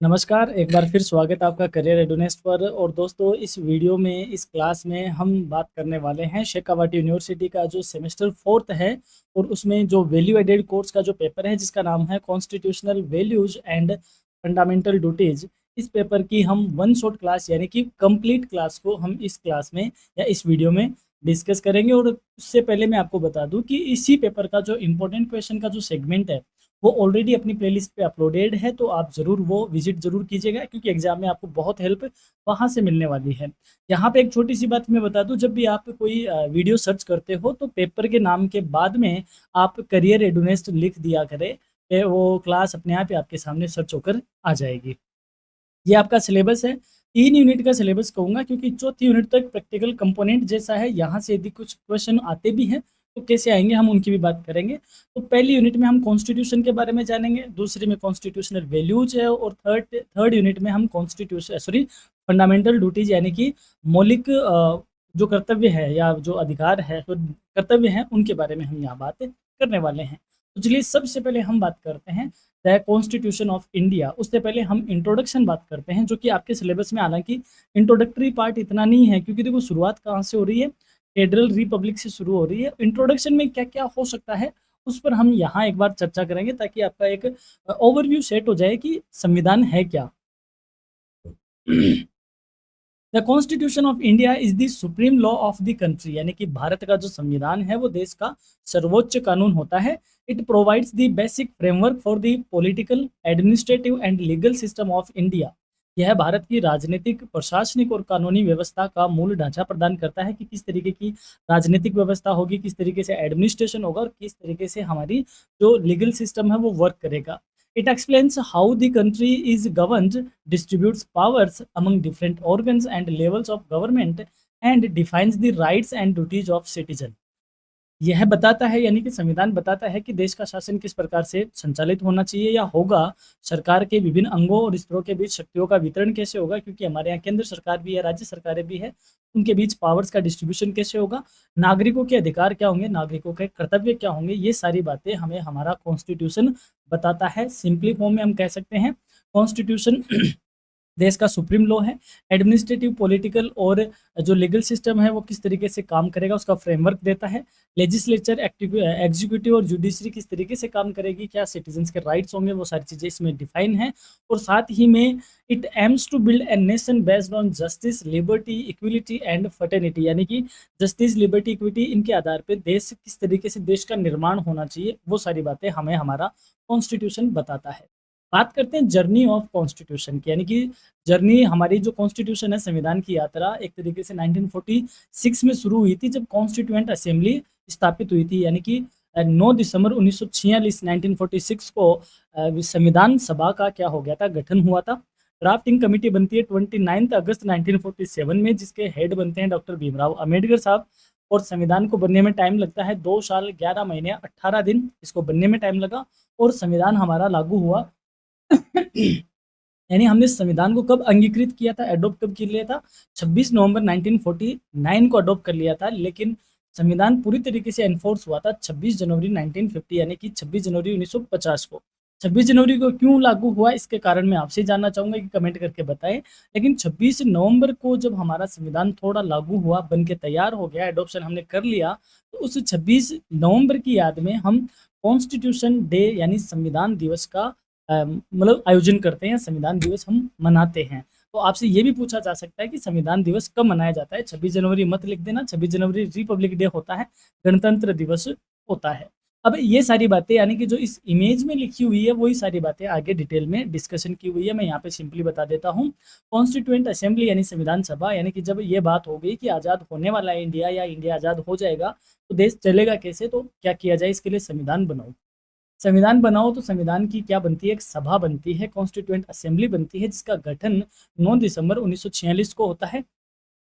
नमस्कार, एक बार फिर स्वागत है आपका करियर रेडीनेस पर। और दोस्तों, इस वीडियो में इस क्लास में हम बात करने वाले हैं शेखावाटी यूनिवर्सिटी का जो सेमेस्टर 4th है और उसमें जो वैल्यू एडेड कोर्स का जो पेपर है जिसका नाम है constitutional values and fundamental duties. इस पेपर की हम वन शॉट क्लास यानी कि कंप्लीट क्लास को हम इस क्लास में या इस वीडियो में डिस्कस करेंगे। और उससे पहले मैं आपको बता दूं कि इसी पेपर का जो इम्पोर्टेंट क्वेश्चन का जो सेगमेंट है वो ऑलरेडी अपनी प्लेलिस्ट पे अपलोडेड है, तो आप ज़रूर वो विजिट ज़रूर कीजिएगा क्योंकि एग्जाम में आपको बहुत हेल्प वहाँ से मिलने वाली है। यहाँ पे एक छोटी सी बात मैं बता दूँ, जब भी आप कोई वीडियो सर्च करते हो तो पेपर के नाम के बाद में आप करियर रेडीनेस लिख दिया करें, वो क्लास अपने आप ही आपके सामने सर्च होकर आ जाएगी। ये आपका सिलेबस है, 3 यूनिट का सिलेबस कहूँगा क्योंकि चौथी यूनिट तक प्रैक्टिकल कंपोनेंट जैसा है। यहाँ से यदि कुछ क्वेश्चन आते भी हैं तो कैसे आएंगे हम उनकी भी बात करेंगे। तो पहली यूनिट में हम कॉन्स्टिट्यूशन के बारे में जानेंगे, दूसरी में कॉन्स्टिट्यूशनल वैल्यूज है और थर्ड यूनिट में हम फंडामेंटल ड्यूटीज यानी कि मौलिक जो कर्तव्य है या जो अधिकार है तो कर्तव्य हैं उनके बारे में हम यहाँ बात करने वाले हैं। तो चलिए सबसे पहले हम बात करते हैं द कॉन्स्टिट्यूशन ऑफ इंडिया। उससे पहले हम इंट्रोडक्शन बात करते हैं जो कि आपके सिलेबस में, हालांकि इंट्रोडक्टरी पार्ट इतना नहीं है क्योंकि देखो शुरुआत कहाँ से हो रही है, फेडरल रिपब्लिक से शुरू हो रही है। इंट्रोडक्शन में क्या क्या हो सकता है उस पर हम यहाँ एक बार चर्चा करेंगे ताकि आपका एक ओवरव्यू सेट हो जाए कि संविधान है क्या। The constitution of India is the supreme law of the country, यानी कि भारत का जो संविधान है वो देश का सर्वोच्च कानून होता है। It provides the basic framework for the political, administrative and legal system of India. यह भारत की राजनीतिक, प्रशासनिक और कानूनी व्यवस्था का मूल ढांचा प्रदान करता है कि किस तरीके की राजनीतिक व्यवस्था होगी, किस तरीके से एडमिनिस्ट्रेशन होगा और किस तरीके से हमारी जो लीगल सिस्टम है वो वर्क करेगा। It explains how the country is governed, distributes powers among different organs and levels of government, and defines the rights and duties of citizen। यह बताता है, यानी कि संविधान बताता है कि देश का शासन किस प्रकार से संचालित होना चाहिए या होगा, सरकार के विभिन्न अंगों और स्तरों के बीच शक्तियों का वितरण कैसे होगा, क्योंकि हमारे यहाँ केंद्र सरकार भी है, राज्य सरकारें भी है, उनके बीच पावर्स का डिस्ट्रीब्यूशन कैसे होगा, नागरिकों के अधिकार क्या होंगे, नागरिकों के कर्तव्य क्या होंगे, ये सारी बातें हमें हमारा कॉन्स्टिट्यूशन बताता है। सिंपली फॉर्म में हम कह सकते हैं कॉन्स्टिट्यूशन देश का सुप्रीम लॉ है। एडमिनिस्ट्रेटिव, पॉलिटिकल और जो लीगल सिस्टम है वो किस तरीके से काम करेगा उसका फ्रेमवर्क देता है। लेजिस्लेचर, एग्जीक्यूटिव और जुडिशरी किस तरीके से काम करेगी, क्या सिटीजन्स के राइट्स होंगे, वो सारी चीज़ें इसमें डिफाइन है। और साथ ही में it aims to build a nation based on justice, liberty, equality and fraternity, यानी कि जस्टिस, लिबर्टी, इक्विटी, इनके आधार पर देश किस तरीके से देश का निर्माण होना चाहिए, वो सारी बातें हमें हमारा कॉन्स्टिट्यूशन बताता है। बात करते हैं जर्नी ऑफ कॉन्स्टिट्यूशन की, यानी कि जर्नी हमारी जो कॉन्स्टिट्यूशन है, संविधान की यात्रा एक तरीके से 1946 में शुरू हुई थी जब कॉन्स्टिट्यूएंट असेंबली स्थापित हुई थी, यानी कि 9 दिसंबर 1946 1946 को संविधान सभा का क्या हो गया था, गठन हुआ था। ड्राफ्टिंग कमेटी बनती है 29 अगस्त 1947 में, जिसके हेड बनते हैं डॉक्टर भीमराव अम्बेडकर साहब। और संविधान को बनने में टाइम लगता है 2 साल 11 महीने 18 दिन, इसको बनने में टाइम लगा और संविधान हमारा लागू हुआ। यानी हमने संविधान को कब अंगीकृत किया था, एडॉप्ट कब कर लिया था, 26 नवंबर 1949 को अडॉप्ट कर लिया था, लेकिन संविधान पूरी तरीके से एनफोर्स हुआ था 26 जनवरी 1950, यानी कि 26 जनवरी 1950 को। 26 जनवरी को क्यों लागू हुआ इसके कारण मैं आपसे जानना चाहूँगा कि कमेंट करके बताएं। लेकिन 26 नवंबर को जब हमारा संविधान थोड़ा लागू हुआ, बन के तैयार हो गया, एडॉप्शन हमने कर लिया, तो उस 26 नवंबर की याद में हम कॉन्स्टिट्यूशन डे यानी संविधान दिवस का मतलब आयोजन करते हैं, संविधान दिवस हम मनाते हैं। तो आपसे ये भी पूछा जा सकता है कि संविधान दिवस कब मनाया जाता है। 26 जनवरी मत लिख देना, 26 जनवरी रिपब्लिक डे होता है, गणतंत्र दिवस होता है। अब ये सारी बातें, यानी कि जो इस इमेज में लिखी हुई है वही सारी बातें आगे डिटेल में डिस्कशन की हुई है, मैं यहाँ पे सिंपली बता देता हूँ। कॉन्स्टिट्यूएंट असेंबली यानी संविधान सभा, यानी कि जब ये बात हो गई कि आज़ाद होने वाला है इंडिया या इंडिया आज़ाद हो जाएगा तो देश चलेगा कैसे, तो क्या किया जाए, इसके लिए संविधान बनाओ। संविधान बनाओ तो संविधान की क्या बनती है, एक सभा बनती है, कॉन्स्टिट्यूएंट असेंबली बनती है, जिसका गठन 9 दिसंबर 1946 को होता है।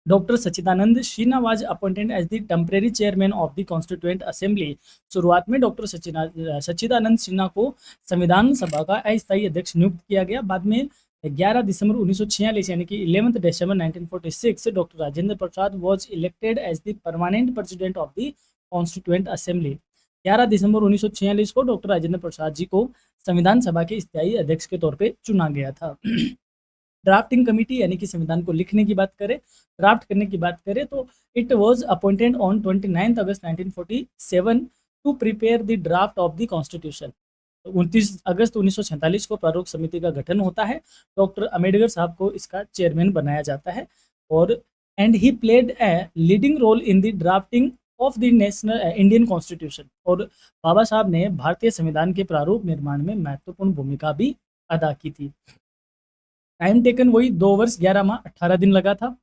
Doctor Sachchidanand Sinha was appointed as the temporary chairman of the constituent assembly. शुरुआत में डॉक्टर सच्चिदानंद सिन्हा को संविधान सभा का अस्थायी अध्यक्ष नियुक्त किया गया। बाद में 11 दिसंबर 1946 यानी कि 11 दिसंबर 1946 doctor Rajendra Prasad was elected as the permanent president of the constituent assembly. 11 दिसंबर 1946 को डॉक्टर राजेंद्र प्रसाद जी को संविधान सभा के स्थायी अध्यक्ष के तौर पे चुना गया था। ड्राफ्टिंग कमिटी यानी कि संविधान को लिखने की बात करें, ड्राफ्ट करने की बात करें तो it was appointed on 29 August 1947 to prepare the draft of the constitution. 29 अगस्त 1947 को प्रारूप समिति का गठन होता है। डॉक्टर अम्बेडकर साहब को इसका चेयरमैन बनाया जाता है और and he played a leading role in the drafting of the national Indian constitution. और बाबा साहब ने भारतीय संविधान के प्रारूप निर्माण में महत्वपूर्ण भूमिका भी अदा की थी। टाइम टेकन वही 2 वर्ष 11 माह 18 दिन लगा था।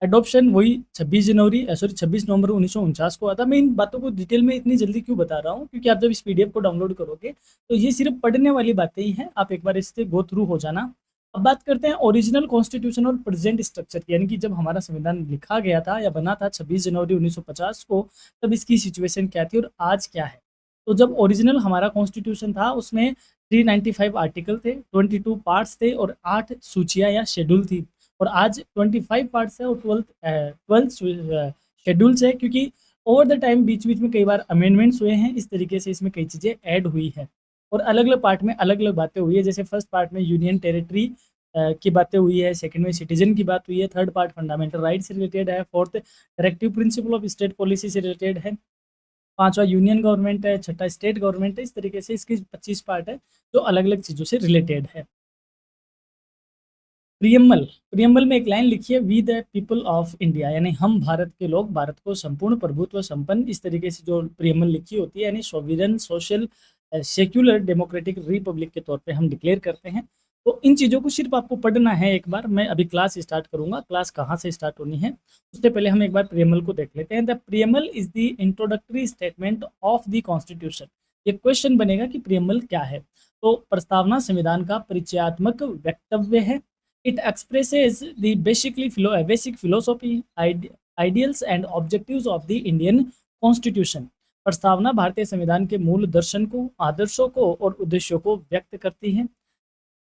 एडॉप्शन वही 26 नवंबर 1949 को आता। मैं इन बातों को डिटेल में इतनी जल्दी क्यों बता रहा हूँ, क्योंकि आप जब इस पीडीएफ को डाउनलोड करोगे तो ये सिर्फ पढ़ने वाली बातें ही हैं, आप एक बार इससे गो थ्रू हो जाना। अब बात करते हैं ओरिजिनल कॉन्स्टिट्यूशन और प्रेजेंट स्ट्रक्चर की, यानी कि जब हमारा संविधान लिखा गया था या बना था 26 जनवरी 1950 को, तब इसकी सिचुएशन क्या थी और आज क्या है। तो जब ओरिजिनल हमारा कॉन्स्टिट्यूशन था उसमें 395 आर्टिकल थे, 22 पार्ट्स थे और 8 सूचियाँ या शेड्यूल थी। और आज 25 पार्ट्स है और 12 शेड्यूल्स है, क्योंकि ओवर द टाइम बीच बीच में कई बार अमेंडमेंट्स हुए हैं, इस तरीके से इसमें कई चीज़ें ऐड हुई है और अलग अलग पार्ट में अलग अलग बातें हुई है। जैसे फर्स्ट पार्ट में यूनियन टेरिटरी की बातें हुई है, सेकंड में सिटीजन की बात हुई है, थर्ड पार्ट फंडामेंटल राइट से रिलेटेड है, fourth directive principle of state policy से रिलेटेड है, पांचवा यूनियन गवर्नमेंट है, छठा स्टेट गवर्नमेंट है। इस तरीके से इसकी 25 पार्ट है जो अलग अलग चीज़ों से रिलेटेड है। प्रियम्बल में एक लाइन लिखी है, we the people of India, यानी हम भारत के लोग, भारत को संपूर्ण प्रभुत्व संपन्न, इस तरीके से जो प्रियम्बल लिखी होती है, यानी सोविरन सोशल सेक्युलर डेमोक्रेटिक रिपब्लिक के तौर पे हम डिक्लेयर करते हैं। तो इन चीज़ों को सिर्फ आपको पढ़ना है एक बार। मैं अभी क्लास स्टार्ट करूंगा, क्लास कहाँ से स्टार्ट होनी है उससे पहले हम एक बार प्रियम्बल को देख लेते हैं। The preamble is the introductory statement of the constitution. ये क्वेश्चन बनेगा कि प्रियम्बल क्या है। तो प्रस्तावना संविधान का परिचयात्मक वक्तव्य है। It expresses the basic philosophy, ideals and objectives of the Indian Constitution। प्रस्तावना भारतीय संविधान के मूल दर्शन को, आदर्शों को और उद्देश्यों को व्यक्त करती है।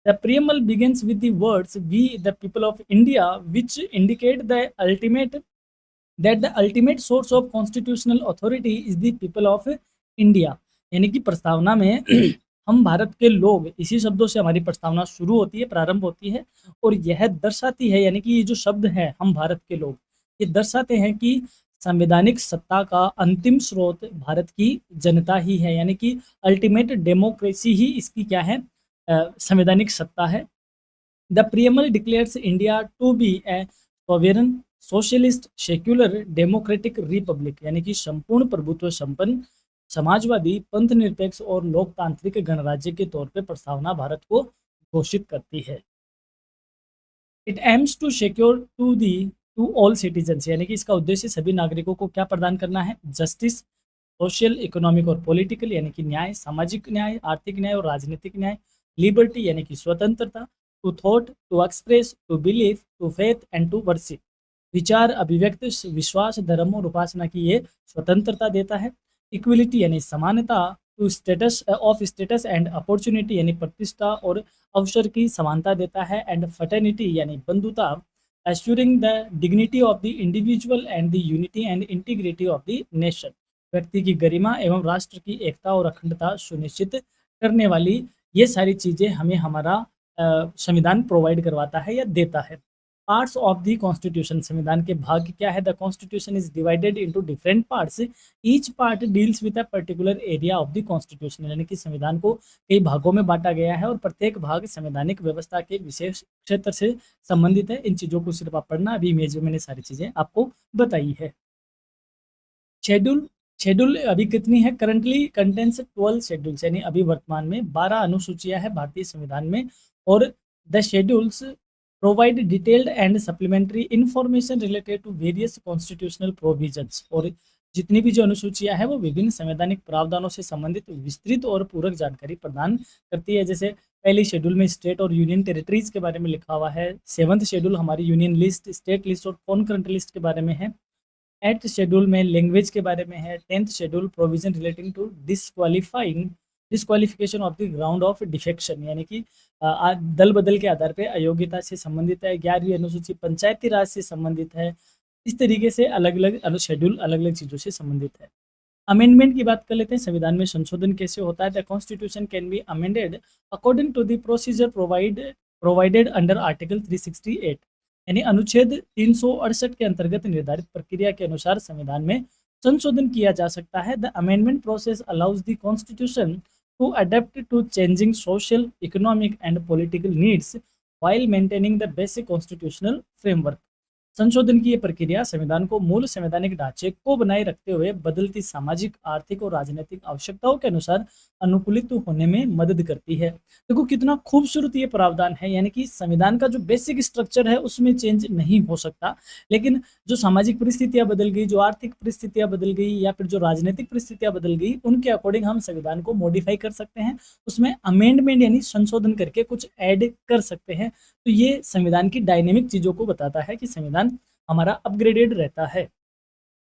The preamble begins with the words "We, the people of India," which indicate that the ultimate source of constitutional authority is the people of India। यानी कि प्रस्तावना में हम भारत के लोग, इसी शब्दों से हमारी प्रस्तावना शुरू होती है, प्रारंभ होती है और यह दर्शाती है, यानी कि ये जो शब्द है हम भारत के लोग, ये दर्शाते हैं कि संवैधानिक सत्ता का अंतिम स्रोत भारत की जनता ही है, यानी कि अल्टीमेट डेमोक्रेसी ही इसकी क्या है, संवैधानिक सत्ता है। The preamble declares India to be a sovereign socialist secular democratic republic, यानी कि संपूर्ण प्रभुत्व संपन्न समाजवादी पंथ निरपेक्ष और लोकतांत्रिक गणराज्य के तौर पे प्रस्तावना भारत को घोषित करती है। It aims to secure to all citizens, यानी कि इसका उद्देश्य सभी नागरिकों को क्या प्रदान करना है, जस्टिस, सोशल, इकोनॉमिक और पॉलिटिकल, यानी कि न्याय, सामाजिक न्याय, आर्थिक न्याय और राजनीतिक न्याय, लिबर्टी यानी कि स्वतंत्रता, to thought, to express, to believe, to faith and to worship, विचार, अभिव्यक्ति, विश्वास, धर्म और उपासना की ये स्वतंत्रता देता है। इक्वलिटी यानी समानता, टू स्टेटस एंड अपॉर्चुनिटी यानी प्रतिष्ठा और अवसर की समानता देता है। एंड फर्टर्निटी यानी बंधुता, assuring the dignity of the individual and the unity and integrity of the nation, व्यक्ति की गरिमा एवं राष्ट्र की एकता और अखंडता सुनिश्चित करने वाली ये सारी चीज़ें हमें हमारा संविधान प्रोवाइड करवाता है या देता है। पार्ट्स ऑफ द कॉन्स्टिट्यूशन, संविधान के भाग क्या है। The constitution is divided into different parts, each part deals with a particular area of the constitution, यानी कि संविधान को कई भागों में बांटा गया है और प्रत्येक भाग संवैधानिक व्यवस्था के विशेष क्षेत्र से संबंधित है। इन चीज़ों को सिर्फ आप पढ़ना, अभी इमेज में मैंने सारी चीज़ें आपको बताई है। शेड्यूल अभी कितनी है, करंटली कंटेंस 12 शेड्यूल्स, यानी अभी वर्तमान में 12 अनुसूचियां हैं भारतीय संविधान में। और the schedules provide detailed and supplementary information related to various constitutional provisions, और जितनी भी जो अनुसूचियां हैं वो विभिन्न संवैधानिक प्रावधानों से संबंधित विस्तृत और पूरक जानकारी प्रदान करती है। जैसे पहली शेड्यूल में स्टेट और यूनियन टेरिटरीज के बारे में लिखा हुआ है, 7th शेड्यूल हमारी यूनियन लिस्ट, स्टेट लिस्ट और कॉन्करेंट लिस्ट के बारे में है। 8th शेड्यूल में लैंग्वेज के बारे में है। 10th schedule provision relating to disqualification of the ground of defection, यानी कि दल बदल के आधार पर अयोग्यता से संबंधित है। 11वीं अनुसूची पंचायती राज से संबंधित है। इस तरीके से अलग अलग शेड्यूल अलग अलग चीज़ों से संबंधित है। अमेंडमेंट की बात कर लेते हैं, संविधान में संशोधन कैसे होता है। The constitution can be amended according to the procedure provided under article 368, यानी अनुच्छेद 368 के अंतर्गत निर्धारित प्रक्रिया के अनुसार संविधान में संशोधन किया जा सकता है। The amendment process allows the constitution to adapt to changing social, economic and political needs while maintaining the basic constitutional framework। संशोधन की ये प्रक्रिया संविधान को मूल संवैधानिक ढांचे को बनाए रखते हुए बदलती सामाजिक, आर्थिक और राजनीतिक आवश्यकताओं के अनुसार अनुकूलित होने में मदद करती है। देखो कितना खूबसूरत ये प्रावधान है, यानी कि संविधान का जो बेसिक स्ट्रक्चर है उसमें चेंज नहीं हो सकता, लेकिन जो सामाजिक परिस्थितियां बदल गई, जो आर्थिक परिस्थितियां बदल गई या फिर जो राजनीतिक परिस्थितियां बदल गई, उनके अकॉर्डिंग हम संविधान को मॉडिफाई कर सकते हैं, उसमें अमेंडमेंट यानी संशोधन करके कुछ ऐड कर सकते हैं। तो ये संविधान की डायनेमिक चीजों को बताता है कि संविधान हमारा अपग्रेडेड रहता है।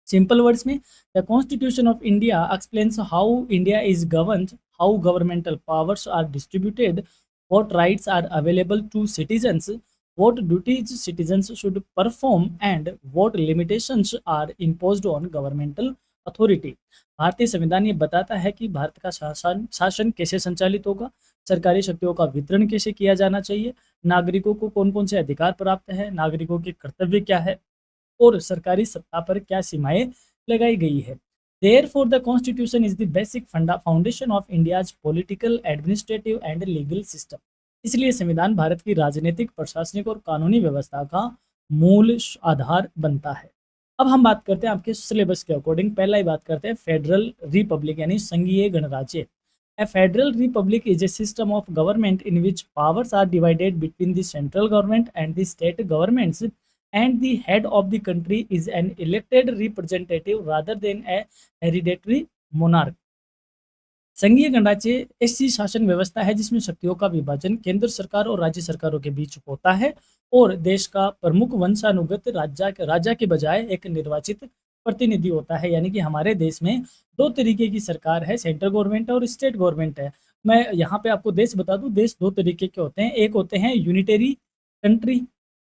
सिंपल वर्ड्स में, the constitution of India explains how India is governed, how governmental powers are distributed, what rights are available to citizens, what duties citizens should perform and what limitations are imposed on governmental authority. भारतीय संविधान ये बताता है कि भारत का शासन कैसे संचालित होगा, सरकारी शक्तियों का वितरण कैसे किया जाना चाहिए, नागरिकों को कौन कौन से अधिकार प्राप्त है, नागरिकों के कर्तव्य क्या है और सरकारी सत्ता पर क्या सीमाएं लगाई गई है। Therefore, the Constitution is the basic foundation of India's political, administrative and legal system। इसलिए संविधान भारत की राजनीतिक, प्रशासनिक और कानूनी व्यवस्था का मूल आधार बनता है। अब हम बात करते हैं आपके सिलेबस के अकॉर्डिंग। पहला ही बात करते हैं फेडरल रिपब्लिक यानी संघीय गणराज्य। A federal republic is a system of government in which powers are divided between the central government and the state governments, and the head of the country is an elected representative rather than a hereditary monarch। संघीय गणराज्य ऐसी शासन व्यवस्था है जिसमें शक्तियों का विभाजन केंद्र सरकार और राज्य सरकारों के बीच होता है और देश का प्रमुख वंशानुगत राजा के बजाय एक निर्वाचित प्रतिनिधि होता है। यानी कि हमारे देश में दो तरीके की सरकार है, सेंट्रल गवर्नमेंट और स्टेट गवर्नमेंट है। मैं यहाँ पे आपको देश बता दूं, देश दो तरीके के होते हैं, एक होते हैं यूनिटरी कंट्री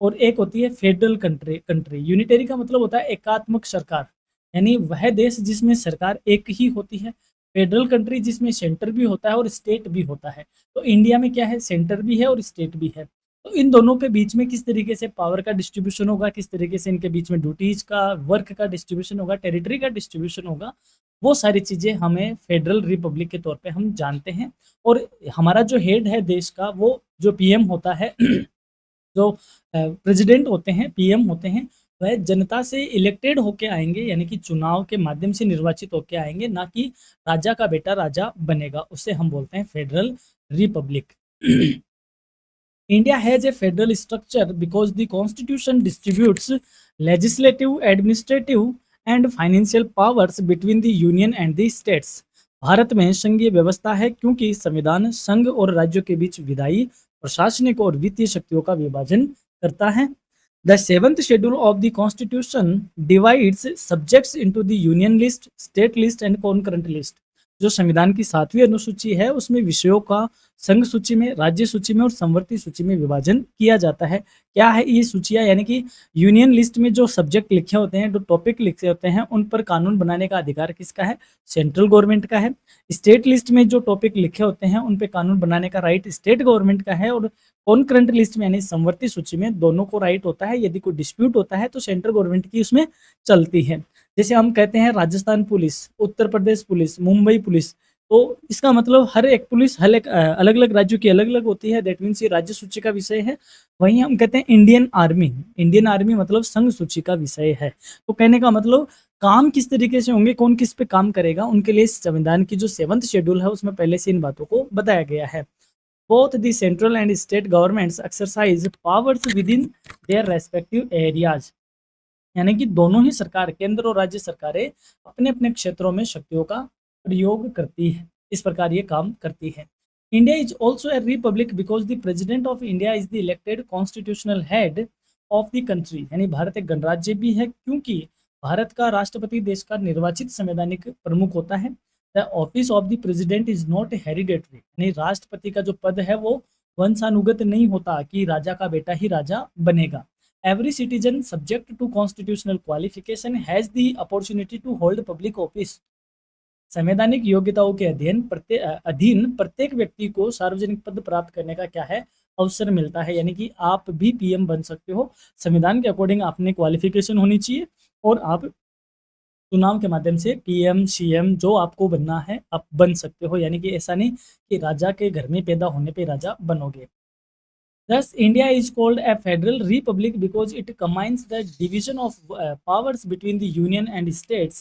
और एक होती है फेडरल कंट्री। यूनिटरी का मतलब होता है एकात्मक सरकार, यानी वह देश जिसमें सरकार एक ही होती है। फेडरल कंट्री जिसमें सेंटर भी होता है और स्टेट भी होता है। तो इंडिया में क्या है, सेंटर भी है और स्टेट भी है। तो इन दोनों के बीच में किस तरीके से पावर का डिस्ट्रीब्यूशन होगा, किस तरीके से इनके बीच में ड्यूटीज का, वर्क का डिस्ट्रीब्यूशन होगा, टेरिटरी का डिस्ट्रीब्यूशन होगा, वो सारी चीज़ें हमें फेडरल रिपब्लिक के तौर पे हम जानते हैं। और हमारा जो हेड है देश का, वो जो पीएम होता है जो प्रेसिडेंट होते हैं, पीएम होते हैं, वह जनता से इलेक्टेड होके आएंगे, यानी कि चुनाव के माध्यम से निर्वाचित होके आएंगे, ना कि राजा का बेटा राजा बनेगा। उसे हम बोलते हैं federal Republic. India has a federal structure because the constitution distributes legislative, administrative and financial powers between the union and the states। Bharat में संघीय व्यवस्था है क्योंकि संविधान संघ और राज्यों के बीच विधायी, प्रशासनिक और वित्तीय शक्तियों का विभाजन करता है। The seventh schedule of the constitution divides subjects into the union list, state list and concurrent list। जो संविधान की 7वीं अनुसूची है उसमें विषयों का संघ सूची में, राज्य सूची में और संवर्ती सूची में विभाजन किया जाता है। क्या है ये सूचियाँ, यानी कि यूनियन लिस्ट में जो सब्जेक्ट लिखे होते हैं, जो टॉपिक लिखे होते हैं, उन पर कानून बनाने का अधिकार किसका है, सेंट्रल गवर्नमेंट का है। स्टेट लिस्ट में जो टॉपिक लिखे होते हैं उन पर कानून बनाने का राइट स्टेट गवर्नमेंट का है। और कॉन्करेंट लिस्ट में यानी संवर्ती सूची में दोनों को राइट होता है। यदि कोई डिस्प्यूट होता है तो सेंट्रल गवर्नमेंट की उसमें चलती है। जैसे हम कहते हैं Rajasthan police, Uttar Pradesh police, Mumbai police, तो इसका मतलब हर एक पुलिस हर एक अलग अलग राज्यों की अलग अलग होती है। दैट मीन्स ये राज्य सूची का विषय है। वहीं हम कहते हैं इंडियन आर्मी, इंडियन आर्मी मतलब संघ सूची का विषय है। तो कहने का मतलब काम किस तरीके से होंगे, कौन किस पे काम करेगा, उनके लिए संविधान की जो 7th शेड्यूल है उसमें पहले से इन बातों को बताया गया है। Both the central and state governments exercise powers within their respective areas। यानी कि दोनों ही सरकार, केंद्र और राज्य सरकारें अपने अपने क्षेत्रों में शक्तियों का प्रयोग करती है। इस प्रकार ये काम करती है। India is also a Republic because the president of India is the elected constitutional head of the country. यानी भारत एक गणराज्य भी है क्योंकि भारत का राष्ट्रपति देश का निर्वाचित संवैधानिक प्रमुख होता है। The office of the president is not hereditary, यानी राष्ट्रपति का जो पद है वो वंशानुगत नहीं होता कि राजा का बेटा ही राजा बनेगा। Every citizen subject to constitutional qualification has the opportunity to hold public office। संवैधानिक योग्यताओं के अधीन प्रत्येक व्यक्ति को सार्वजनिक पद प्राप्त करने का क्या है, अवसर मिलता है। यानी कि आप भी पीएम बन सकते हो। संविधान के अकॉर्डिंग आपने क्वालिफिकेशन होनी चाहिए और आप चुनाव के माध्यम से पीएम, सीएम जो आपको बनना है, आप बन सकते हो। यानी कि ऐसा नहीं कि राजा के घर में पैदा होने पे राजा बनोगे। Thus, India is called a federal republic because it combines the division of powers between the union and states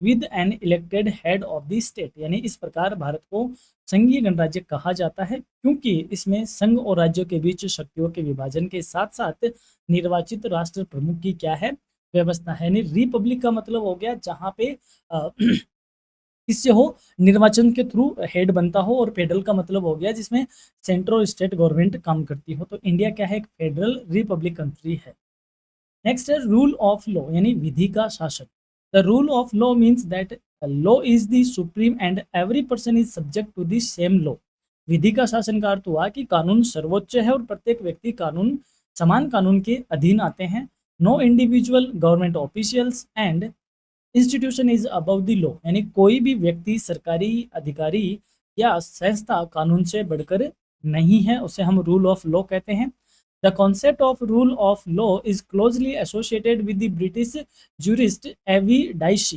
with an elected head of the state। यानी इस प्रकार भारत को संघीय गणराज्य कहा जाता है क्योंकि इसमें संघ और राज्यों के बीच शक्तियों के विभाजन के साथ साथ निर्वाचित राष्ट्र प्रमुख की क्या है, व्यवस्था है। यानी रिपब्लिक का मतलब हो गया जहाँ पे इससे हो निर्वाचन के थ्रू हेड बनता हो, और फेडरल का मतलब हो गया जिसमें सेंट्रल और स्टेट गवर्नमेंट काम करती हो। तो इंडिया क्या है, एक फेडरल रिपब्लिक कंट्री है। नेक्स्ट है रूल ऑफ लॉ, यानी विधि का शासन। The rule of law means that law is the supreme and every person is subject to the same law. विधि का शासन का अर्थ हुआ कि कानून सर्वोच्च है और प्रत्येक व्यक्ति समान कानून के अधीन आते हैं। No individual government officials and institution is above the law. यानी कोई भी व्यक्ति, सरकारी अधिकारी या संस्था कानून से बढ़कर नहीं है, उसे हम रूल ऑफ लॉ कहते हैं। The concept of rule of law is closely associated with the British jurist AV Dicey.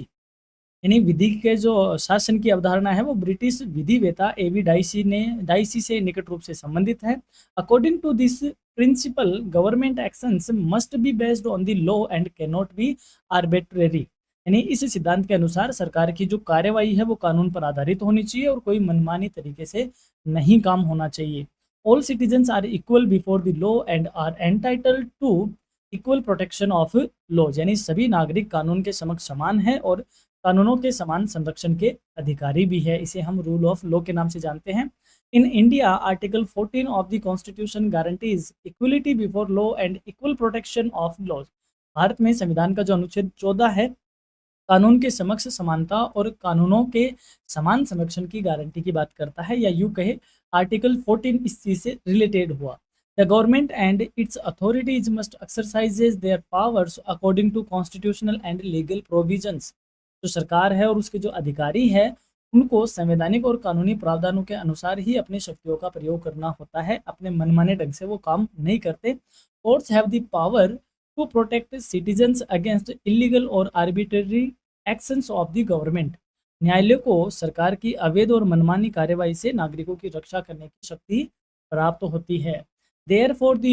यानी विधि के जो शासन की अवधारणा है वो ब्रिटिश विधिवेता एवी डाइसी से निकट रूप से संबंधित है। According to this principle government actions must be based on the law and can not be arbitrary. यानी इस सिद्धांत के अनुसार सरकार की जो कार्यवाही है वो कानून पर आधारित होनी चाहिए और कोई मनमानी तरीके से नहीं काम होना चाहिए। All citizens are equal before the law and are entitled to equal protection of laws. यानी सभी नागरिक कानून के समक्ष समान है और कानूनों के समान संरक्षण के अधिकारी भी है। इसे हम रूल ऑफ लॉ के नाम से जानते हैं। In India article 14 of the constitution guarantees equality before law and equal protection of laws. Bharat में संविधान का जो अनुच्छेद 14 है कानून के समक्ष समानता और कानूनों के समान संरक्षण की गारंटी की बात करता है, या यूं कहे आर्टिकल 14 इस चीज से रिलेटेड हुआ। The government and its authorities must exercises their powers according to constitutional and legal provisions. जो सरकार है और उसके जो अधिकारी है उनको संवैधानिक और कानूनी प्रावधानों के अनुसार ही अपनी शक्तियों का प्रयोग करना होता है। अपने मनमाने ढंग से वो काम नहीं करते। Courts have the power to protect citizens against illegal और arbitrary actions of the government. न्यायालय को सरकार की अवैध और मनमानी कार्यवाही से नागरिकों की रक्षा करने की शक्ति प्राप्त होती है। Therefore, the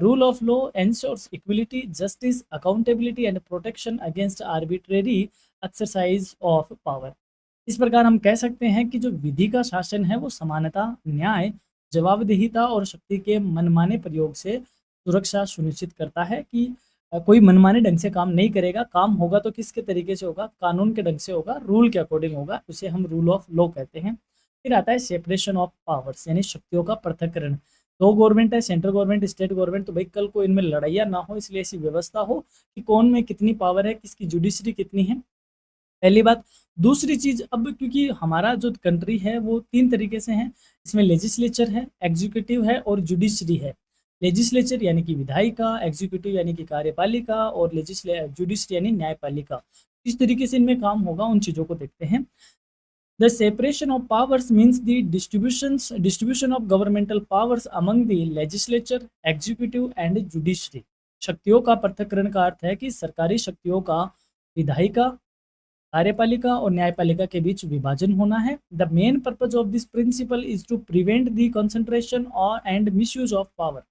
rule of law ensures equality, justice, accountability and protection against arbitrary exercise of power। इस प्रकार हम कह सकते हैं कि जो विधि का शासन है वो समानता, न्याय, जवाबदेहिता और शक्ति के मनमाने प्रयोग से सुरक्षा सुनिश्चित करता है कि कोई मनमाने ढंग से काम नहीं करेगा। काम होगा तो किसके तरीके से होगा, कानून के ढंग से होगा, रूल के अकॉर्डिंग होगा। उसे हम रूल ऑफ लॉ कहते हैं। फिर आता है सेपरेशन ऑफ पावर्स, यानी शक्तियों का पृथक्करण। दो गवर्नमेंट है, सेंट्रल गवर्नमेंट, स्टेट गवर्नमेंट, तो भाई कल को इनमें लड़ाइयाँ ना हो इसलिए ऐसी व्यवस्था हो कि कौन में कितनी पावर है, किसकी जुडिशरी कितनी है, पहली बात। दूसरी चीज, अब क्योंकि हमारा जो कंट्री है वो 3 तरीके से है, इसमें लेजिस्लेचर है, एग्जीक्यूटिव है और जुडिशरी है। लेजिस्लेचर यानी कि विधायिका, एग्जीक्यूटिव यानी कि कार्यपालिका और जुडिशरी यानी न्यायपालिका। इस तरीके से इनमें काम होगा, उन चीज़ों को देखते हैं। The separation of powers means the distribution of governmental powers among the legislature, executive and judiciary। शक्तियों का पृथक्करण का अर्थ है कि सरकारी शक्तियों का विधायिका, कार्यपालिका और न्यायपालिका के बीच विभाजन होना है। The main purpose of this principle is to prevent the concentration और एंड मिसयूज ऑफ पावर।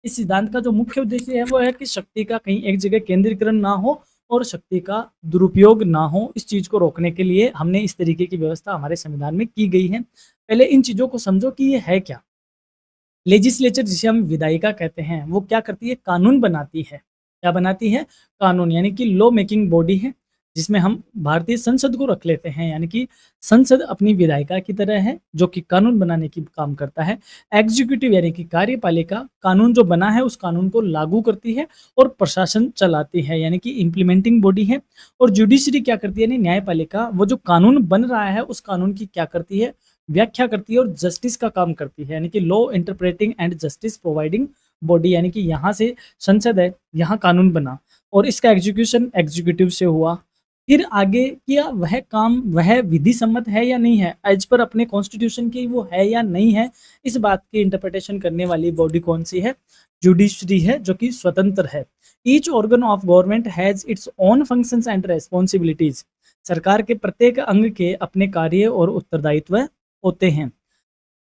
इस सिद्धांत का जो मुख्य उद्देश्य है वो है कि शक्ति का कहीं एक जगह केंद्रीकरण ना हो और शक्ति का दुरुपयोग ना हो। इस चीज़ को रोकने के लिए हमने इस तरीके की व्यवस्था हमारे संविधान में की गई है। पहले इन चीज़ों को समझो कि ये है क्या। लेजिस्लेचर जिसे हम विधायिका कहते हैं वो क्या करती है, कानून बनाती है। क्या बनाती है, कानून, यानी कि लॉ मेकिंग बॉडी है जिसमें हम भारतीय संसद को रख लेते हैं। यानी कि संसद अपनी विधायिका की तरह है जो कि कानून बनाने की काम करता है। एग्जीक्यूटिव यानी कि कार्यपालिका कानून जो बना है उस कानून को लागू करती है और प्रशासन चलाती है, यानी कि इम्प्लीमेंटिंग बॉडी है। और जुडिशरी क्या करती है, यानी न्यायपालिका, वो जो कानून बन रहा है उस कानून की क्या करती है, व्याख्या करती है और जस्टिस का काम करती है, यानी कि law interpreting and justice providing body. यानी कि यहाँ से संसद है, यहाँ कानून बना और इसका एग्जीक्यूशन एग्जीक्यूटिव से हुआ फिर आगे क्या वह काम वह विधि सम्मत है या नहीं है, एज पर अपने कॉन्स्टिट्यूशन की वो है या नहीं है, इस बात की इंटरप्रिटेशन करने वाली बॉडी कौन सी है? जुडिशरी है, जो कि स्वतंत्र है। Each organ of government has its own functions and responsibilities. सरकार के प्रत्येक अंग के अपने कार्य और उत्तरदायित्व होते हैं।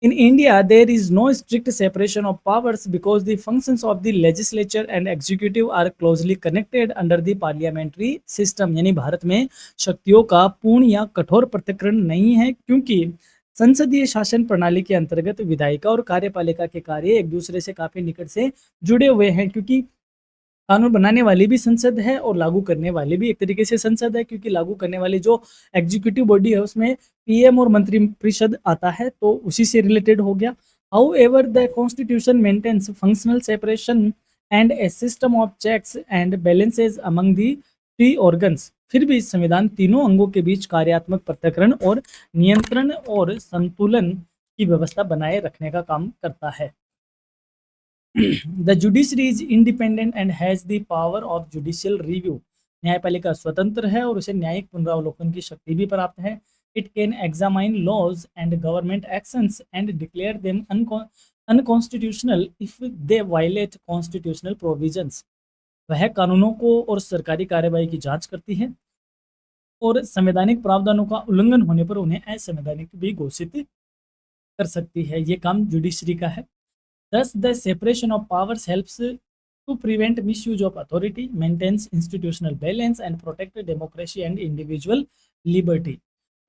In India, there is no strict separation of powers because the functions of the legislature and executive are closely connected under the parliamentary system। यानी भारत में शक्तियों का पूर्ण या कठोर पृथक्करण नहीं है, क्योंकि संसदीय शासन प्रणाली के अंतर्गत विधायिका और कार्यपालिका के कार्य एक दूसरे से काफी निकट से जुड़े हुए हैं। क्योंकि कानून बनाने वाली भी संसद है और लागू करने वाली भी एक तरीके से संसद है, क्योंकि लागू करने वाली जो एग्जीक्यूटिव बॉडी है उसमें पीएम और मंत्रिपरिषद आता है, तो उसी से रिलेटेड हो गया। However the constitution maintains functional separation and a system of checks and balances among the three organs. फिर भी संविधान तीनों अंगों के बीच कार्यात्मक पृथक्करण और नियंत्रण और संतुलन की व्यवस्था बनाए रखने का काम करता है। The judiciary is independent and has the power of judicial review. न्यायपालिका स्वतंत्र है और उसे न्यायिक पुनरावलोकन की शक्ति भी प्राप्त है। It can examine laws and government actions and declare them unconstitutional if they violate constitutional provisions. वह कानूनों को और सरकारी कार्यवाही की जांच करती है और संवैधानिक प्रावधानों का उल्लंघन होने पर उन्हें असंवैधानिक भी घोषित कर सकती है। ये काम जुडिशरी का है। Thus, the separation of powers helps to prevent misuse of authority, maintains institutional balance, and protect democracy and individual liberty।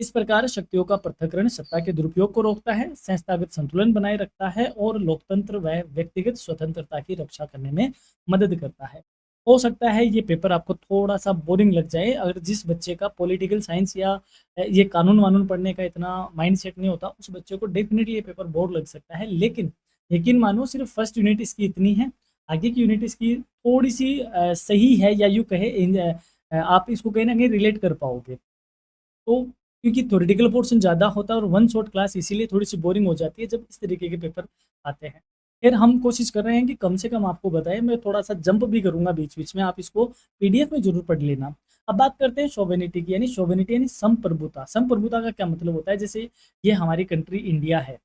इस प्रकार शक्तियों का पृथक्करण सत्ता के दुरुपयोग को रोकता है, संस्थागत संतुलन बनाए रखता है और लोकतंत्र व व्यक्तिगत स्वतंत्रता की रक्षा करने में मदद करता है। हो सकता है ये पेपर आपको थोड़ा सा बोरिंग लग जाए, अगर जिस बच्चे का पॉलिटिकल साइंस या ये कानून वानून पढ़ने का इतना माइंडसेट नहीं होता, उस बच्चे को डेफिनेटली ये पेपर बोर लग सकता है। लेकिन यकीन मानो सिर्फ फर्स्ट यूनिट इसकी इतनी है, आगे की यूनिट इसकी थोड़ी सी सही है, या यूँ कहे आप इसको कहीं ना कहीं रिलेट कर पाओगे। तो क्योंकि थ्योरेटिकल पोर्शन ज़्यादा होता है और वन शॉट क्लास इसीलिए थोड़ी सी बोरिंग हो जाती है जब इस तरीके के पेपर आते हैं। फिर हम कोशिश कर रहे हैं कि कम से कम आपको बताएं, मैं थोड़ा सा जंप भी करूंगा बीच बीच में, आप इसको पीडीएफ में जरूर पढ़ लेना। अब बात करते हैं शोवेनिटी की, यानी शोवेनिटी यानी संप्रभुता। संप्रभुता का क्या मतलब होता है? जैसे ये हमारी कंट्री इंडिया है,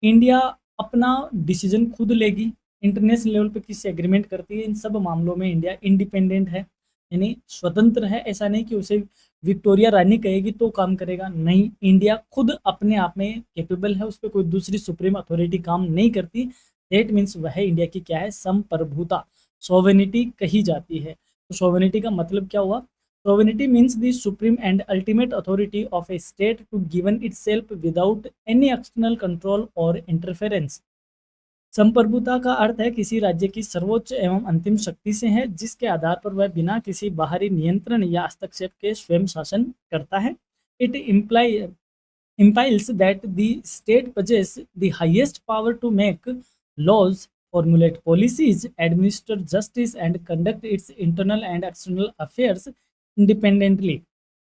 इंडिया अपना डिसीजन खुद लेगी, इंटरनेशनल लेवल पे किसी एग्रीमेंट करती है, इन सब मामलों में इंडिया इंडिपेंडेंट है, यानी स्वतंत्र है। ऐसा नहीं कि उसे विक्टोरिया रानी कहेगी तो काम करेगा, नहीं, इंडिया खुद अपने आप में कैपेबल है, उस पर कोई दूसरी सुप्रीम अथॉरिटी काम नहीं करती। दैट मीन्स वह इंडिया की क्या है? संप्रभुता, सोवेनिटी कही जाती है। तो सोवेनिटी का मतलब क्या हुआ? Sovereignty means the supreme and ultimate authority of a state to govern itself without any external control or interference। संप्रभुता का अर्थ है किसी राज्य की सर्वोच्च एवं अंतिम शक्ति से है, जिसके आधार पर वह बिना किसी बाहरी नियंत्रण या हस्तक्षेप के स्वयं शासन करता है। It implies that the state possesses the highest power to make laws, formulate policies, administer justice, and conduct its internal and external affairs independently.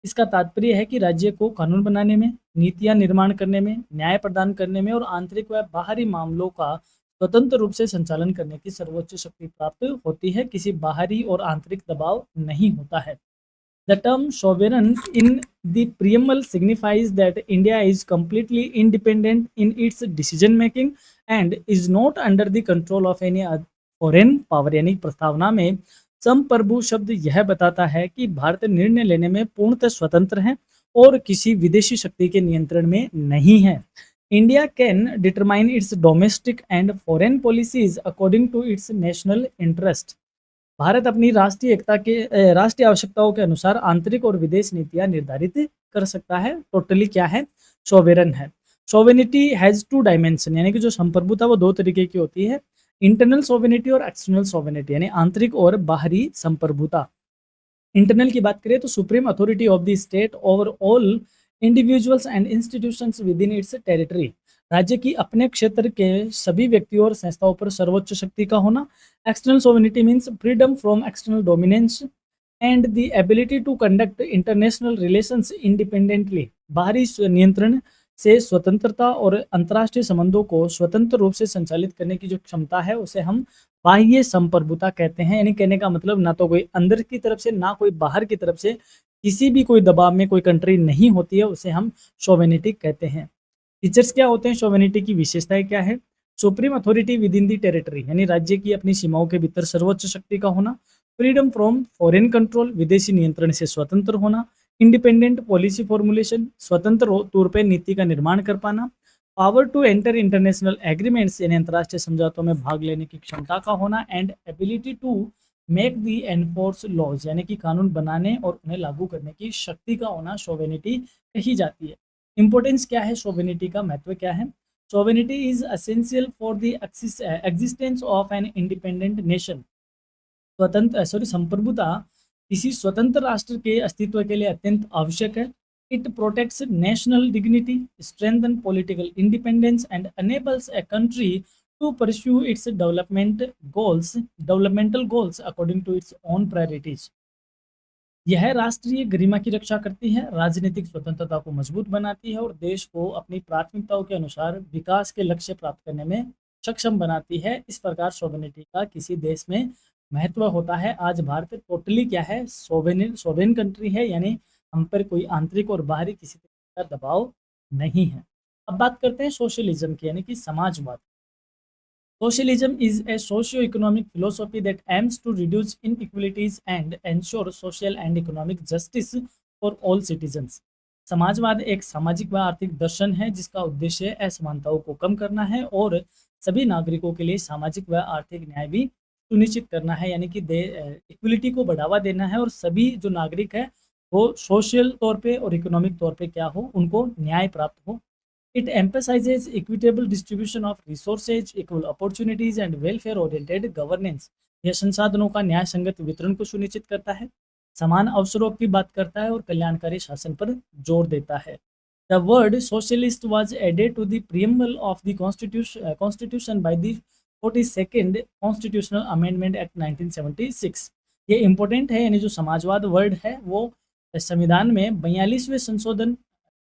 इसका तात्पर्य है कि राज्य को कानून बनाने में, नीतियां निर्माण करने में, न्याय प्रदान करने में और आंतरिक व बाहरी मामलों का स्वतंत्र रूप से संचालन करने की सर्वोच्च शक्ति प्राप्त होती है, किसी बाहरी और आंतरिक दबाव नहीं होता है। The term sovereign in the preamble signifies that India is completely independent in its decision making and is not under the control of any foreign power। यानी प्रस्तावना में संप्रभु शब्द यह बताता है कि भारत निर्णय लेने में पूर्णतः स्वतंत्र है और किसी विदेशी शक्ति के नियंत्रण में नहीं है। India can determine its domestic and foreign policies according to its national interest. Bharat अपनी राष्ट्रीय एकता के राष्ट्रीय आवश्यकताओं के अनुसार आंतरिक और विदेश नीतियां निर्धारित कर सकता है। टोटली क्या है? सोवेरन है। सोवेनिटी हैज टू डायमेंशन, यानी कि जो संप्रभुता वो दो तरीके की होती है, इंटरनल सोवेनिटी और एक्सटर्नल सोवेनिटी, यानी आंतरिक और बाहरी संप्रभुता। इंटरनल की बात करें तो supreme authority of the state over all individuals and institutions with in its territory. राज्य की अपने क्षेत्र के सभी व्यक्तियों और संस्थाओं पर सर्वोच्च शक्ति का होना। External sovereignty means freedom from external dominance and the ability to conduct international relations independently. बाहरी नियंत्रण से स्वतंत्रता और अंतर्राष्ट्रीय संबंधों को स्वतंत्र रूप से संचालित करने की जो क्षमता है उसे हम बाह्य संप्रभुता कहते हैं। यानी कहने का मतलब ना तो कोई अंदर की तरफ से ना कोई बाहर की तरफ से किसी भी कोई दबाव में कोई कंट्री नहीं होती है, उसे हम सोवेनिटी कहते हैं। फीचर्स क्या होते हैं, सोवेनिटी की विशेषताएं क्या है? Supreme authority with in the territory, यानी राज्य की अपनी सीमाओं के भीतर सर्वोच्च शक्ति का होना। फ्रीडम फ्रॉम फॉरेन कंट्रोल, विदेशी नियंत्रण से स्वतंत्र होना। इंडिपेंडेंट पॉलिसी फॉर्मुलेशन, स्वतंत्र तौर पर नीति का निर्माण कर पाना। Power to enter international agreements, यानी अंतर्राष्ट्रीय समझौतों में भाग लेने की क्षमता का होना। And ability to make the enforce laws, यानी कि कानून बनाने और उन्हें लागू करने की शक्ति का होना सोवेनिटी कही जाती है। इंपॉर्टेंस क्या है सोवेनिटी का, महत्व क्या है? Sovereignty is essential for the existence of an independent nation. संप्रभुता किसी स्वतंत्र राष्ट्र के अस्तित्व के लिए अत्यंत आवश्यक है। It protects national dignity, strengthen political independence and enables a country to pursue its developmental goals according to its own priorities. यह राष्ट्रीय गरिमा की रक्षा करती है, राजनीतिक स्वतंत्रता को मजबूत बनाती है और देश को अपनी प्राथमिकताओं के अनुसार विकास के लक्ष्य प्राप्त करने में सक्षम बनाती है। इस प्रकार सोवेनिटी का किसी देश में महत्व होता है। आज भारत टोटली क्या है, सोवेन कंट्री है, यानी हम पर कोई आंतरिक और बाहरी किसी तरह का दबाव नहीं है। अब बात करते हैं सोशलिज्म की, यानी कि समाजवाद। Socialism is a socio-economic philosophy that aims to reduce inequalities and ensure social and economic justice for all citizens. समाजवाद एक सामाजिक व आर्थिक दर्शन है जिसका उद्देश्य असमानताओं को कम करना है और सभी नागरिकों के लिए सामाजिक व आर्थिक न्याय भी सुनिश्चित करना है, यानी कि इक्वलिटी को बढ़ावा देना है और सभी जो नागरिक है वो सोशल तौर पे और इकोनॉमिक तौर पे क्या हो, उनको न्याय प्राप्त हो। It emphasizes equitable distribution of resources, equal opportunities and welfare-oriented governance. यह संसाधनों का न्याय संगत वितरण को सुनिश्चित करता है, समान अवसरों की बात करता है और कल्याणकारी शासन पर जोर देता है। The word socialist was added to the preamble of the Constitution by the 42nd Constitutional Amendment Act 1976. ये इम्पोर्टेंट है, यानी जो समाजवाद वर्ड है वो संविधान में 42वें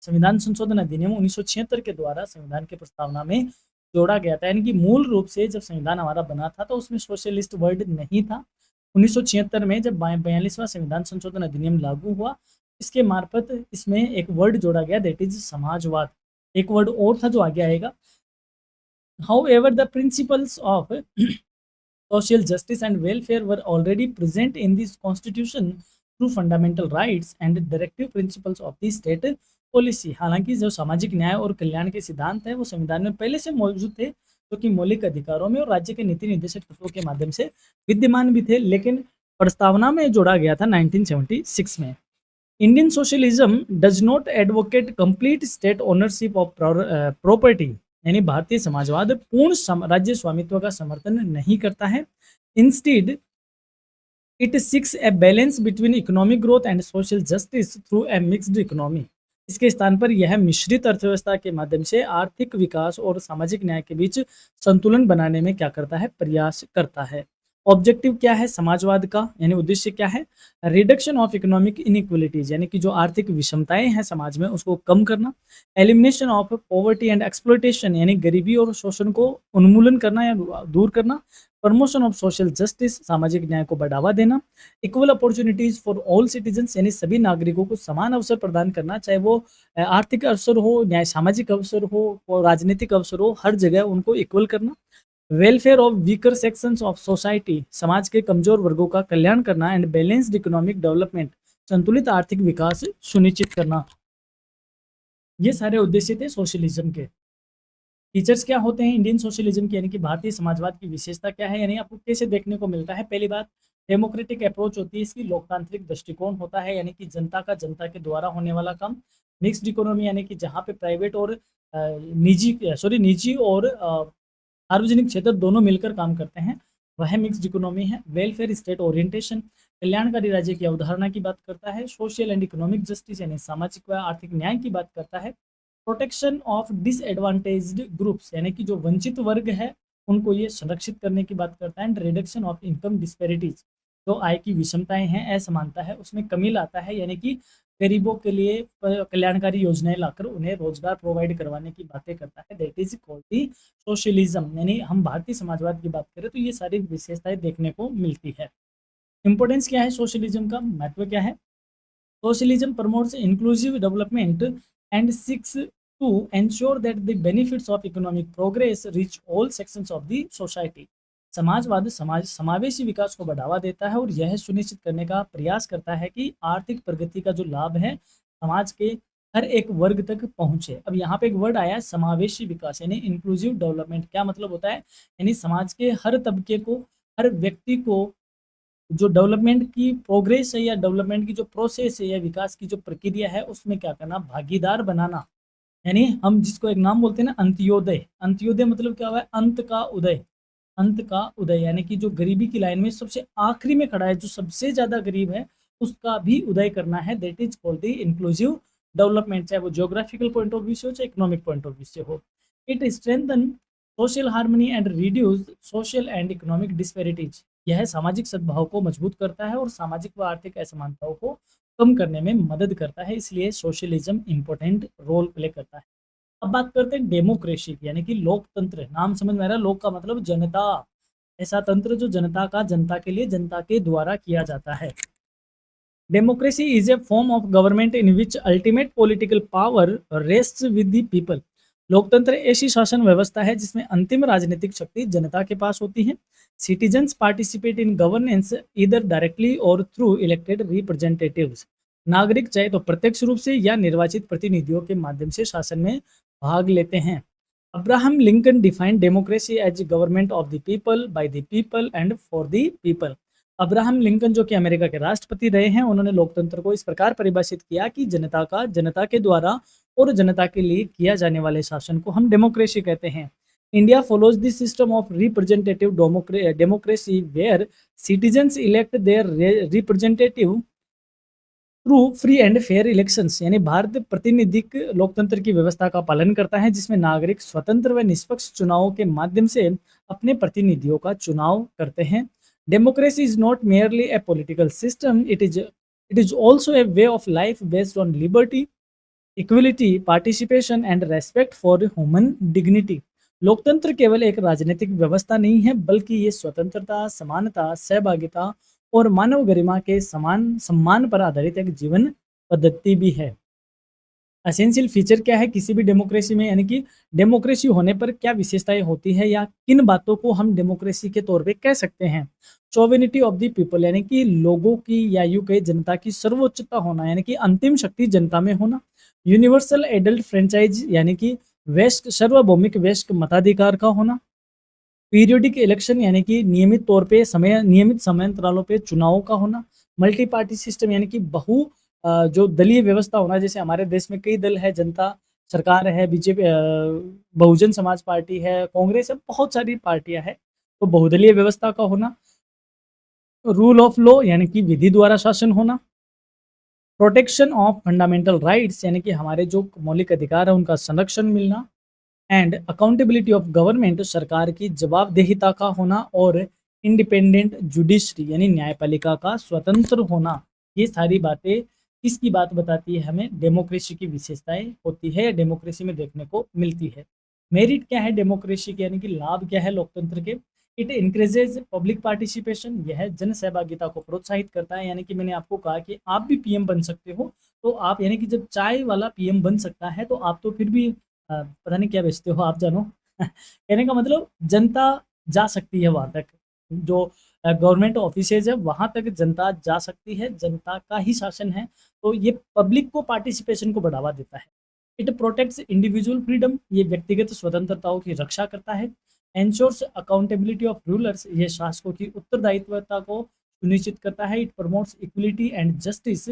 संविधान संशोधन अधिनियम 1976 के द्वारा संविधान के प्रस्तावना में जोड़ा गया था। यानी कि मूल रूप से जब संविधान हमारा बना था तो उसमें सोशलिस्ट वर्ड नहीं था। 1976 में जब 42वां संविधान संशोधन अधिनियम लागू हुआ, इसके मार्फत इसमें एक वर्ड जोड़ा गया, दैट इज समाजवाद। एक वर्ड और था जो आगे आएगा। However the principles of social justice and welfare were already present in this constitution through fundamental rights and directive principles of the state policy. हालांकि जो सामाजिक न्याय और कल्याण के सिद्धांत हैं वो संविधान में पहले से मौजूद थे, जो कि मौलिक अधिकारों में और राज्य के नीति निर्देशक तत्वों के माध्यम से विद्यमान भी थे, लेकिन प्रस्तावना में जोड़ा गया था 1976 में। Indian socialism does not advocate complete state ownership of property, यानी भारतीय समाजवाद पूर्ण राज्य स्वामित्व का समर्थन नहीं करता है। Instead it six a balance between economic growth and social justice through a mixed economy. इसके स्थान पर यह मिश्रित अर्थव्यवस्था के माध्यम से आर्थिक विकास और सामाजिक न्याय के बीच संतुलन बनाने में क्या करता है, प्रयास करता है। ऑब्जेक्टिव क्या है समाजवाद का, यानी उद्देश्य क्या है? रिडक्शन ऑफ इकोनॉमिक इनइक्वलिटीज, यानी कि जो आर्थिक विषमताएं हैं समाज में उसको कम करना। Elimination of poverty and exploitation, यानी गरीबी और शोषण को उन्मूलन करना या दूर करना। प्रमोशन ऑफ सोशल जस्टिस, सामाजिक न्याय को बढ़ावा देना। Equal opportunities for all citizens, यानी सभी नागरिकों को समान अवसर प्रदान करना, चाहे वो आर्थिक अवसर हो, न्याय सामाजिक अवसर हो, राजनीतिक अवसर हो, हर जगह उनको इक्वल करना। Welfare of weaker sections of society, समाज के कमजोर वर्गों का कल्याण करना। एंड बैलेंस्ड इकोनॉमिक डेवलपमेंट, संतुलित आर्थिक विकास सुनिश्चित करना। ये सारे उद्देश्य थे सोशलिज्म के। फीचर्स क्या होते हैं इंडियन सोशलिज्म के, यानी कि भारतीय समाजवाद की विशेषता क्या है, यानी आपको कैसे देखने को मिलता है? पहली बात, डेमोक्रेटिक अप्रोच होती है इसकी, लोकतांत्रिक दृष्टिकोण होता है, यानी कि जनता का जनता के द्वारा होने वाला काम। मिक्स्ड इकोनॉमी, यानी कि जहाँ पे प्राइवेट और निजी और सार्वजनिक क्षेत्र दोनों मिलकर काम करते हैं, वह मिक्स्ड इकोनॉमी है। वेलफेयर स्टेट ओरिएंटेशन, कल्याणकारी राज्य की अवधारणा की बात करता है। सोशल एंड इकोनॉमिक जस्टिस, यानी सामाजिक व आर्थिक न्याय की बात करता है। प्रोटेक्शन ऑफ डिसएडवांटेज्ड ग्रुप्स, यानी कि जो वंचित वर्ग है उनको ये संरक्षित करने की बात करता है। And reduction of income disparities, जो आय की विषमताएं हैं, असमानता है, उसमें कमी लाता है, यानी कि गरीबों के लिए कल्याणकारी योजनाएं लाकर उन्हें रोजगार प्रोवाइड करवाने की बातें करता है। That is called the socialism. यानी हम भारतीय समाजवाद की बात करें तो ये सारी विशेषताएं देखने को मिलती है। इंपॉर्टेंस क्या है सोशलिज्म का, महत्व क्या है? Socialism promotes inclusive development and seeks to ensure that the benefits of economic progress reach all sections of the society. समाजवाद समावेशी विकास को बढ़ावा देता है और यह सुनिश्चित करने का प्रयास करता है कि आर्थिक प्रगति का जो लाभ है समाज के हर एक वर्ग तक पहुंचे। अब यहाँ पे एक वर्ड आया है समावेशी विकास यानी इंक्लूसिव डेवलपमेंट। क्या मतलब होता है? यानी समाज के हर तबके को, हर व्यक्ति को जो डेवलपमेंट की प्रोग्रेस है या डेवलपमेंट की जो प्रोसेस है या विकास की जो प्रक्रिया है उसमें क्या करना, भागीदार बनाना। यानी हम जिसको एक नाम बोलते हैं ना अंत्योदय। अंत्योदय मतलब क्या हुआ है? अंत का उदय। अंत का उदय यानी कि जो गरीबी की लाइन में सबसे आखिरी में खड़ा है, जो सबसे ज्यादा गरीब है, उसका भी उदय करना है। That is called the inclusive development, चाहे वो ज्योग्राफिकल पॉइंट ऑफ व्यू से हो चाहे इकोनॉमिक पॉइंट ऑफ व्यू से हो। It strengthen social harmony and reduce social and economic disparities. यह सामाजिक सद्भाव को मजबूत करता है और सामाजिक व आर्थिक असमानताओं को कम करने में मदद करता है। इसलिए सोशलिज्म इंपॉर्टेंट रोल प्ले करता है। अब बात करते हैं डेमोक्रेसी की, यानी कि लोकतंत्र। नाम समझ में आ रहा है, लोक का मतलब जनता। ऐसा तंत्र जो जनता का, जनता के लिए, जनता के द्वारा किया जाता है। Democracy is a form of government in which ultimate political power rests with the people. लोकतंत्र ऐसी शासन व्यवस्था है जिसमें अंतिम राजनीतिक शक्ति जनता के पास होती है। Citizens participate in governance either directly और थ्रू इलेक्टेड रिप्रेजेंटेटिव्स। नागरिक चाहे तो प्रत्यक्ष रूप से या निर्वाचित प्रतिनिधियों के माध्यम से शासन में भाग लेते हैं। Abraham Lincoln defined democracy as government of the people, by the people and for the people. Abraham Lincoln जो कि अमेरिका के राष्ट्रपति रहे हैं, उन्होंने लोकतंत्र को इस प्रकार परिभाषित किया कि जनता का, जनता के द्वारा और जनता के लिए किया जाने वाले शासन को हम डेमोक्रेसी कहते हैं। India follows this system of representative democracy where citizens elect their representative through free and fair elections. यानी भारत प्रतिनिधिक लोकतंत्र की व्यवस्था का पालन करता है जिसमें नागरिक स्वतंत्र व निष्पक्ष चुनावों के माध्यम से अपने प्रतिनिधियों का चुनाव करते हैं। Democracy is not merely A political system, it is also a way of life based on liberty, equality, participation and respect for human dignity. लोकतंत्र केवल एक राजनीतिक व्यवस्था नहीं है बल्कि ये स्वतंत्रता, समानता, सहभागिता और मानव गरिमा के समान सम्मान पर आधारित एक जीवन पद्धति भी है। एसेंशियल फीचर क्या है किसी भी डेमोक्रेसी में, यानी कि डेमोक्रेसी होने पर क्या विशेषताएं होती है या किन बातों को हम डेमोक्रेसी के तौर पे कह सकते हैं। सोवेनिटी ऑफ द पीपल, यानी कि लोगों की या यूं कहे जनता की सर्वोच्चता होना, यानी कि अंतिम शक्ति जनता में होना। यूनिवर्सल एडल्ट फ्रेंचाइज, यानी कि वयस्क, सार्वभौमिक वयस्क मताधिकार का होना। पीरियोडिक इलेक्शन, यानी कि नियमित समयांतरालों पे चुनावों का होना। मल्टी पार्टी सिस्टम, यानी कि जो दलीय व्यवस्था होना, जैसे हमारे देश में कई दल है, जनता सरकार है, बीजेपी, बहुजन समाज पार्टी है, कांग्रेस है, बहुत सारी पार्टियां हैं, तो बहुदलीय व्यवस्था का होना। रूल ऑफ लॉ, यानी कि विधि द्वारा शासन होना। प्रोटेक्शन ऑफ फंडामेंटल राइट्स, यानी कि हमारे जो मौलिक अधिकार है उनका संरक्षण मिलना। एंड अकाउंटेबिलिटी ऑफ गवर्नमेंट, सरकार की जवाबदेहिता का होना। और इंडिपेंडेंट जुडिशरी, यानी न्यायपालिका का स्वतंत्र होना। ये सारी बातें किसकी बात बताती है? हमें डेमोक्रेसी की विशेषताएं होती है या डेमोक्रेसी में देखने को मिलती है। मेरिट क्या है डेमोक्रेसी के, यानी कि लाभ क्या है लोकतंत्र के? इट इंक्रीजेज पब्लिक पार्टिसिपेशन, यह जन सहभागिता को प्रोत्साहित करता है। यानी कि मैंने आपको कहा कि आप भी पीएम बन सकते हो, तो आप, यानी कि जब चाय वाला पीएम बन सकता है तो आप तो फिर भी पता नहीं क्या बेचते हो, आप जानो। कहने का मतलब जनता जा सकती है वहां तक, जो गवर्नमेंट ऑफिसेज है वहां तक जनता जा सकती है, जनता का ही शासन है, तो ये पब्लिक को पार्टिसिपेशन को बढ़ावा देता है। इट प्रोटेक्ट्स इंडिविजुअल फ्रीडम, ये व्यक्तिगत स्वतंत्रताओं की रक्षा करता है। एंश्योर्स अकाउंटेबिलिटी ऑफ रूलर्स, ये शासकों की उत्तरदायित्वता को सुनिश्चित करता है। It promotes equality and justice,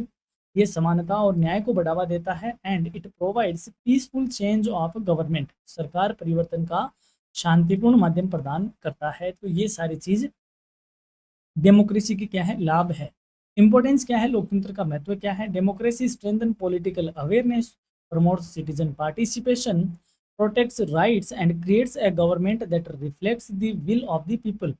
ये समानता और न्याय को बढ़ावा देता है। And it provides peaceful change of government, सरकार परिवर्तन का शांतिपूर्ण माध्यम प्रदान करता है। तो ये सारी चीज डेमोक्रेसी की क्या है, लाभ है। इंपॉर्टेंस क्या है, लोकतंत्र का महत्व क्या है? Democracy strengthen political awareness, promotes citizen participation, protects rights and creates a government that reflects the will of the people.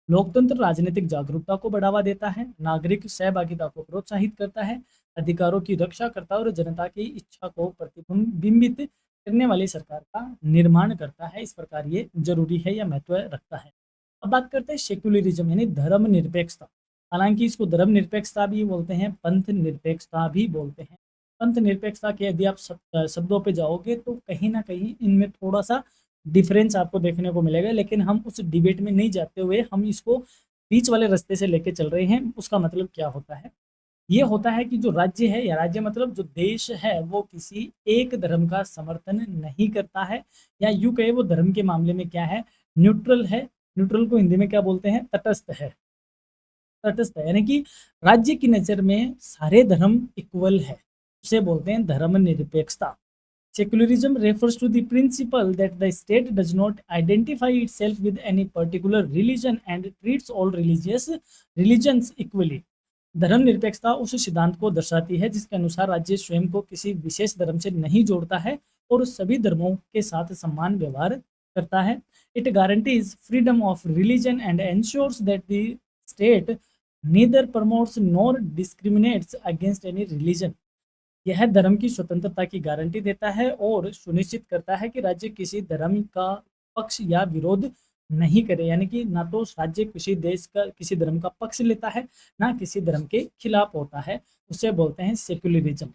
लोकतंत्र राजनीतिक जागरूकता को बढ़ावा देता है, नागरिक सहभागिता को प्रोत्साहित करता है, अधिकारों की रक्षा करता है और जनता की इच्छा को प्रतिबिंबित करने वाली सरकार का निर्माण करता है। इस प्रकार ये जरूरी है या महत्व रखता है। अब बात करते हैं सेक्युलरिज्म, यानी धर्म निरपेक्षता। हालांकि इसको धर्मनिरपेक्षता भी बोलते हैं, पंथ निरपेक्षता भी बोलते हैं। पंथ निरपेक्षता के यदि आप शब्दों पे जाओगे तो कहीं ना कहीं इनमें थोड़ा सा डिफरेंस आपको देखने को मिलेगा, लेकिन हम उस डिबेट में नहीं जाते हुए हम इसको बीच वाले रास्ते से लेके चल रहे हैं। उसका मतलब क्या होता है? ये होता है कि जो राज्य है, या राज्य मतलब जो देश है, वो किसी एक धर्म का समर्थन नहीं करता है, या यूँ कहे वो धर्म के मामले में क्या है, न्यूट्रल है। न्यूट्रल को हिंदी में क्या बोलते हैं? तटस्थ है। तटस्थ है यानी कि राज्य की नज़र में सारे धर्म इक्वल है, उसे बोलते हैं धर्मनिरपेक्षता। Secularism refers to the principle that the state does not identify itself with any particular religion and treats all religions equally. धर्मनिरपेक्षता उस सिद्धांत को दर्शाती है जिसके अनुसार राज्य स्वयं को किसी विशेष धर्म से नहीं जोड़ता है और सभी धर्मों के साथ समान व्यवहार करता है। It guarantees freedom of religion and ensures that the state neither promotes nor discriminates against any religion. यह धर्म की स्वतंत्रता की गारंटी देता है और सुनिश्चित करता है कि राज्य किसी धर्म का पक्ष या विरोध नहीं करे, यानी कि ना तो राज्य किसी देश का किसी धर्म का पक्ष लेता है, ना किसी धर्म के खिलाफ होता है। उसे बोलते हैं secularism.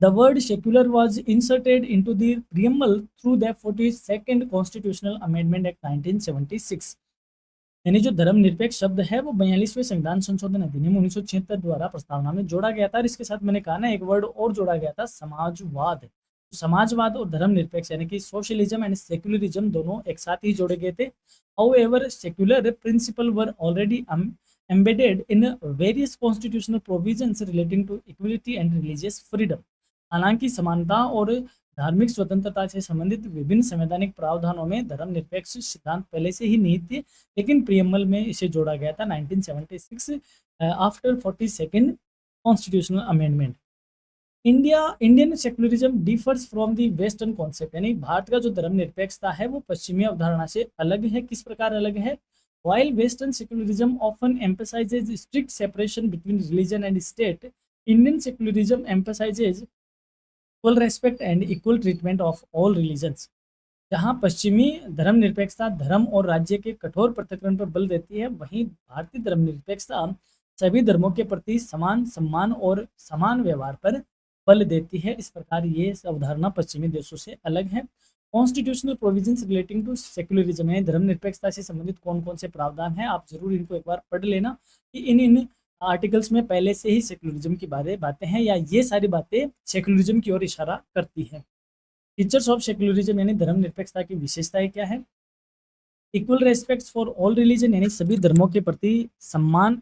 The word secular was inserted into the preamble through the 42nd Constitutional Amendment Act 1976। यानी जो धर्मनिरपेक्ष शब्द है वो 42वें संविधान संशोधन अधिनियम 1976 द्वारा प्रस्तावना में जोड़ा गया था। और इसके साथ मैंने कहा ना, एक वर्ड और जोड़ा गया था, समाजवाद। समाजवाद और धर्मनिरपेक्ष यानी कि सोशलिज्म एंड सेक्युलरिज्म दोनों एक साथ ही जोड़े गए थे। However secular principle were already embedded in various constitutional provisions relating to equality and religious freedom। हालांकि समानता और धार्मिक स्वतंत्रता से संबंधित विभिन्न संवैधानिक प्रावधानों में धर्मनिरपेक्ष सिद्धांत पहले से ही निहित थे, लेकिन प्रियम्बल में इसे जोड़ा गया था 1976 after 42nd constitutional amendment. Indian secularism differs from the western concept, यानी भारत का जो धर्मनिरपेक्षता है वो पश्चिमी अवधारणा से अलग है। किस प्रकार अलग है? While Western secularism often emphasizes strict separation between religion and state, Indian secularism emphasizes equal respect and equal treatment of all religions. जहाँ पश्चिमी धर्मनिरपेक्षता धर्म और राज्य के कठोर पृथक्करण पर बल देती है, वहीं भारतीय धर्मनिरपेक्षता सभी धर्मों के प्रति समान सम्मान और समान व्यवहार पर बल देती है। इस प्रकार ये अवधारणा पश्चिमी देशों से अलग है। Constitutional provisions relating to secularism है, धर्मनिरपेक्षता से संबंधित कौन कौन से प्रावधान हैं, आप जरूर इनको एक बार पढ़ लेना कि इन आर्टिकल्स में पहले से ही सेक्युलरिज्म की बातें हैं, या ये सारी बातें सेक्युलरिज्म की ओर इशारा करती हैं। फीचर्स ऑफ सेक्युलरिज्म यानी धर्मनिरपेक्षता की विशेषताएं क्या है? Equal respect for all religion, यानी सभी धर्मों के प्रति समान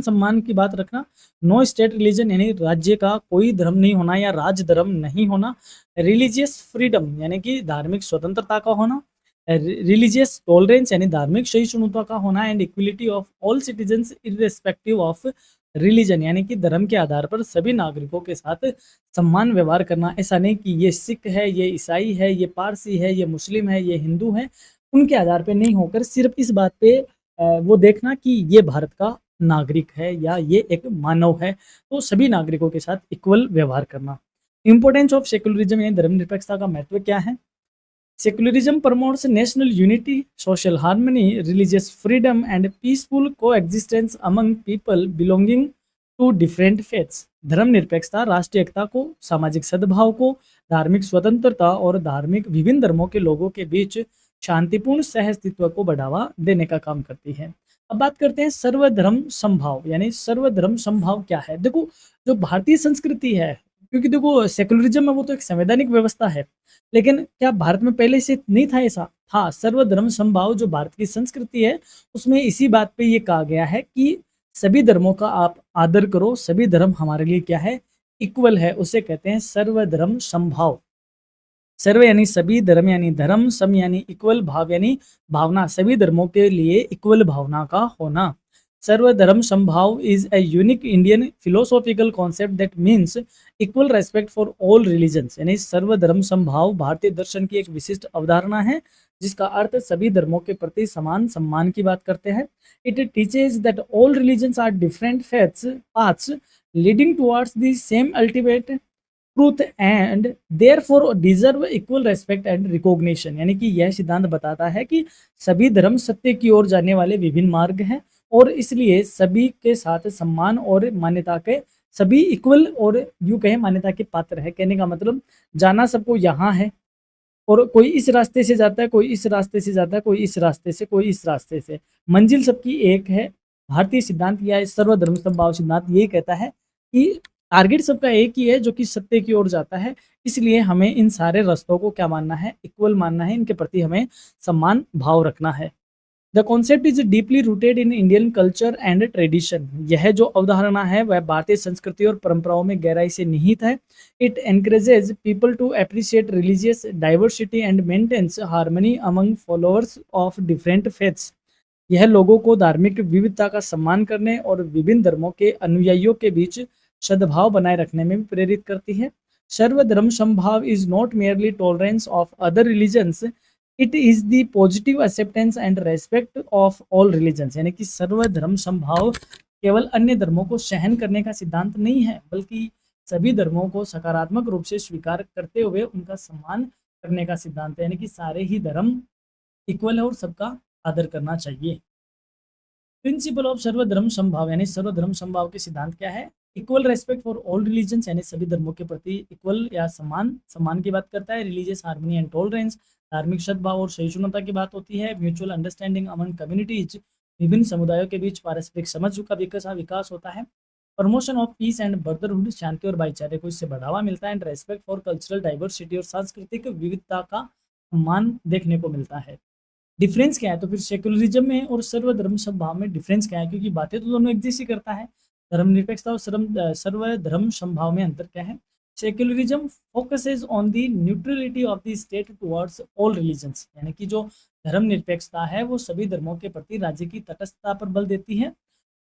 सम्मान की बात रखना। नो स्टेट रिलीजन, यानी राज्य का कोई धर्म नहीं होना या राज धर्म नहीं होना। रिलीजियस फ्रीडम, यानी कि धार्मिक स्वतंत्रता का होना। रिलीजियस टॉलरेंस, यानी धार्मिक सहिष्णुता का होना। And equality of all citizens irrespective of religion, यानी कि धर्म के आधार पर सभी नागरिकों के साथ सम्मान व्यवहार करना। ऐसा नहीं कि ये सिख है, ये ईसाई है, ये पारसी है, ये मुस्लिम है, ये हिंदू है, उनके आधार पे नहीं होकर सिर्फ इस बात पे वो देखना कि ये भारत का नागरिक है या ये एक मानव है, तो सभी नागरिकों के साथ इक्वल व्यवहार करना। इंपॉर्टेंस ऑफ सेक्युलरिज्म यानी धर्मनिरपेक्षता का महत्व क्या है? Secularism promotes national unity, social harmony, religious freedom, and peaceful coexistence among people belonging to different faiths। धर्मनिरपेक्षता राष्ट्रीय एकता को, सामाजिक सद्भाव को, धार्मिक स्वतंत्रता और धार्मिक विभिन्न धर्मों के लोगों के बीच शांतिपूर्ण सहअस्तित्व को बढ़ावा देने का काम करती है। अब बात करते हैं सर्वधर्म समभाव, यानी सर्वधर्म समभाव क्या है? देखो, जो भारतीय संस्कृति है, क्योंकि देखो सेकुलरिज्म में वो तो एक संवैधानिक व्यवस्था है, लेकिन क्या भारत में पहले से नहीं था ऐसा? था। सर्वधर्म समभाव जो भारत की संस्कृति है उसमें इसी बात पे ये कहा गया है कि सभी धर्मों का आप आदर करो, सभी धर्म हमारे लिए क्या है? इक्वल है, उसे कहते हैं सर्वधर्म समभाव। सर्व यानी सभी, धर्म यानी धर्म, सम यानी इक्वल, भाव यानी भावना, सभी धर्मों के लिए इक्वल भावना का होना। सर्वधर्म समभाव is a unique Indian philosophical concept that means equal respect for all religions, यानी सर्वधर्म समभाव भारतीय दर्शन की एक विशिष्ट अवधारणा है जिसका अर्थ सभी धर्मों के प्रति समान सम्मान की बात करते हैं। It teaches that all religions are different faiths paths leading towards the same ultimate truth and therefore deserve equal respect and recognition, यानी कि यह सिद्धांत बताता है कि सभी धर्म सत्य की ओर जाने वाले विभिन्न मार्ग हैं और इसलिए सभी के साथ सम्मान और मान्यता के सभी इक्वल और यूँ कहें मान्यता के पात्र है। कहने का मतलब जाना सबको यहाँ है और कोई इस रास्ते से जाता है, कोई इस रास्ते से जाता है, कोई इस रास्ते से, कोई इस रास्ते से। मंजिल सबकी एक है। भारतीय सिद्धांत या सर्वधर्म समभाव सिद्धांत ये कहता है कि टारगेट सबका एक ही है जो कि सत्य की ओर जाता है। इसलिए हमें इन सारे रास्तों को क्या मानना है? इक्वल मानना है, इनके प्रति हमें सम्मान भाव रखना है। The concept is deeply rooted in Indian culture and tradition. यह जो अवधारणा है वह भारतीय संस्कृति और परंपराओं में गहराई से निहित है। It encourages people to appreciate religious diversity and maintains harmony among followers of different faiths. यह लोगों को धार्मिक विविधता का सम्मान करने और विभिन्न धर्मों के अनुयायियों के बीच सद्भाव बनाए रखने में भी प्रेरित करती है। सर्वधर्म समभाव is not merely tolerance of other religions, it is the positive acceptance and respect of all religions. यानी कि सर्वधर्म समभाव केवल अन्य धर्मों को सहन करने का सिद्धांत नहीं है, बल्कि सभी धर्मों को सकारात्मक रूप से स्वीकार करते हुए उनका सम्मान करने का सिद्धांत है। यानी कि सारे ही धर्म इक्वल है और सबका आदर करना चाहिए। प्रिंसिपल ऑफ सर्वधर्म समभाव यानी सर्वधर्म समभाव के सिद्धांत क्या है? Equal respect for all religions यानी सभी धर्मों के प्रति इक्वल या सम्मान की बात करता है। रिलीजियस हार्मनी एंड टॉलरेंस धार्मिक सद्भाव और सहिष्णुता की बात होती है। म्यूचुअल अंडरस्टैंडिंग अमंग कम्युनिटीज विभिन्न समुदायों के बीच पारस्परिक समझ का विकास होता है। Promotion of peace and brotherhood शांति और भाईचारे को इससे बढ़ावा मिलता है। And respect for cultural diversity और सांस्कृतिक विविधता का सम्मान देखने को मिलता है। डिफरेंस क्या है? तो फिर सेक्युलरिज्म में और सर्वधर्म समभाव में डिफरेंस क्या है? क्योंकि बातें तो दोनों एक जैसी करता है। धर्मनिरपेक्षता और सर्वधर्म समभाव में अंतर क्या है? Secularism focuses on the neutrality of the state towards all religions. यानी कि जो धर्मनिरपेक्षता है वो सभी धर्मों के प्रति राज्य की तटस्थता पर बल देती है,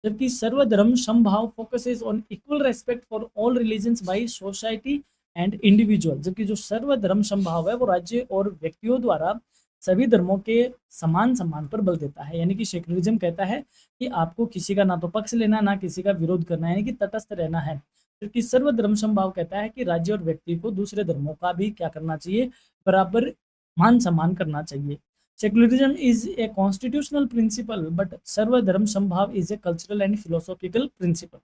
जबकि सर्वधर्म समभाव focuses on equal respect for all religions by society and individual. जबकि जो सर्वधर्म समभाव है वो राज्य और व्यक्तियों द्वारा सभी धर्मों के समान सम्मान पर बल देता है। यानी कि सेक्युलरिज्म कहता है कि आपको किसी का ना तो पक्ष लेना ना किसी का विरोध करना है, यानी कि तटस्थ रहना है। जबकि सर्वधर्म समभाव कहता है कि राज्य और व्यक्ति को दूसरे धर्मों का भी क्या करना चाहिए? बराबर मान सम्मान करना चाहिए। Secularism is a constitutional principle but सर्वधर्म समभाव is a cultural and philosophical principle.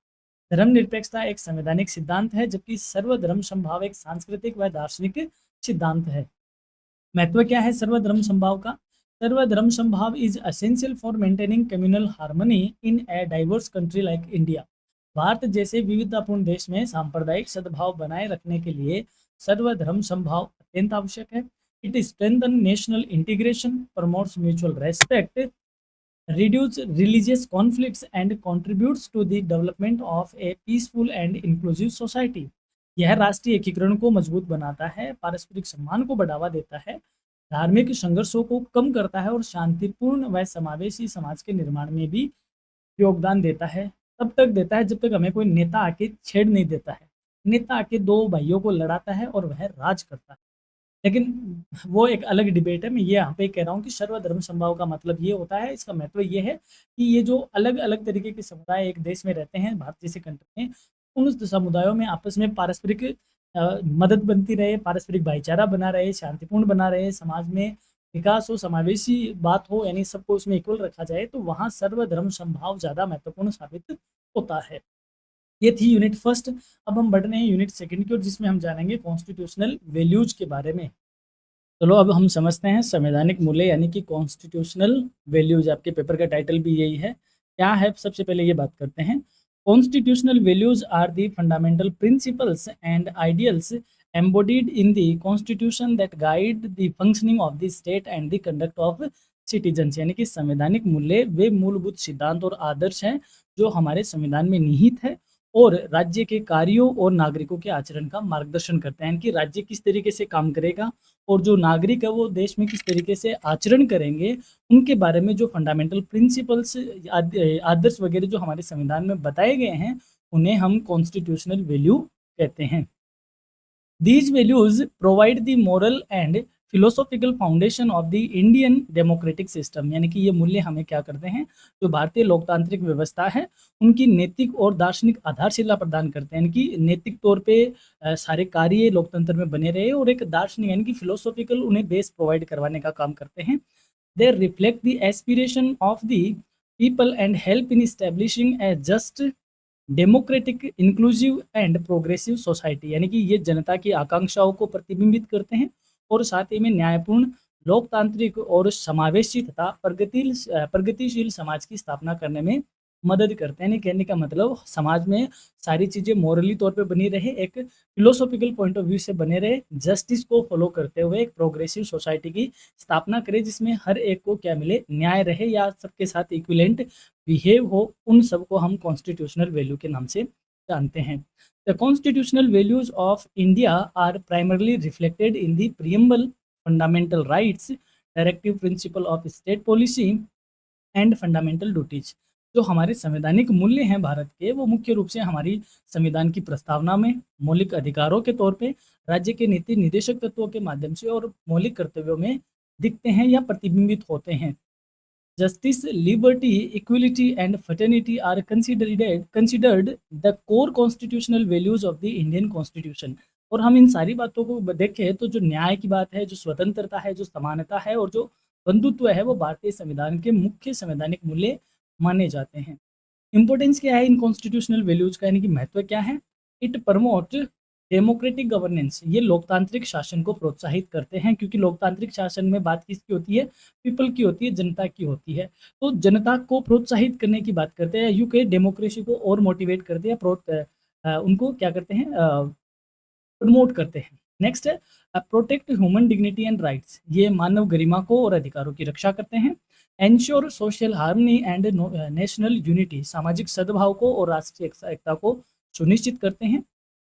धर्मनिरपेक्षता एक संवैधानिक सिद्धांत है, जबकि सर्वधर्म समभाव एक सांस्कृतिक व दार्शनिक सिद्धांत है। महत्व क्या है सर्वधर्म समभाव का? सर्वधर्म समभाव is essential for maintaining communal harmony in a diverse country like India. Bharat जैसे विविधतापूर्ण देश में सांप्रदायिक सद्भाव बनाए रखने के लिए सर्वधर्म समभाव अत्यंत आवश्यक है। It strengthen national integration, promotes mutual respect, reduce religious conflicts and contributes to the development of a peaceful and inclusive society। यह राष्ट्रीय एकीकरण को मजबूत बनाता है, पारस्परिक सम्मान को बढ़ावा देता है, धार्मिक संघर्षों को कम करता है और शांतिपूर्ण व समावेशी समाज के निर्माण में भी योगदान देता है। तब तक देता है जब तक हमें कोई नेता आके छेड़ नहीं देता है। नेता आके दो भाइयों को लड़ाता है और वह राज करता है, लेकिन वो एक अलग डिबेट है। मैं ये यहाँ पे कह रहा हूँ कि सर्वधर्म समभाव का मतलब ये होता है, इसका महत्व ये है कि ये जो अलग अलग तरीके के समुदाय एक देश में रहते हैं भारत जैसे कंट्री में, उन समुदायों में आपस में पारस्परिक मदद बनती रहे, पारस्परिक भाईचारा बना रहे, शांतिपूर्ण बना रहे, समाज में विकास हो, समावेशी बात हो, यानी सबको उसमें इक्वल रखा जाए, तो वहाँ सर्वधर्म समभाव ज़्यादा महत्वपूर्ण साबित होता है। ये थी यूनिट फर्स्ट। अब हम बढ़ रहे हैं यूनिट सेकंड की ओर, जिसमें हम जानेंगे कॉन्स्टिट्यूशनल वैल्यूज के बारे में। चलो अब हम समझते हैं संवैधानिक मूल्य यानी कि कॉन्स्टिट्यूशनल वैल्यूज। आपके पेपर का टाइटल भी यही है। क्या है? सबसे पहले ये बात करते हैं। Constitutional values are the fundamental principles and ideals embodied in the constitution that guide the functioning of the state and the conduct of citizens. यानी कि संवैधानिक मूल्य वे मूलभूत सिद्धांत और आदर्श हैं जो हमारे संविधान में निहित है और राज्य के कार्यों और नागरिकों के आचरण का मार्गदर्शन करते हैं कि राज्य किस तरीके से काम करेगा और जो नागरिक है वो देश में किस तरीके से आचरण करेंगे, उनके बारे में जो फंडामेंटल प्रिंसिपल्स आदर्श वगैरह जो हमारे संविधान में बताए गए हैं, उन्हें हम कॉन्स्टिट्यूशनल वैल्यू कहते हैं। These values provide the moral and philosophical foundation of the Indian democratic system। यानी कि ये मूल्य हमें क्या करते हैं? जो भारतीय लोकतांत्रिक व्यवस्था है उनकी नैतिक और दार्शनिक आधारशिला प्रदान करते हैं। यानी कि नैतिक तौर पे सारे कार्य लोकतंत्र में बने रहे और एक दार्शनिक यानी कि फिलोसॉफिकल उन्हें बेस प्रोवाइड करवाने का काम करते हैं। They reflect the aspiration of the people and help in establishing a just, democratic, inclusive and progressive society. यानी कि ये जनता की आकांक्षाओं को प्रतिबिंबित करते हैं और साथ ही में न्यायपूर्ण, लोकतांत्रिक और समावेशी तथा प्रगतिशील समाज की स्थापना करने में मदद करते हैं। यानी कहने का मतलब समाज में सारी चीज़ें मोरली तौर पे बनी रहे, एक फिलोसॉफिकल पॉइंट ऑफ व्यू से बने रहे, जस्टिस को फॉलो करते हुए एक प्रोग्रेसिव सोसाइटी की स्थापना करें जिसमें हर एक को क्या मिले, न्याय रहे या सबके साथ इक्विवेलेंट बिहेव हो। उन सबको हम कॉन्स्टिट्यूशनल वैल्यू के नाम से जानते हैं। The constitutional values of India are primarily reflected in the preamble, fundamental rights, directive principle of state policy and fundamental duties. जो हमारे संवैधानिक मूल्य हैं भारत के, वो मुख्य रूप से हमारी संविधान की प्रस्तावना में मौलिक अधिकारों के तौर पे, राज्य के नीति निर्देशक तत्वों के माध्यम से और मौलिक कर्तव्यों में दिखते हैं या प्रतिबिंबित होते हैं। Justice, liberty, equality, and fraternity are considered the core constitutional values of the Indian Constitution। और हम इन सारी बातों को देखें तो जो न्याय की बात है, जो स्वतंत्रता है, जो समानता है और जो बंधुत्व है, वो भारतीय संविधान के मुख्य संवैधानिक मूल्य माने जाते हैं। इम्पोर्टेंस क्या है इन कॉन्स्टिट्यूशनल वैल्यूज का, यानी कि महत्व क्या है? इट प्रमोट डेमोक्रेटिक गवर्नेंस, ये लोकतांत्रिक शासन को प्रोत्साहित करते हैं, क्योंकि लोकतांत्रिक शासन में बात किसकी होती है? पीपल की होती है, जनता की होती है। तो जनता को प्रोत्साहित करने की बात करते हैं, यूके डेमोक्रेसी को और मोटिवेट करते हैं, उनको क्या करते हैं, प्रमोट करते हैं। नेक्स्ट है protect human dignity and rights, ये मानव गरिमा को और अधिकारों की रक्षा करते हैं। Ensure social harmony and national unity, सामाजिक सद्भाव को और राष्ट्रीय एकता को सुनिश्चित करते हैं।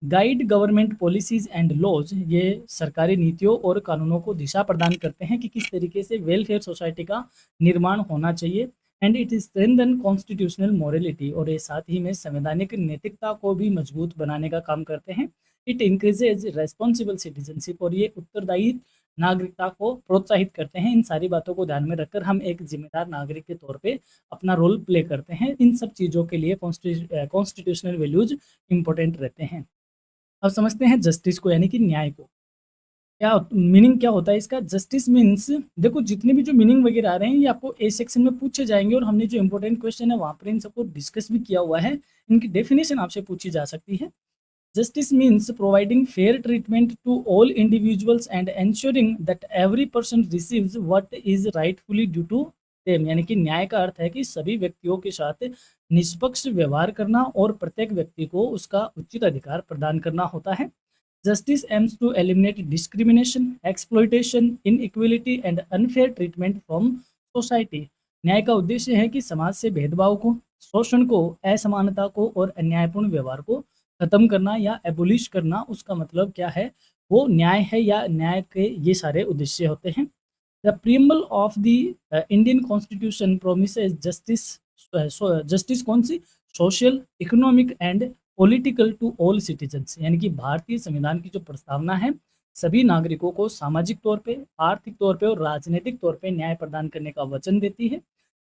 Guide government policies and laws, ये सरकारी नीतियों और कानूनों को दिशा प्रदान करते हैं कि किस तरीके से वेलफेयर सोसाइटी का निर्माण होना चाहिए। And it is strengthen constitutional morality, और ये साथ ही में संवैधानिक नैतिकता को भी मजबूत बनाने का काम करते हैं। इट इंक्रीजेज रेस्पॉन्सिबल सिटीजनशिप, और ये उत्तरदायी नागरिकता को प्रोत्साहित करते हैं। इन सारी बातों को ध्यान में रखकर हम एक जिम्मेदार नागरिक के तौर पे अपना रोल प्ले करते हैं। इन सब चीज़ों के लिए कॉन्स्टिट्यूशनल वैल्यूज इंपॉर्टेंट रहते हैं। अब समझते हैं जस्टिस को, यानी कि न्याय को। क्या मीनिंग क्या होता है इसका? जस्टिस मीन्स, देखो जितने भी जो मीनिंग वगैरह आ रहे हैं ये आपको ए सेक्शन में पूछे जाएंगे, और हमने जो इंपॉर्टेंट क्वेश्चन है वहाँ पर इन सबको डिस्कस भी किया हुआ है। इनकी डेफिनेशन आपसे पूछी जा सकती है। Justice means providing fair treatment to all individuals and ensuring that every person receives what is rightfully due to them, यानी कि न्याय का अर्थ है कि सभी व्यक्तियों के साथ निष्पक्ष व्यवहार करना और प्रत्येक व्यक्ति को उसका उचित अधिकार प्रदान करना होता है। Justice aims to eliminate discrimination, exploitation, inequality and unfair treatment from society. न्याय का उद्देश्य है कि समाज से भेदभाव को, शोषण को, असमानता को और अन्यायपूर्ण व्यवहार को खत्म करना या एबोलिश करना। उसका मतलब क्या है? वो न्याय है, या न्याय के ये सारे उद्देश्य होते हैं। The preamble of the Indian constitution promises justice, justice कौन सी? Social, economic and political to all citizens, यानी कि भारतीय संविधान की जो प्रस्तावना है सभी नागरिकों को सामाजिक तौर पे, आर्थिक तौर पे और राजनीतिक तौर पे न्याय प्रदान करने का वचन देती है।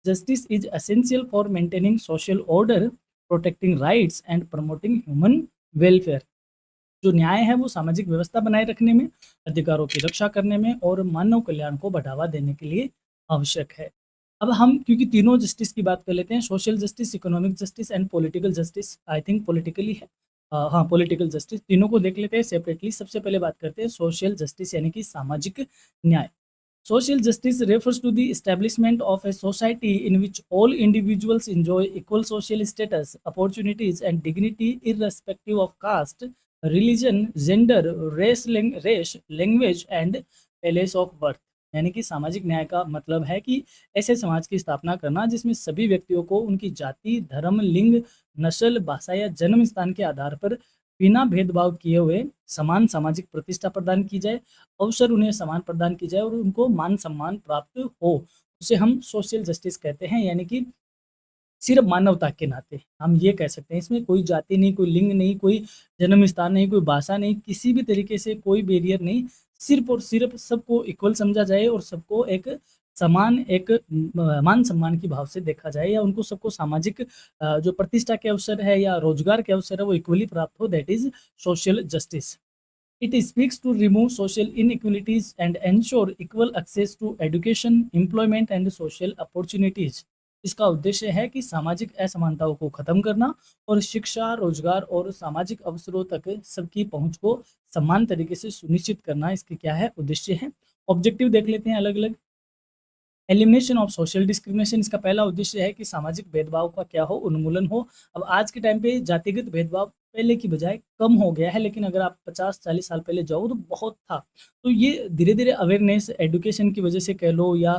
Justice is essential for maintaining social order, protecting rights and promoting human welfare. जो न्याय है वो सामाजिक व्यवस्था बनाए रखने में, अधिकारों की रक्षा करने में और मानव कल्याण को बढ़ावा देने के लिए आवश्यक है। अब हम क्योंकि तीनों जस्टिस की बात कर लेते हैं, social justice, economic justice and political justice, I think politically है, हाँ पॉलिटिकल जस्टिस, तीनों को देख लेते हैं सेपरेटली। सबसे पहले बात करते हैं सोशल जस्टिस, यानी कि सामाजिक न्याय। Social justice refers to the establishment of a society in which all individuals enjoy equal social status, opportunities, and dignity irrespective of caste, religion, gender, race, language, and place of birth। यानी कि सामाजिक न्याय का मतलब है कि ऐसे समाज की स्थापना करना जिसमें सभी व्यक्तियों को उनकी जाति, धर्म, लिंग, नस्ल, भाषा या जन्म स्थान के आधार पर बिना भेदभाव किए हुए समान सामाजिक प्रतिष्ठा प्रदान की जाए, अवसर उन्हें समान प्रदान की जाए और उनको मान सम्मान प्राप्त हो, उसे हम सोशल जस्टिस कहते हैं। यानी कि सिर्फ मानवता के नाते हम ये कह सकते हैं, इसमें कोई जाति नहीं, कोई लिंग नहीं, कोई जन्म स्थान नहीं, कोई भाषा नहीं, किसी भी तरीके से कोई बैरियर नहीं, सिर्फ और सिर्फ सबको इक्वल समझा जाए और सबको एक समान, एक मान सम्मान की भाव से देखा जाए, या उनको सबको सामाजिक जो प्रतिष्ठा के अवसर है या रोजगार के अवसर है वो इक्वली प्राप्त हो, that is social justice. It speaks to remove social inequalities and ensure equal access to education, employment, and social opportunities. इसका उद्देश्य है कि सामाजिक असमानताओं को खत्म करना और शिक्षा, रोजगार और सामाजिक अवसरों तक सबकी पहुंच को समान तरीके से सुनिश्चित करना इसके क्या है उद्देश्य है। ऑब्जेक्टिव देख लेते हैं अलग अलग। एलिमिनेशन ऑफ सोशल डिस्क्रिमिनेशन, इसका पहला उद्देश्य है कि सामाजिक भेदभाव का क्या हो, उन्मूलन हो। अब आज के टाइम पे जातिगत भेदभाव पहले की बजाय कम हो गया है, लेकिन अगर आप 50-40 साल पहले जाओ तो बहुत था। तो ये धीरे-धीरे अवेयरनेस एजुकेशन की वजह से कह लो या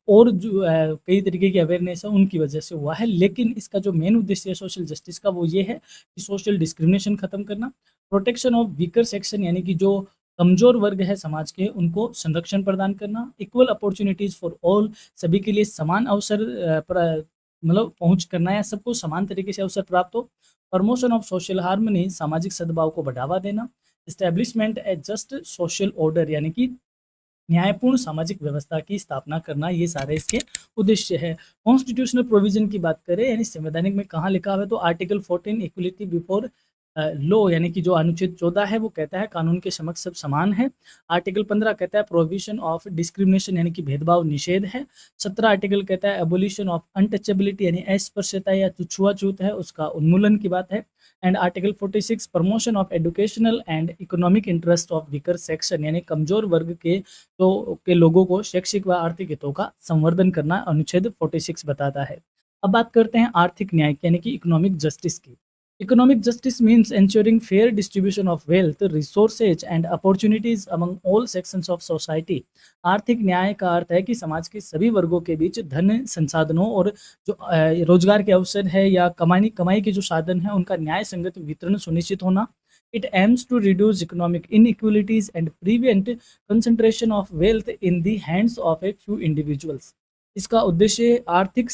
और जो कई तरीके की अवेयरनेस है उनकी वजह से हुआ है। लेकिन इसका जो मेन उद्देश्य है सोशल जस्टिस का वो ये है कि सोशल डिस्क्रिमिनेशन खत्म करना, प्रोटेक्शन ऑफ वीकर सेक्शन यानी कि जो कमज़ोर वर्ग है समाज के उनको संरक्षण प्रदान करना, इक्वल अपॉर्च्युनिटीज़ फॉर ऑल, सभी के लिए समान अवसर मतलब पहुँच करना या सबको समान तरीके से अवसर प्राप्त हो, प्रमोशन ऑफ सोशल हार्मनी, सामाजिक सद्भाव को बढ़ावा देना, एस्टैब्लिशमेंट ए जस्ट सोशल ऑर्डर यानी कि न्यायपूर्ण सामाजिक व्यवस्था की स्थापना करना, ये सारे इसके उद्देश्य है। कॉन्स्टिट्यूशनल प्रोविज़न की बात करें यानी संवैधानिक में कहाँ लिखा हुआ है तो आर्टिकल 14 इक्वलिटी बिफोर लॉ यानी कि जो अनुच्छेद 14 है वो कहता है कानून के समक्ष सब समान है। आर्टिकल 15 कहता है प्रोहिबिशन ऑफ डिस्क्रिमिनेशन यानी कि भेदभाव निषेध है। 17 आर्टिकल कहता है एबोलिशन ऑफ अनटचेबिलिटी यानी अस्पृश्यता या जो छुआछूत है उसका उन्मूलन की बात है। And article 46 promotion of educational and economic interest of weaker section यानी कमजोर वर्ग के लोगों को शैक्षिक व आर्थिक हितों का संवर्धन करना अनुच्छेद 46 बताता है। अब बात करते हैं आर्थिक न्याय यानी कि इकोनॉमिक जस्टिस की। Economic justice means ensuring fair distribution of wealth, resources and opportunities among all sections of society। आर्थिक न्याय का अर्थ है कि समाज के सभी वर्गों के बीच धन, संसाधनों और जो रोजगार के अवसर है या कमाई के जो साधन हैं उनका न्याय संगत वितरण सुनिश्चित होना। It aims to reduce economic inequalities and prevent concentration of wealth in the hands of a few individuals। इसका उद्देश्य आर्थिक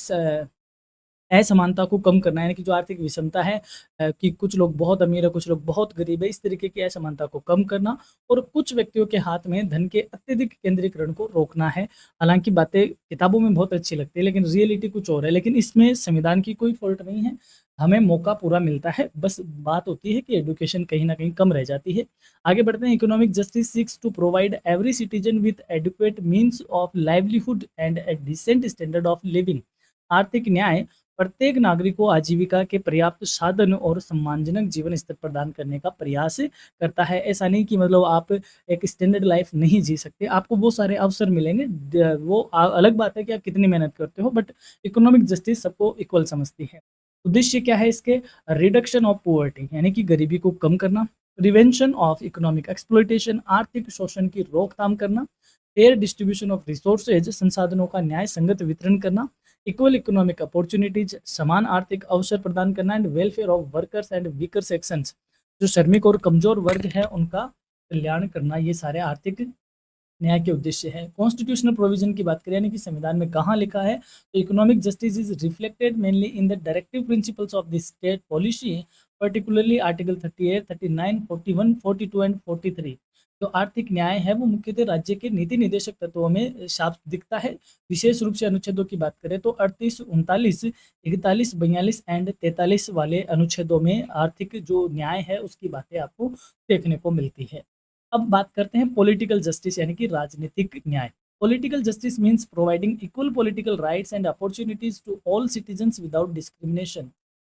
असमानता को कम करना है, यानी कि जो आर्थिक विषमता है कि कुछ लोग बहुत अमीर है, कुछ लोग बहुत गरीब है, इस तरीके की असमानता को कम करना और कुछ व्यक्तियों के हाथ में धन के अत्यधिक केंद्रीकरण को रोकना है। हालाँकि बातें किताबों में बहुत अच्छी लगती है, लेकिन रियलिटी कुछ और है। लेकिन इसमें संविधान की कोई फ़ॉल्ट नहीं है, हमें मौका पूरा मिलता है, बस बात होती है कि एजुकेशन कहीं न कहीं कम रह जाती है। आगे बढ़ते हैं। Economic justice seeks to provide every citizen with adequate means of livelihood and a decent standard of living. आर्थिक न्याय प्रत्येक नागरिक को आजीविका के पर्याप्त साधन और सम्मानजनक जीवन स्तर प्रदान करने का प्रयास करता है। ऐसा नहीं कि मतलब आप एक स्टैंडर्ड लाइफ नहीं जी सकते, आपको वो सारे अवसर मिलेंगे। वो अलग बात है कि आप कितनी मेहनत करते हो, बट इकोनॉमिक जस्टिस सबको इक्वल समझती है। उद्देश्य क्या है इसके? रिडक्शन ऑफ पोवर्टी यानी कि गरीबी को कम करना, प्रिवेंशन ऑफ इकोनॉमिक एक्सप्लॉयटेशन आर्थिक शोषण की रोकथाम करना, फेयर डिस्ट्रीब्यूशन ऑफ रिसोर्सेज संसाधनों का न्याय संगत वितरण करना, इक्वल इकोनॉमिक अपॉर्चुनिटीज समान आर्थिक अवसर प्रदान करना and welfare of workers and weaker sections जो श्रमिक और कमजोर वर्ग है उनका कल्याण करना, ये सारे आर्थिक न्याय के उद्देश्य है। कॉन्स्टिट्यूशनल प्रोविजन की बात करें यानी कि संविधान में कहाँ लिखा है तो economic justice is reflected mainly in the directive principles of the state policy, particularly article 38, 39, 41, 42 and 43। जो आर्थिक न्याय है वो मुख्यतः राज्य के नीति निर्देशक तत्वों में साफ दिखता है। विशेष रूप से अनुच्छेदों की बात करें तो 38, 39, 41, 42 एंड 43 वाले अनुच्छेदों में आर्थिक जो न्याय है उसकी बातें आपको देखने को मिलती है। अब बात करते हैं पॉलिटिकल जस्टिस यानी कि राजनीतिक न्याय। Political justice means providing equal political rights and opportunities to all citizens without discrimination.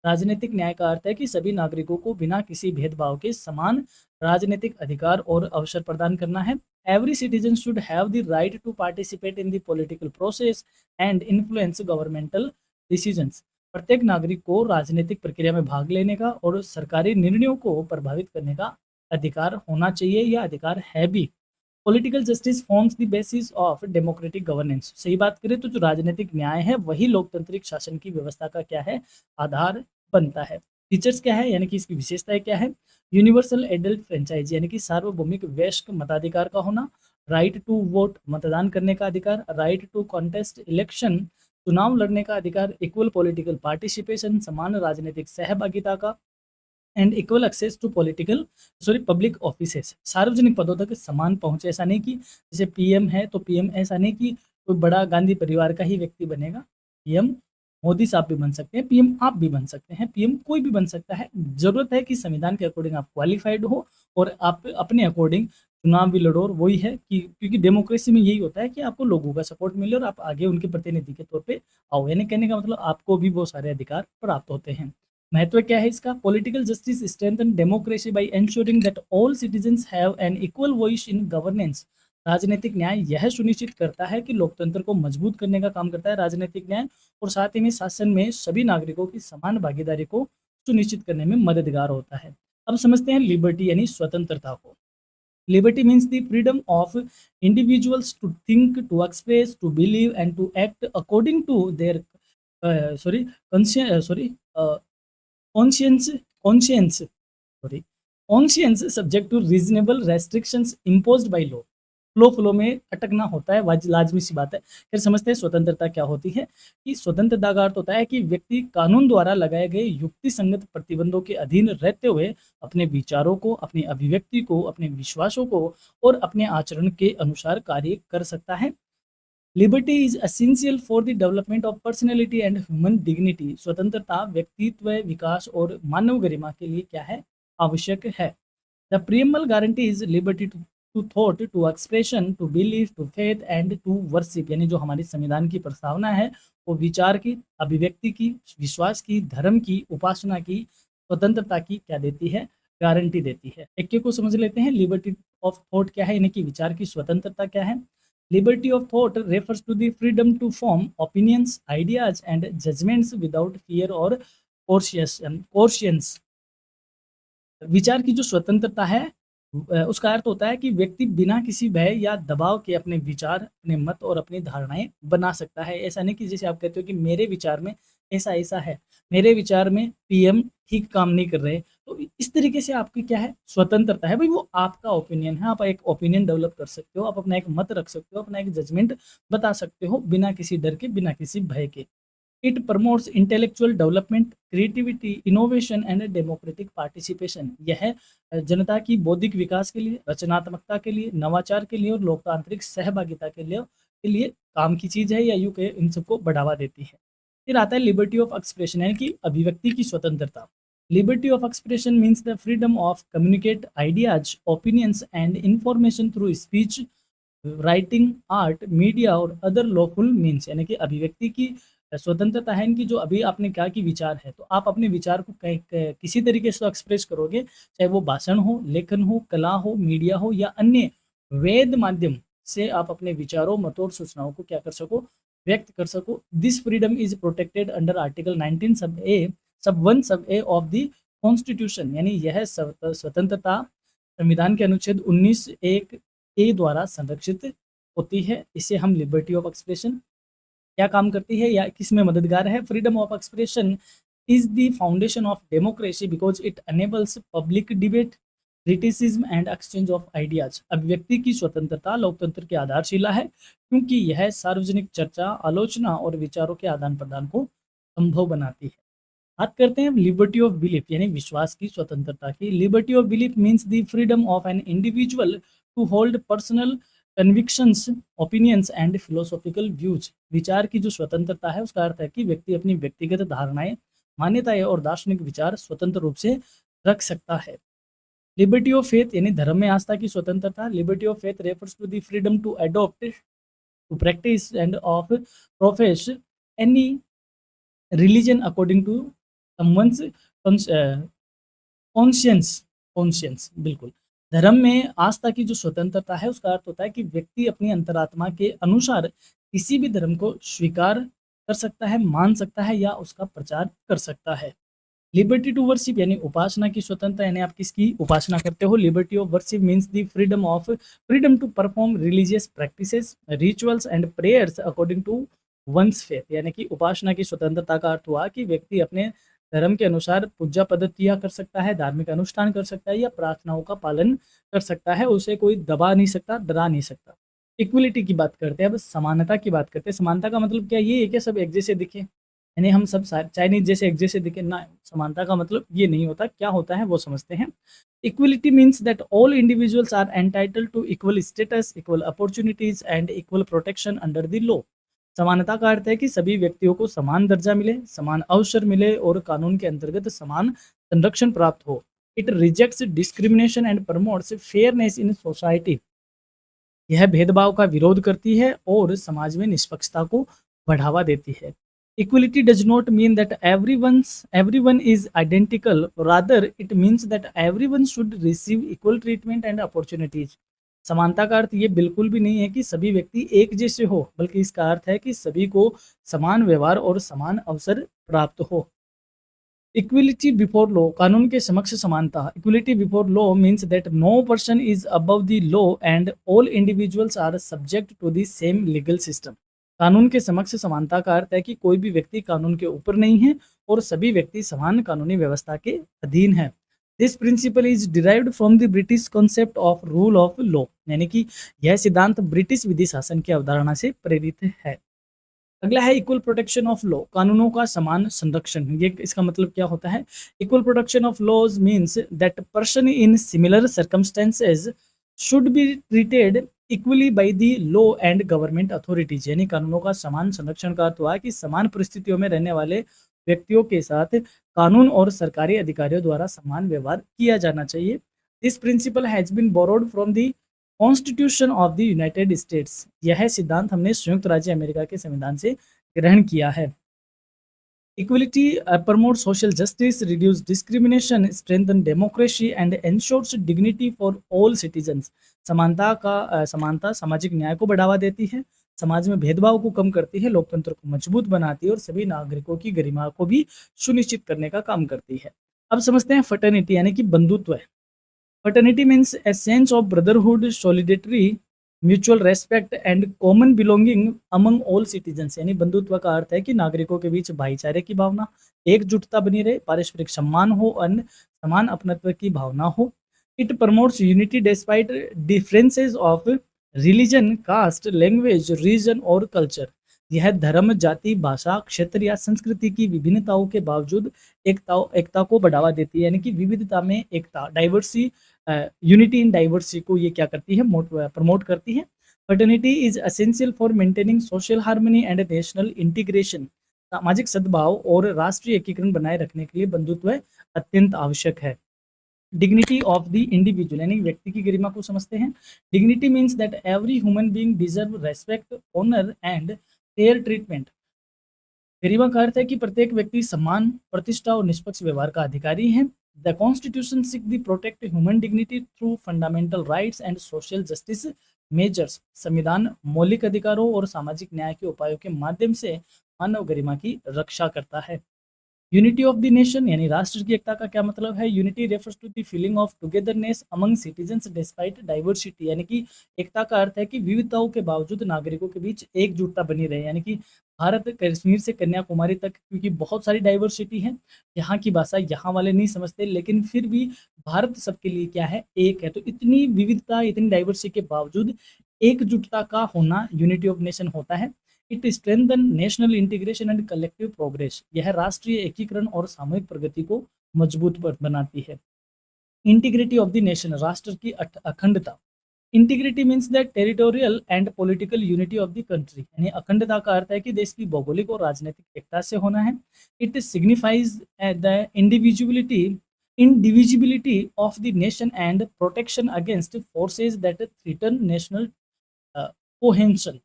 राजनीतिक न्याय का अर्थ है कि सभी नागरिकों को बिना किसी भेदभाव के समान राजनीतिक अधिकार और अवसर प्रदान करना है। Every citizen should have the right to participate in the political process and influence governmental decisions. प्रत्येक नागरिक को राजनीतिक प्रक्रिया में भाग लेने का और सरकारी निर्णयों को प्रभावित करने का अधिकार होना चाहिए या अधिकार है भी। Political justice forms the basis of democratic governance. सही बात करें तो जो राजनीतिक न्याय है वही लोकतांत्रिक शासन की व्यवस्था का क्या है? आधार बनता है। फीचर्स क्या है यानी कि इसकी विशेषताएं क्या है? यूनिवर्सल एडल्ट फ्रेंचाइज यानी कि सार्वभौमिक वयस्क मताधिकार का होना, राइट टू वोट मतदान करने का अधिकार, राइट टू कॉन्टेस्ट इलेक्शन चुनाव लड़ने का अधिकार, इक्वल पॉलिटिकल पार्टिसिपेशन समान राजनीतिक सहभागिता का and equal access to public offices सार्वजनिक पदों तक समान पहुंच। ऐसा नहीं कि जैसे पीएम है तो पीएम ऐसा नहीं कि कोई बड़ा गांधी परिवार का ही व्यक्ति बनेगा। पीएम मोदी साहब भी बन सकते हैं, पीएम आप भी बन सकते हैं, पीएम कोई भी बन सकता है। जरूरत है कि संविधान के अकॉर्डिंग आप क्वालिफाइड हो और आप अपने अकॉर्डिंग चुनाव भी लड़ो और वही है कि क्योंकि डेमोक्रेसी में यही होता है कि आपको लोगों का सपोर्ट मिले और आप आगे उनके प्रतिनिधि के तौर पे आओ, यानी कहने का मतलब आपको भी वो सारे अधिकार प्राप्त होते हैं। महत्व क्या है इसका? Political justice strengthen democracy by ensuring that all citizens have an equal voice in governance. राजनीतिक न्याय यह सुनिश्चित करता है कि लोकतंत्र को मजबूत करने का काम करता है राजनीतिक न्याय, और साथ ही में शासन में सभी नागरिकों की समान भागीदारी को सुनिश्चित करने में मददगार होता है। अब समझते हैं लिबर्टी यानी स्वतंत्रता को। Liberty means the freedom of individuals to think, to express, to believe, and to act according to their sorry conscience conscience sorry conscience subject to reasonable restrictions imposed by law। Flow में अटकना होता है, लाजमी सी बात है। फिर समझते हैं स्वतंत्रता क्या होती है। कि स्वतंत्रता का अर्थ होता है कि व्यक्ति कानून द्वारा लगाए गए युक्ति संगत प्रतिबंधों के अधीन रहते हुए अपने विचारों को, अपनी अभिव्यक्ति को, अपने विश्वासों को और अपने आचरण के अनुसार कार्य कर सकता है। Liberty is essential for the development of personality and human dignity. स्वतंत्रता व्यक्तित्व विकास और मानव गरिमा के लिए क्या है? आवश्यक है। The preamble guarantee is liberty to thought, to expression, to belief, to faith and to worship. यानी जो हमारी संविधान की प्रस्तावना है वो विचार की, अभिव्यक्ति की, विश्वास की, धर्म की, उपासना की, स्वतंत्रता की क्या देती है? गारंटी देती है। एक को समझ लेते हैं। लिबर्टी ऑफ थॉट क्या है, यानी कि विचार की स्वतंत्रता क्या है। Liberty of thought refers to the freedom to form opinions, ideas, and judgments without fear or coercion। विचार की जो स्वतंत्रता है उसका अर्थ होता है कि व्यक्ति बिना किसी भय या दबाव के अपने विचार, अपने मत और अपनी धारणाएं बना सकता है। ऐसा नहीं कि जैसे आप कहते हो कि मेरे विचार में ऐसा ऐसा है, मेरे विचार में पीएम ठीक काम नहीं कर रहे, तो इस तरीके से आपकी क्या है? स्वतंत्रता है भाई, वो आपका ओपिनियन है। आप एक ओपिनियन डेवलप कर सकते हो, आप अपना एक मत रख सकते हो, अपना एक जजमेंट बता सकते हो बिना किसी डर के, बिना किसी भय के। It promotes intellectual development, creativity, innovation and democratic participation. यह जनता की बौद्धिक विकास के लिए, रचनात्मकता के लिए, नवाचार के लिए और लोकतांत्रिक सहभागिता के लिए काम की चीज़ है, या यूँ के इन सबको बढ़ावा देती है। फिर आता है लिबर्टी ऑफ एक्सप्रेशन, यानी कि अभिव्यक्ति की स्वतंत्रता। Liberty of expression means the freedom of communicate ideas, opinions and information through speech, writing, art, media और अदर लॉफुल मीन्स। यानी कि अभिव्यक्ति की स्वतंत्रता है इनकी, जो अभी आपने कहा कि विचार है, तो आप अपने विचार को किसी तरीके से एक्सप्रेस करोगे, चाहे वो भाषण हो, लेखन हो, कला हो, मीडिया हो या अन्य वेद माध्यम से आप अपने विचारों, मतों और सूचनाओं को क्या कर सको? व्यक्त कर सको। This freedom is protected under article 19 सब ए ऑफ द कॉन्स्टिट्यूशन। यानी यह स्वतंत्रता संविधान के अनुच्छेद 19(1)(a) द्वारा संरक्षित होती है। इसे हम लिबर्टी ऑफ एक्सप्रेशन क्या काम करती है या किस में मददगार है? Freedom of expression is the foundation of democracy because it enables public debate, criticism and exchange of ideas. अभिव्यक्ति की स्वतंत्रता लोकतंत्र की आधारशिला है क्योंकि यह सार्वजनिक चर्चा, आलोचना और विचारों के आदान प्रदान को संभव बनाती है। बात करते हैं लिबर्टी ऑफ बिलीफ यानी विश्वास की स्वतंत्रता की। Liberty of belief means the freedom of an individual to hold personal convictions, opinions and philosophical views. विचार की जो स्वतंत्रता है उसका अर्थ है कि व्यक्ति अपनी व्यक्तिगत धारणाएं, मान्यताएं और दार्शनिक विचार स्वतंत्र रूप से रख सकता है। लिबर्टी ऑफ फेथ यानी धर्म में आस्था की स्वतंत्रता। Liberty of faith refers to the freedom to adopt, to practice and of profess any religion according to someone's conscience. बिल्कुल, धर्म में आस्था की जो स्वतंत्रता है उसका अर्थ होता है कि व्यक्ति अपनी अंतरात्मा के अनुसार किसी भी धर्म को स्वीकार कर सकता है, मान सकता है या उसका प्रचार कर सकता है। लिबर्टी टू वर्शिप यानी उपासना की स्वतंत्रता, यानी आप किसकी उपासना करते हो। Liberty of worship means the freedom to perform religious practices, rituals and prayers according to one's faith. यानी कि उपासना की स्वतंत्रता का अर्थ हुआ कि व्यक्ति अपने धर्म के अनुसार पूजा पद्धतियाँ कर सकता है, धार्मिक अनुष्ठान कर सकता है या प्रार्थनाओं का पालन कर सकता है, उसे कोई दबा नहीं सकता, डरा नहीं सकता। इक्वलिटी की बात करते हैं, अब समानता की बात करते हैं। समानता का मतलब क्या ये है कि सब एक जैसे दिखे, यानी हम सब चाइनीज जैसे एक जैसे दिखे ना। समानता का मतलब ये नहीं होता। क्या होता है वो समझते हैं। Equality means that all individuals are entitled to equal status, equal opportunities and equal protection under the law. समानता का अर्थ है कि सभी व्यक्तियों को समान दर्जा मिले, समान अवसर मिले और कानून के अंतर्गत समान संरक्षण प्राप्त हो। It rejects discrimination and promotes fairness in society. यह भेदभाव का विरोध करती है और समाज में निष्पक्षता को बढ़ावा देती है। Equality does not mean that everyone is identical, rather it means that everyone should receive equal treatment and opportunities. समानता का अर्थ ये बिल्कुल भी नहीं है कि सभी व्यक्ति एक जैसे हो, बल्कि इसका अर्थ है कि सभी को समान व्यवहार और समान अवसर प्राप्त हो। इक्विलिटी बिफोर लॉ, कानून के समक्ष समानता। Equality before law means that no person is above the law and all individuals are subject to the same legal system. कानून के समक्ष समानता का अर्थ है कि कोई भी व्यक्ति कानून के ऊपर नहीं है और सभी व्यक्ति समान कानूनी व्यवस्था के अधीन है। This principle is derived from the British concept of rule of law, यानी कि यह सिद्धांत ब्रिटिश विधि शासन की अवधारणा से प्रेरित है। अगला है इक्वल प्रोटेक्शन ऑफ लॉ, कानूनों का समान संरक्षण। ये इसका मतलब क्या होता है? Equal protection of laws means that person in similar circumstances should be treated equally by the law and government authorities. यानी कानूनों का समान संरक्षण का अर्थ हुआ कि समान परिस्थितियों में रहने वाले व्यक्तियों के साथ कानून और सरकारी अधिकारियों द्वारा समान व्यवहार किया जाना चाहिए। This principle has been borrowed from the constitution of the United States. यह सिद्धांत हमने संयुक्त राज्य अमेरिका के संविधान से ग्रहण किया है। Equality promote social justice, reduce discrimination, strengthen democracy and ensures dignity for all citizens. समानता सामाजिक न्याय को बढ़ावा देती है, समाज में भेदभाव को कम करती है, लोकतंत्र को मजबूत बनाती है और सभी नागरिकों की गरिमा को भी सुनिश्चित करने का काम करती है। अब समझते हैं फर्टर्निटी यानी कि बंधुत्व। Fraternity means a sense of brotherhood, solidarity, mutual respect and common belonging among all citizens। यानी बंधुत्व का अर्थ है कि नागरिकों के बीच भाईचारे की भावना, एकजुटता बनी रहे, पारस्परिक सम्मान हो और समान अपनत्व की भावना हो। It promotes unity despite differences of religion, caste, language, region और कल्चर। यह धर्म, जाति, भाषा, क्षेत्र या संस्कृति की विभिन्नताओं के बावजूद एकता को बढ़ावा देती है। यानी कि विविधता में एकता, डाइवर्सिटी, यूनिटी इन डाइवर्सिटी को ये क्या करती है? प्रमोट करती है। Fraternity is essential for maintaining social harmony and national integration. सामाजिक सद्भाव और राष्ट्रीय एकीकरण बनाए रखने के लिए बंधुत्व अत्यंत आवश्यक है। डिग्निटी ऑफ द इंडिविजुअल, यानी व्यक्ति की गरिमा को समझते हैं। Dignity means that every human being deserve respect, honour and fair treatment. गरिमा का अर्थ है कि प्रत्येक व्यक्ति सम्मान, प्रतिष्ठा और निष्पक्ष व्यवहार का अधिकारी है। The constitution seek the protect human dignity through fundamental rights and social justice measures. संविधान मौलिक अधिकारों और सामाजिक न्याय के उपायों के माध्यम से मानव गरिमा की रक्षा करता है। यूनिटी ऑफ द नेशन, यानी राष्ट्र की एकता का क्या मतलब है? Unity refers to the feeling of togetherness among citizens despite diversity. यानी कि एकता का अर्थ है कि विविधताओं के बावजूद नागरिकों के बीच एकजुटता बनी रहे। यानी कि भारत कश्मीर से कन्याकुमारी तक, क्योंकि बहुत सारी डाइवर्सिटी है, यहाँ की भाषा यहाँ वाले नहीं समझते, लेकिन फिर भी भारत सबके लिए क्या है? एक है। तो इतनी विविधता, इतनी डाइवर्सिटी के बावजूद एकजुटता का होना यूनिटी ऑफ नेशन होता है। It strengthen national integration and collective progress. यह राष्ट्रीय एकीकरण और सामूहिक प्रगति को मजबूत बनाती है। इंटीग्रिटी ऑफ द नेशन, राष्ट्र की अखंडता। Integrity means that territorial and political unity of the country. यानी अखंडता का अर्थ है कि देश की भौगोलिक और राजनीतिक एकता से होना है। It signifies the indivisibility of the nation and protection against forces that threaten national cohesion.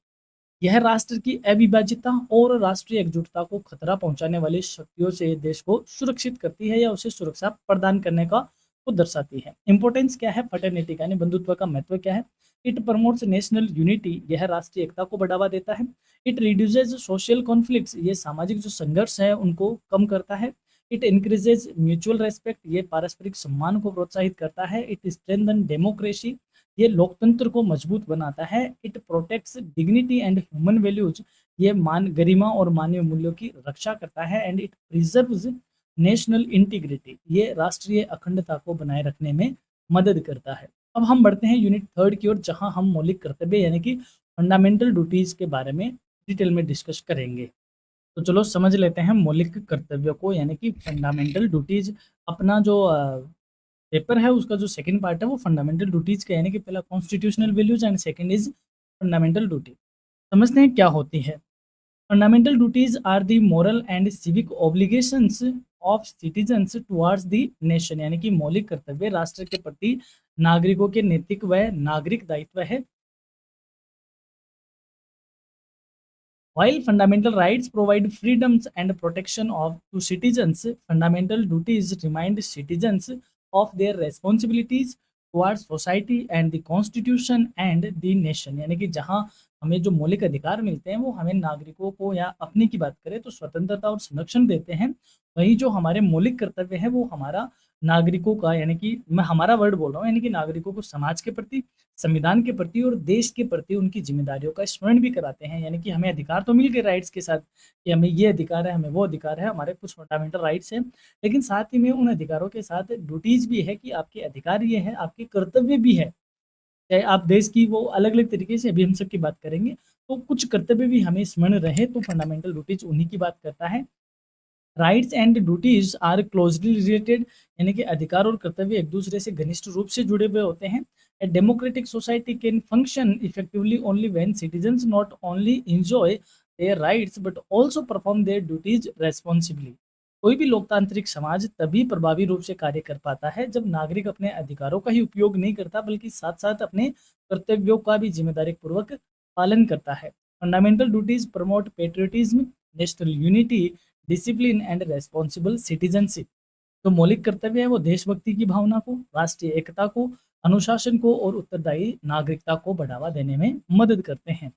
यह राष्ट्र की अविभाज्यता और राष्ट्रीय एकजुटता को खतरा पहुंचाने वाली शक्तियों से देश को सुरक्षित करती है या उसे सुरक्षा प्रदान करने का को दर्शाती है। इंपॉर्टेंस क्या है फर्टर्निटी का, यानी बंधुत्व का महत्व क्या है? इट प्रमोट्स नेशनल यूनिटी, यह राष्ट्रीय एकता को बढ़ावा देता है। इट रिड्यूसेज सोशल कॉन्फ्लिक्ट्स, ये सामाजिक जो संघर्ष है उनको कम करता है। इट इंक्रीजेज म्यूचुअल रेस्पेक्ट, ये पारस्परिक सम्मान को प्रोत्साहित करता है। इट स्ट्रेंथन डेमोक्रेसी, ये लोकतंत्र को मजबूत बनाता है। It protects dignity and human values, ये गरिमा और मानवीय मूल्यों की रक्षा करता है। And it preserves national integrity, ये राष्ट्रीय अखंडता को बनाए रखने में मदद करता है। अब हम बढ़ते हैं यूनिट 3 की ओर, जहां हम मौलिक कर्तव्य यानी कि फंडामेंटल ड्यूटीज के बारे में डिटेल में डिस्कस करेंगे। तो चलो समझ लेते हैं मौलिक कर्तव्यों को, यानी कि फंडामेंटल ड्यूटीज। अपना जो पेपर है उसका जो सेकंड पार्ट है वो फंडामेंटल ड्यूटीज का, यानी कि पहला constitutional values and second is fundamental duty. समझते हैं क्या होती है। Fundamental duties are the moral and civic obligations of citizens towards the nation, यानी कि मौलिक कर्तव्य राष्ट्र के प्रति नागरिकों के नैतिक व नागरिक दायित्व है। While fundamental rights provide freedoms and protection of to citizens, fundamental duties remind citizens of their responsibilities towards society and the constitution and the nation। यानी कि जहाँ हमें जो मौलिक अधिकार मिलते हैं वो हमें नागरिकों को, या अपने की बात करें तो स्वतंत्रता और संरक्षण देते हैं, वहीं जो हमारे मौलिक कर्तव्य है वो हमारा नागरिकों का, यानी कि मैं हमारा वर्ड बोल रहा हूँ, यानी कि नागरिकों को समाज के प्रति, संविधान के प्रति और देश के प्रति उनकी ज़िम्मेदारियों का स्मरण भी कराते हैं। यानी कि हमें अधिकार तो मिल गए राइट्स के साथ कि हमें ये अधिकार है, हमें वो अधिकार है, हमारे कुछ फंडामेंटल राइट्स हैं। लेकिन साथ ही में उन अधिकारों के साथ ड्यूटीज़ भी है कि आपके अधिकार ये है, आपके कर्तव्य भी है। चाहे आप देश की वो अलग-अलग तरीके से अभी हम सब की बात करेंगे, तो कुछ कर्तव्य भी हमें स्मरण रहे तो फंडामेंटल ड्यूटीज़ उन्हीं की बात करता है। Rights and duties are closely related, यानी कि अधिकार और कर्तव्य एक दूसरे से घनिष्ठ रूप से जुड़े हुए होते हैं। A democratic society can function effectively only when citizens not only enjoy their rights but also perform their duties responsibly. कोई भी लोकतांत्रिक समाज तभी प्रभावी रूप से कार्य कर पाता है जब नागरिक अपने अधिकारों का ही उपयोग नहीं करता बल्कि साथ साथ अपने कर्तव्यों का भी जिम्मेदारी पूर्वक पालन करता है। Fundamental duties promote patriotism, national unity, discipline and responsible citizenship. तो मौलिक कर्तव्य है वो देशभक्ति की भावना को, राष्ट्रीय एकता को, अनुशासन को और उत्तरदायी नागरिकता को बढ़ावा देने में मदद करते हैं।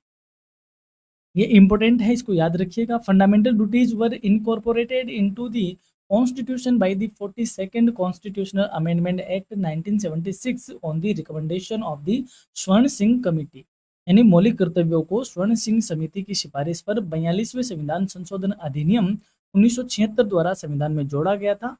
ये इम्पोर्टेंट है, इसको याद रखिएगा। Fundamental duties were incorporated into the constitution by the 42nd constitutional amendment act 1976 on the recommendation of the स्वर्ण सिंह कमिटी। यानी मौलिक कर्तव्यों को स्वर्ण सिंह समिति की सिफारिश पर 42वें संविधान संशोधन अधिनियम 1976 द्वारा संविधान में जोड़ा गया था।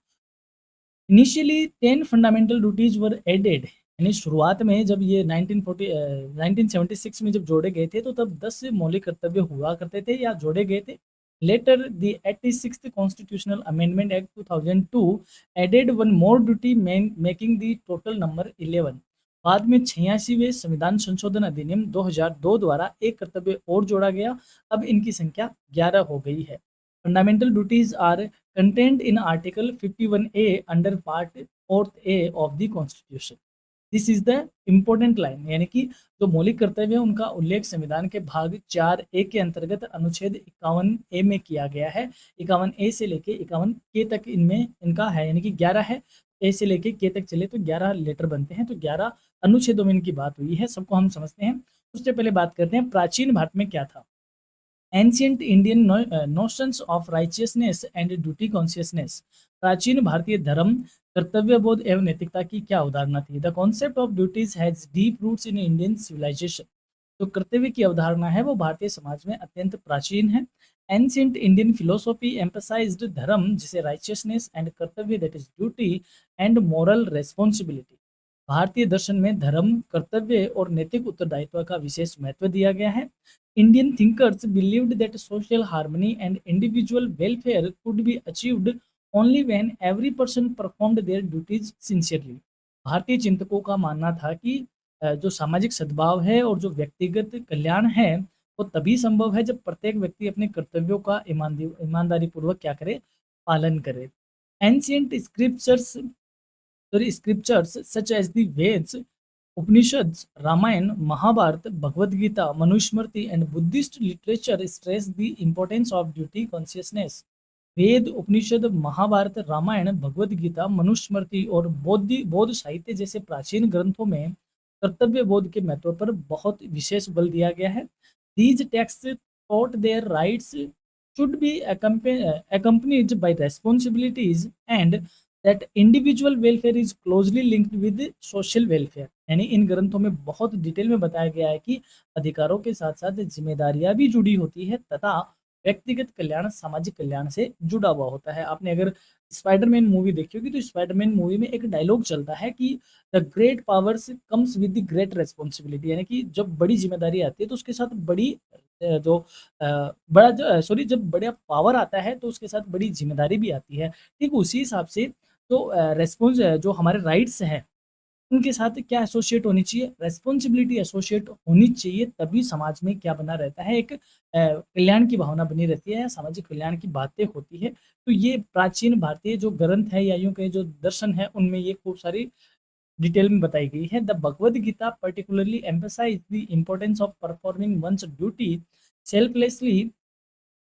इनिशियली 10 फंडामेंटल ड्यूटीज वर एडेड, यानी शुरुआत में जब ये 1976 में जब जोड़े गए थे तो तब 10 मौलिक कर्तव्य हुआ करते थे या जोड़े गए थे। Later the 86th constitutional amendment act 2002 added one more duty making the total number 11। बाद में 86वें संविधान संशोधन अधिनियम 2002 द्वारा एक कर्तव्य और जोड़ा गया, अब इनकी संख्या 11 हो गई है। Fundamental duties are contained in article 51A under part 4A of the constitution. This is the important line, यानी कि जो मौलिक कर्तव्य है उनका उल्लेख संविधान के भाग 4A के अंतर्गत अनुच्छेद 51A में किया गया है। 51A से लेके 51K तक इनमें इनका है, यानी कि 11 है। ए से लेके के तक चले तो 11 लेटर बनते हैं, तो 11 अनुच्छेदों में इनकी बात हुई है, सबको हम समझते हैं। उससे पहले बात करते हैं प्राचीन भारत में क्या था। Ancient Indian notions of righteousness and duty consciousness. प्राचीन भारतीय धर्म, कर्तव्य बोध एवं नैतिकता की क्या अवधारणा थी। The concept of duties has deep roots in Indian civilization. जो कर्तव्य की अवधारणा है वो भारतीय समाज में अत्यंत प्राचीन है। एंशियंट इंडियन फिलोसॉफी एम्फसाइज्ड धर्म जिसे राइचियसनेस एंड कर्तव्य that is duty and moral responsibility. भारतीय दर्शन में धर्म, कर्तव्य और नैतिक उत्तरदायित्व का विशेष महत्व दिया गया है। Indian thinkers believed that social harmony and individual welfare could be achieved only when every person performed their duties sincerely। भारतीय चिंतकों का मानना था कि जो सामाजिक सद्भाव है और जो व्यक्तिगत कल्याण है वो तभी संभव है जब प्रत्येक व्यक्ति अपने कर्तव्यों का ईमानदारी पूर्वक क्या करे, पालन करे। Ancient scriptures such as the Veds, Upanishads, Ramayana, Mahabharata, Bhagavad Gita, Manusmriti and Buddhist literature stress the importance of duty consciousness। वेद, उपनिषद, महाभारत, रामायण, भगवद गीता, मनुस्मृति और बौद्ध साहित्य जैसे प्राचीन ग्रंथों में कर्तव्य बोध के महत्व पर बहुत विशेष बल दिया गया है। These text taught their rights should be accompanied by responsibilities and that individual welfare is closely linked with social welfare। यानी इन ग्रंथों में बहुत डिटेल में बताया गया है कि अधिकारों के साथ साथ जिम्मेदारियां भी जुड़ी होती है तथा व्यक्तिगत कल्याण सामाजिक कल्याण से जुड़ा हुआ होता है। आपने अगर स्पाइडरमैन मूवी देखी होगी तो स्पाइडरमैन मूवी में एक डायलॉग चलता है कि the great powers comes with the great responsibility. यानी कि जब बड़ी जिम्मेदारी आती है तो उसके साथ बड़ी जो बड़ा जो सॉरी जब बड़ा पावर आता है तो उसके साथ बड़ी जिम्मेदारी भी आती है। ठीक उसी हिसाब से तो रेस्पॉन्स जो हमारे राइट्स हैं उनके साथ क्या एसोसिएट होनी चाहिए, रेस्पॉन्सिबिलिटी एसोसिएट होनी चाहिए, तभी समाज में क्या बना रहता है, एक कल्याण की भावना बनी रहती है, सामाजिक कल्याण की बातें होती है। तो ये प्राचीन भारतीय जो ग्रंथ है या यूँ कहें जो दर्शन है, उनमें ये खूब सारी डिटेल में बताई गई है। The Bhagavad Gita particularly emphasize the importance of performing one's duty selflessly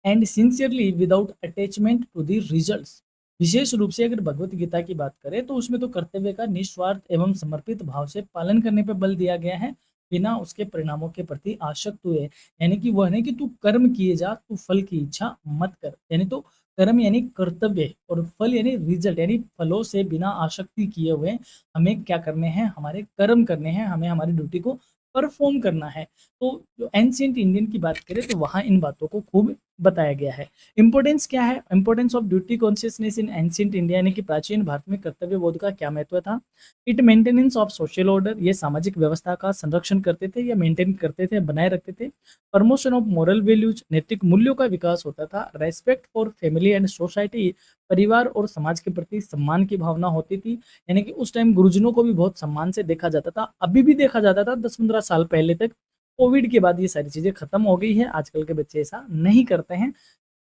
and sincerely without attachment to the results. विशेष रूप से अगर भगवत गीता की बात करें तो उसमें तो कर्तव्य का निस्वार्थ एवं समर्पित भाव से पालन करने पर बल दिया गया है, बिना उसके परिणामों के प्रति आसक्त हुए। यानी कि वह नहीं कि तू कर्म किए जा, तू फल की इच्छा मत कर। यानी तो कर्म यानी कर्तव्य और फल यानी रिजल्ट, यानी फलों से बिना आसक्ति किए हुए हमें क्या करने हैं, हमारे कर्म करने हैं, हमें हमारी ड्यूटी को परफॉर्म करना है। तो जो एंशिएंट इंडियन की बात करें तो वहाँ इन बातों को खूब बताया गया है। इंपॉर्टेंस क्या है, importance of duty consciousness in ancient India, यानी कि प्राचीन भारत में कर्तव्य बोध का क्या महत्व था। It maintenance of social order, ये सामाजिक व्यवस्था का संरक्षण करते थे या मेंटेन करते थे, बनाए रखते थे। प्रमोशन ऑफ मॉरल वैल्यूज, नैतिक मूल्यों का विकास होता था। Respect for family and society, परिवार और समाज के प्रति सम्मान की भावना होती थी। यानी कि उस टाइम गुरुजनों को भी बहुत सम्मान से देखा जाता था, अभी भी देखा जाता था 10-15 साल पहले तक। कोविड के बाद ये सारी चीज़ें खत्म हो गई है, आजकल के बच्चे ऐसा नहीं करते हैं,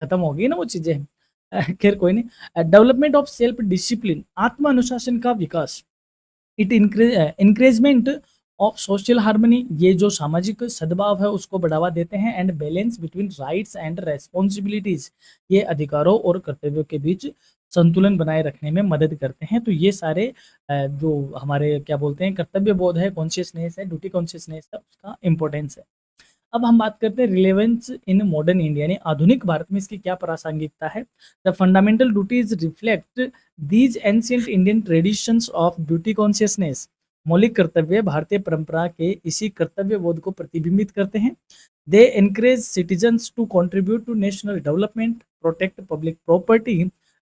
खत्म हो गई ना वो चीज़ें। खैर कोई नहीं। डेवलपमेंट ऑफ सेल्फ डिसिप्लिन, आत्म अनुशासन का विकास। It encouragement of social harmony, ये जो सामाजिक सद्भाव है उसको बढ़ावा देते हैं। And balance between rights and responsibilities, ये अधिकारों और कर्तव्यों के बीच संतुलन बनाए रखने में मदद करते हैं। तो ये सारे जो हमारे क्या बोलते हैं कर्तव्य बोध है, कॉन्शियसनेस है, ड्यूटी कॉन्शियसनेस है, उसका इंपॉर्टेंस है। अब हम बात करते हैं रिलेवेंस इन मॉडर्न इंडिया, यानी आधुनिक भारत में इसकी क्या प्रासंगिकता है। The fundamental duties reflect these ancient Indian traditions of duty consciousness, मौलिक कर्तव्य भारतीय परंपरा के इसी कर्तव्य बोध को प्रतिबिंबित करते हैं। They encourage citizens to contribute to national development, protect public property,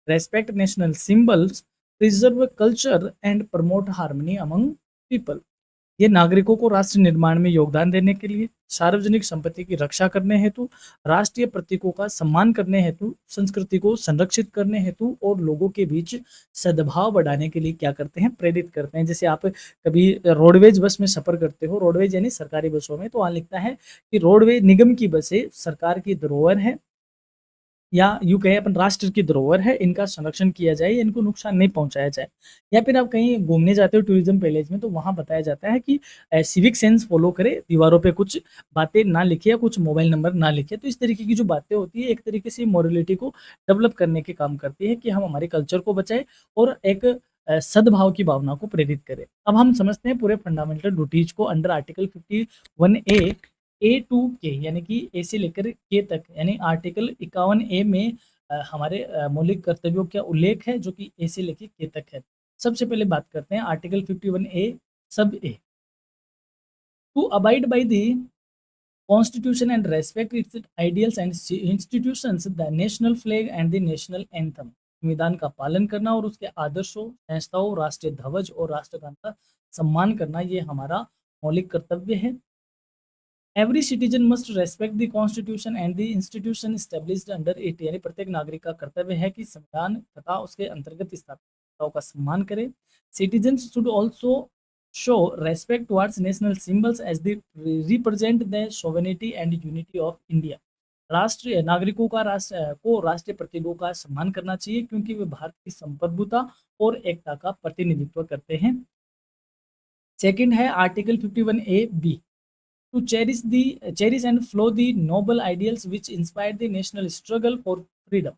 respect national symbols, preserve culture and promote harmony among people. ये नागरिकों को राष्ट्र निर्माण में योगदान देने के लिए, सार्वजनिक संपत्ति की रक्षा करने हेतु, राष्ट्रीय प्रतीकों का सम्मान करने हेतु, संस्कृति को संरक्षित करने हेतु और लोगों के बीच सद्भाव बढ़ाने के लिए क्या करते हैं, प्रेरित करते हैं। जैसे आप कभी रोडवेज बस में सफर करते हो, रोडवेज यानी सरकारी बसों में, तो वहाँ लिखता है कि रोडवेज निगम की बसें सरकार की धरोहर है या यूँ कहें अपन राष्ट्र की धरोहर है, इनका संरक्षण किया जाए, इनको नुकसान नहीं पहुँचाया जाए। या फिर आप कहीं घूमने जाते हो टूरिज़्म पैलेस में, तो वहाँ बताया जाता है कि सिविक सेंस फ़ॉलो करें, दीवारों पे कुछ बातें ना लिखें या कुछ मोबाइल नंबर ना लिखें। तो इस तरीके की जो बातें होती है, एक तरीके से मोरलिटी को डेवलप करने के काम करती है कि हम हमारे कल्चर को बचाएँ और एक सद्भाव की भावना को प्रेरित करें। अब हम समझते हैं पूरे फंडामेंटल ड्यूटीज़ को अंडर आर्टिकल 51A टू के, यानी कि ए से लेकर के तक, यानी आर्टिकल 51A में हमारे मौलिक कर्तव्यों का उल्लेख है जो कि ए से लेकर के तक है। सबसे पहले बात करते हैं article 51A sub A, to abide by the constitution and respect its ideals and institutions, the national flag and the national anthem. संविधान का पालन करना और उसके आदर्शों, संस्थाओं, राष्ट्रीय ध्वज और राष्ट्रगान का सम्मान करना, ये हमारा मौलिक कर्तव्य है। Every citizen must respect the constitution and the institution established under it, यानी प्रत्येक नागरिक का कर्तव्य है कि संविधान तथा उसके अंतर्गत स्थापित संस्थाओं का सम्मान करे। Citizens should also show respect towards national symbols as they represent the sovereignty and unity of India. राष्ट्रीय नागरिकों का राष्ट्रीय प्रतीकों का सम्मान करना चाहिए क्योंकि वे भारत की संप्रभुता और एकता का प्रतिनिधित्व करते हैं। सेकंड है article 51A(b), to cherish and follow the noble ideals which inspired the national struggle for freedom,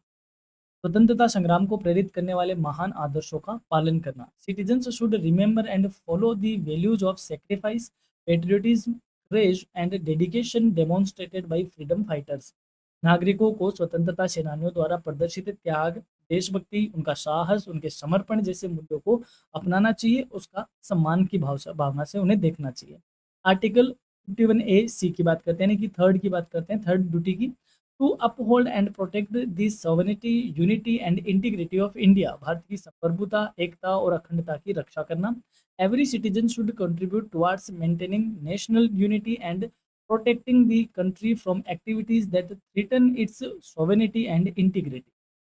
स्वतंत्रता संग्राम को प्रेरित करने वाले महान आदर्शों का पालन करना। Citizens should remember and follow the values of sacrifice, patriotism, courage and dedication demonstrated by freedom fighters. नागरिकों को स्वतंत्रता सेनानियों द्वारा प्रदर्शित त्याग, देशभक्ति, उनका साहस, उनके समर्पण जैसे मूल्यों को अपनाना चाहिए, उसका सम्मान की भावना से उन्हें देखना चाहिए। आर्टिकल 51A(c) की बात करते हैं, यानी कि थर्ड की बात करते हैं, थर्ड ड्यूटी की, to uphold and protect the sovereignty, unity and integrity of India, Bharat की संप्रभुता, एकता और अखंडता की रक्षा करना। Every citizen should contribute towards maintaining national unity and protecting the country from activities that threaten its sovereignty and integrity.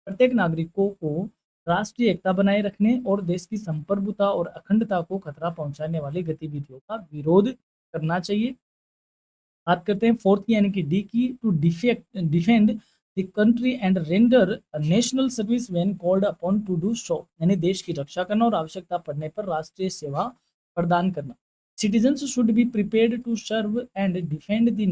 प्रत्येक नागरिकों को राष्ट्रीय एकता बनाए रखने और देश की संप्रभुता और अखंडता को खतरा पहुंचाने वाली गतिविधियों का विरोध करना चाहिए। बात करते हैं फोर्थ की यानी कि डी की, to defend the country and render national service when called upon to do so, यानी देश की रक्षा करना और आवश्यकता पड़ने पर राष्ट्रीय सेवा प्रदान करना। Citizens should be prepared to serve and defend the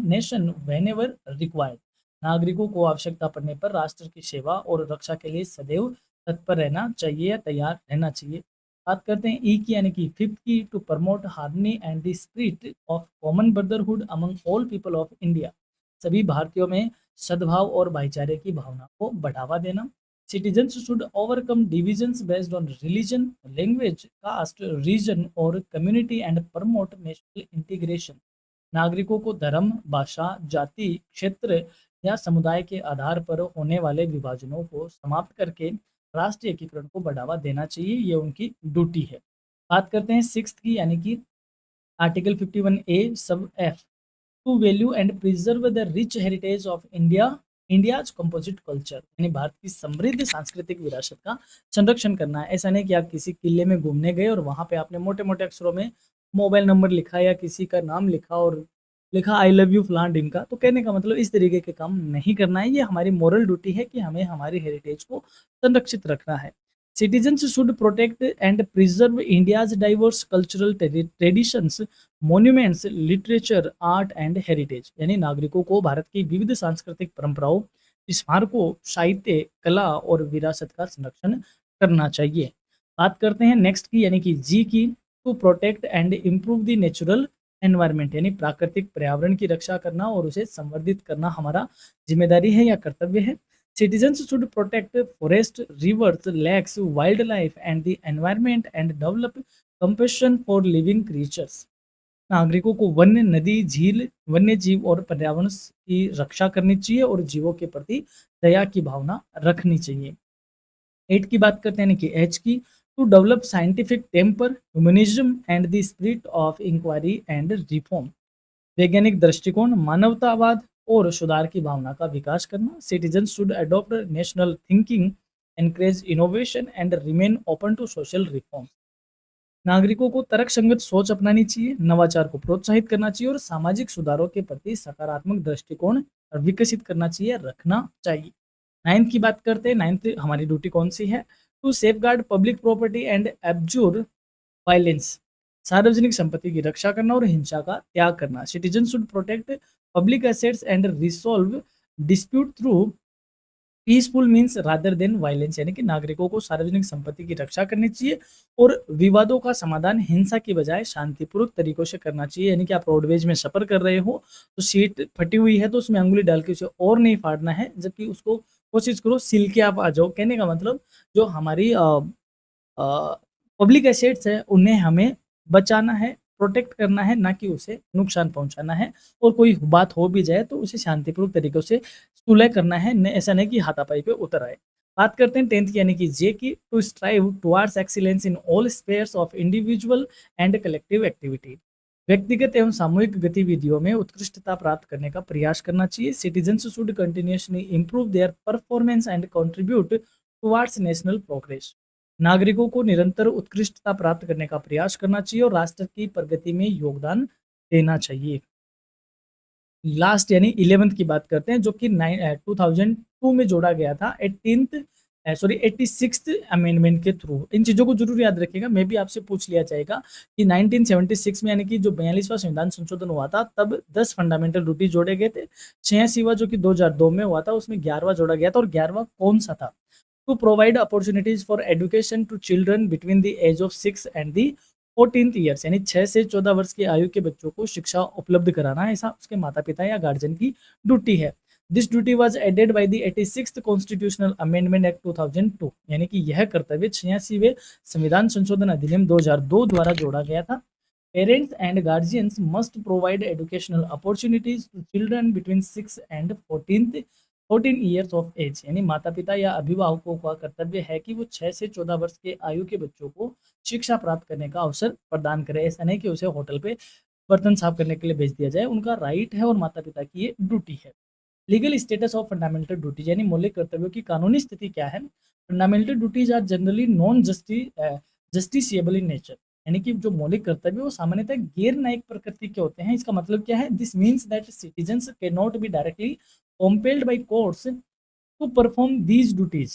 nation whenever required. नागरिकों को आवश्यकता पड़ने पर राष्ट्र की सेवा और रक्षा के लिए सदैव तत्पर रहना चाहिए या तैयार रहना चाहिए। बात करते हैं ई की यानी कि फिफ्थ की, to promote harmony and the spirit of common brotherhood among all people of India. सभी भारतीयों में सद्भाव और भाईचारे की भावना को बढ़ावा देना। Citizens should overcome divisions based on religion, language, caste, region और community and promote national integration. नागरिकों को धर्म, भाषा, जाति, क्षेत्र या समुदाय के आधार पर होने वाले विभाजनों को समाप्त करके राष्ट्रीय एकीकरण को बढ़ावा देना चाहिए, ये उनकी ड्यूटी है। बात करते हैं सिक्स्थ की यानी कि article 51A sub F, to value and preserve the rich heritage of India's composite culture, यानी भारत की समृद्ध सांस्कृतिक विरासत का संरक्षण करना है। ऐसा नहीं कि आप किसी किले में घूमने गए और वहां पे आपने मोटे मोटे अक्षरों में मोबाइल नंबर लिखा या किसी का नाम लिखा और लिखा आई लव यू फलान ढिमका, तो कहने का मतलब इस तरीके के काम नहीं करना है। ये हमारी मोरल ड्यूटी है कि हमें हमारी हेरिटेज को संरक्षित रखना है। Citizens should protect and preserve India's diverse cultural traditions, monuments, literature, art and heritage, यानी नागरिकों को भारत की विविध सांस्कृतिक परंपराओं, स्मारकों, साहित्य, कला और विरासत का संरक्षण करना चाहिए। बात करते हैं नेक्स्ट की यानी कि जी की, to protect and improve the natural environment, यानी प्राकृतिक पर्यावरण की रक्षा करना और उसे संवर्धित करना हमारा जिम्मेदारी है या कर्तव्य है। Citizens should protect forest, rivers, lakes, wildlife and the environment and develop compassion for living creatures. नागरिकों को वन्य, नदी, झील, वन्य जीव और पर्यावरण की रक्षा करनी चाहिए और जीवों के प्रति दया की भावना रखनी चाहिए। 8 की बात करते हैं यानी कि एच की, to develop scientific temper, humanism and the spirit of inquiry and reform, वैज्ञानिक दृष्टिकोण, मानवतावाद और सुधार की भावना का विकास करना। Citizens should adopt national thinking, encourage innovation and remain open to social reform. नागरिकों को तर्कसंगत सोच अपनानी चाहिए, नवाचार को प्रोत्साहित करना चाहिए और सामाजिक सुधारों के प्रति सकारात्मक दृष्टिकोण विकसित करना चाहिए, रखना चाहिए। नाइन्थ की बात करते हैं। नाइन्थ हमारी ड्यूटी कौन सी है? To safeguard public property and abjure violence, सार्वजनिक संपत्ति की रक्षा करना और हिंसा का त्याग करना। Citizen should protect public assets and resolve dispute through peaceful means rather than violence, यानी कि नागरिकों को सार्वजनिक संपत्ति की रक्षा करनी चाहिए और विवादों का समाधान हिंसा की बजाय शांतिपूर्वक तरीकों से करना चाहिए। यानी कि आप रोडवेज में सफर कर रहे हो तो सीट फटी हुई है तो उसमें अंगुली डाल के उसे और नहीं फाड़ना है, जबकि उसको कोशिश करो सिल के आप आ जाओ। कहने का मतलब जो हमारी पब्लिक एसेट्स है उन्हें हमें बचाना है, प्रोटेक्ट करना है, ना कि उसे नुकसान पहुंचाना है। और कोई बात हो भी जाए तो उसे शांतिपूर्वक तरीकों से सुलह करना है, ऐसा नहीं कि हाथापाई पे उतर आए। बात करते हैं 10th की यानी कि जे की, to strive towards excellence in all spheres of individual and collective activity, व्यक्तिगत एवं सामूहिक गतिविधियों में उत्कृष्टता प्राप्त करने का प्रयास करना चाहिए। Citizens should continuously improve their performance and contribute towards national progress, नागरिकों को निरंतर उत्कृष्टता प्राप्त करने का प्रयास करना चाहिए और राष्ट्र की प्रगति में योगदान देना चाहिए। लास्ट यानी 11th की बात करते हैं जो कि 2002 में जोड़ा गया था 86th अमेंडमेंट के थ्रू। इन चीज़ों को जरूर याद रखिएगा, मैं भी आपसे पूछ लिया जाएगा कि 1976 में यानी कि जो 42वां संविधान संशोधन हुआ था तब 10 फंडामेंटल ड्यूटी जोड़े गए थे। 86वां जो कि 2002 में हुआ था उसमें 11वां जोड़ा गया था। और 11वां कौन सा था? To provide opportunities for education to children between the age of 6 and the 14th years, यानी 6 से 14 वर्ष की आयु के बच्चों को शिक्षा उपलब्ध कराना, ऐसा उसके माता पिता या गार्जियन की ड्यूटी है। This duty was added by the 86th constitutional amendment act 2002, यानी कि यह कर्तव्य 86वें संविधान संशोधन अधिनियम 2002 द्वारा जोड़ा गया था। Parents and guardians must provide educational opportunities to children between 6 and 14 years of age, यानी माता पिता या अभिभावकों का कर्तव्य है कि वो 6 से 14 वर्ष के आयु के बच्चों को शिक्षा प्राप्त करने का अवसर प्रदान करें। ऐसा नहीं कि उसे होटल पे बर्तन साफ करने के लिए भेज दिया जाए, उनका राइट है और माता पिता की ये ड्यूटी है। Legal status of fundamental duties यानी मौलिक कर्तव्यों की कानूनी स्थिति क्या है। Fundamental duties are generally non justiciable in nature, यानी कि जो मौलिक कर्तव्य वो सामान्यतः गैर न्यायिक प्रकृति के होते हैं। इसका मतलब क्या है? This means that citizens can not be directly compelled by courts to perform these duties,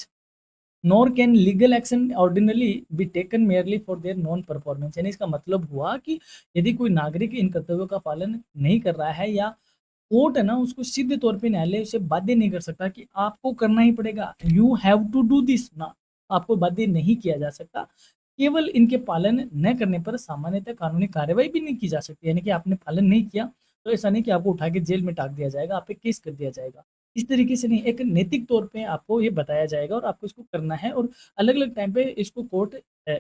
nor can legal action ordinarily be taken merely for their non performance। यानी इसका मतलब हुआ कि यदि कोई नागरिक इन कर्तव्यों का पालन नहीं कर रहा है या कोर्ट है ना उसको सीधे तौर पे न्यायालय से बाध्य नहीं कर सकता कि आपको करना ही पड़ेगा, you have to do this ना, आपको बाध्य नहीं किया जा सकता। केवल इनके पालन न करने पर सामान्यतः कानूनी कार्रवाई भी नहीं की जा सकती, यानी कि आपने पालन नहीं किया तो ऐसा नहीं कि आपको उठा के जेल में टाक दिया जाएगा, आप पे केस कर दिया जाएगा। इस तरीके से नहीं, एक नैतिक तौर पे आपको ये बताया जाएगा और आपको इसको करना है, और अलग-अलग टाइम पे इसको कोर्ट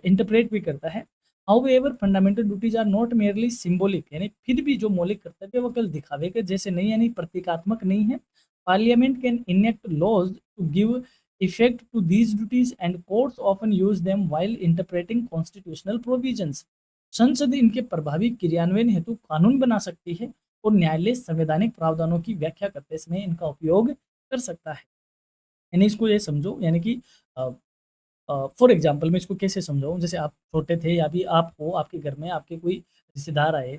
इंटरप्रेट भी करता है। However fundamental duties are not merely symbolic, यानी फिर भी जो मौलिक कर्तव्य वो केवल दिखावे के जैसे नहीं, यानी प्रतीकात्मक नहीं है। Parliament can enact laws to give effect to these duties and courts often use them while interpreting constitutional provisions. संसद इनके प्रभावी क्रियान्वयन हेतु कानून बना सकती है और न्यायालय संवैधानिक प्रावधानों की व्याख्या करते समय इनका उपयोग कर सकता है। यानी इसको ये समझो, यानी कि फॉर एग्जाम्पल मैं इसको कैसे समझाऊँ, जैसे आप छोटे थे या अभी आपको आपके घर में आपके कोई रिश्तेदार आए,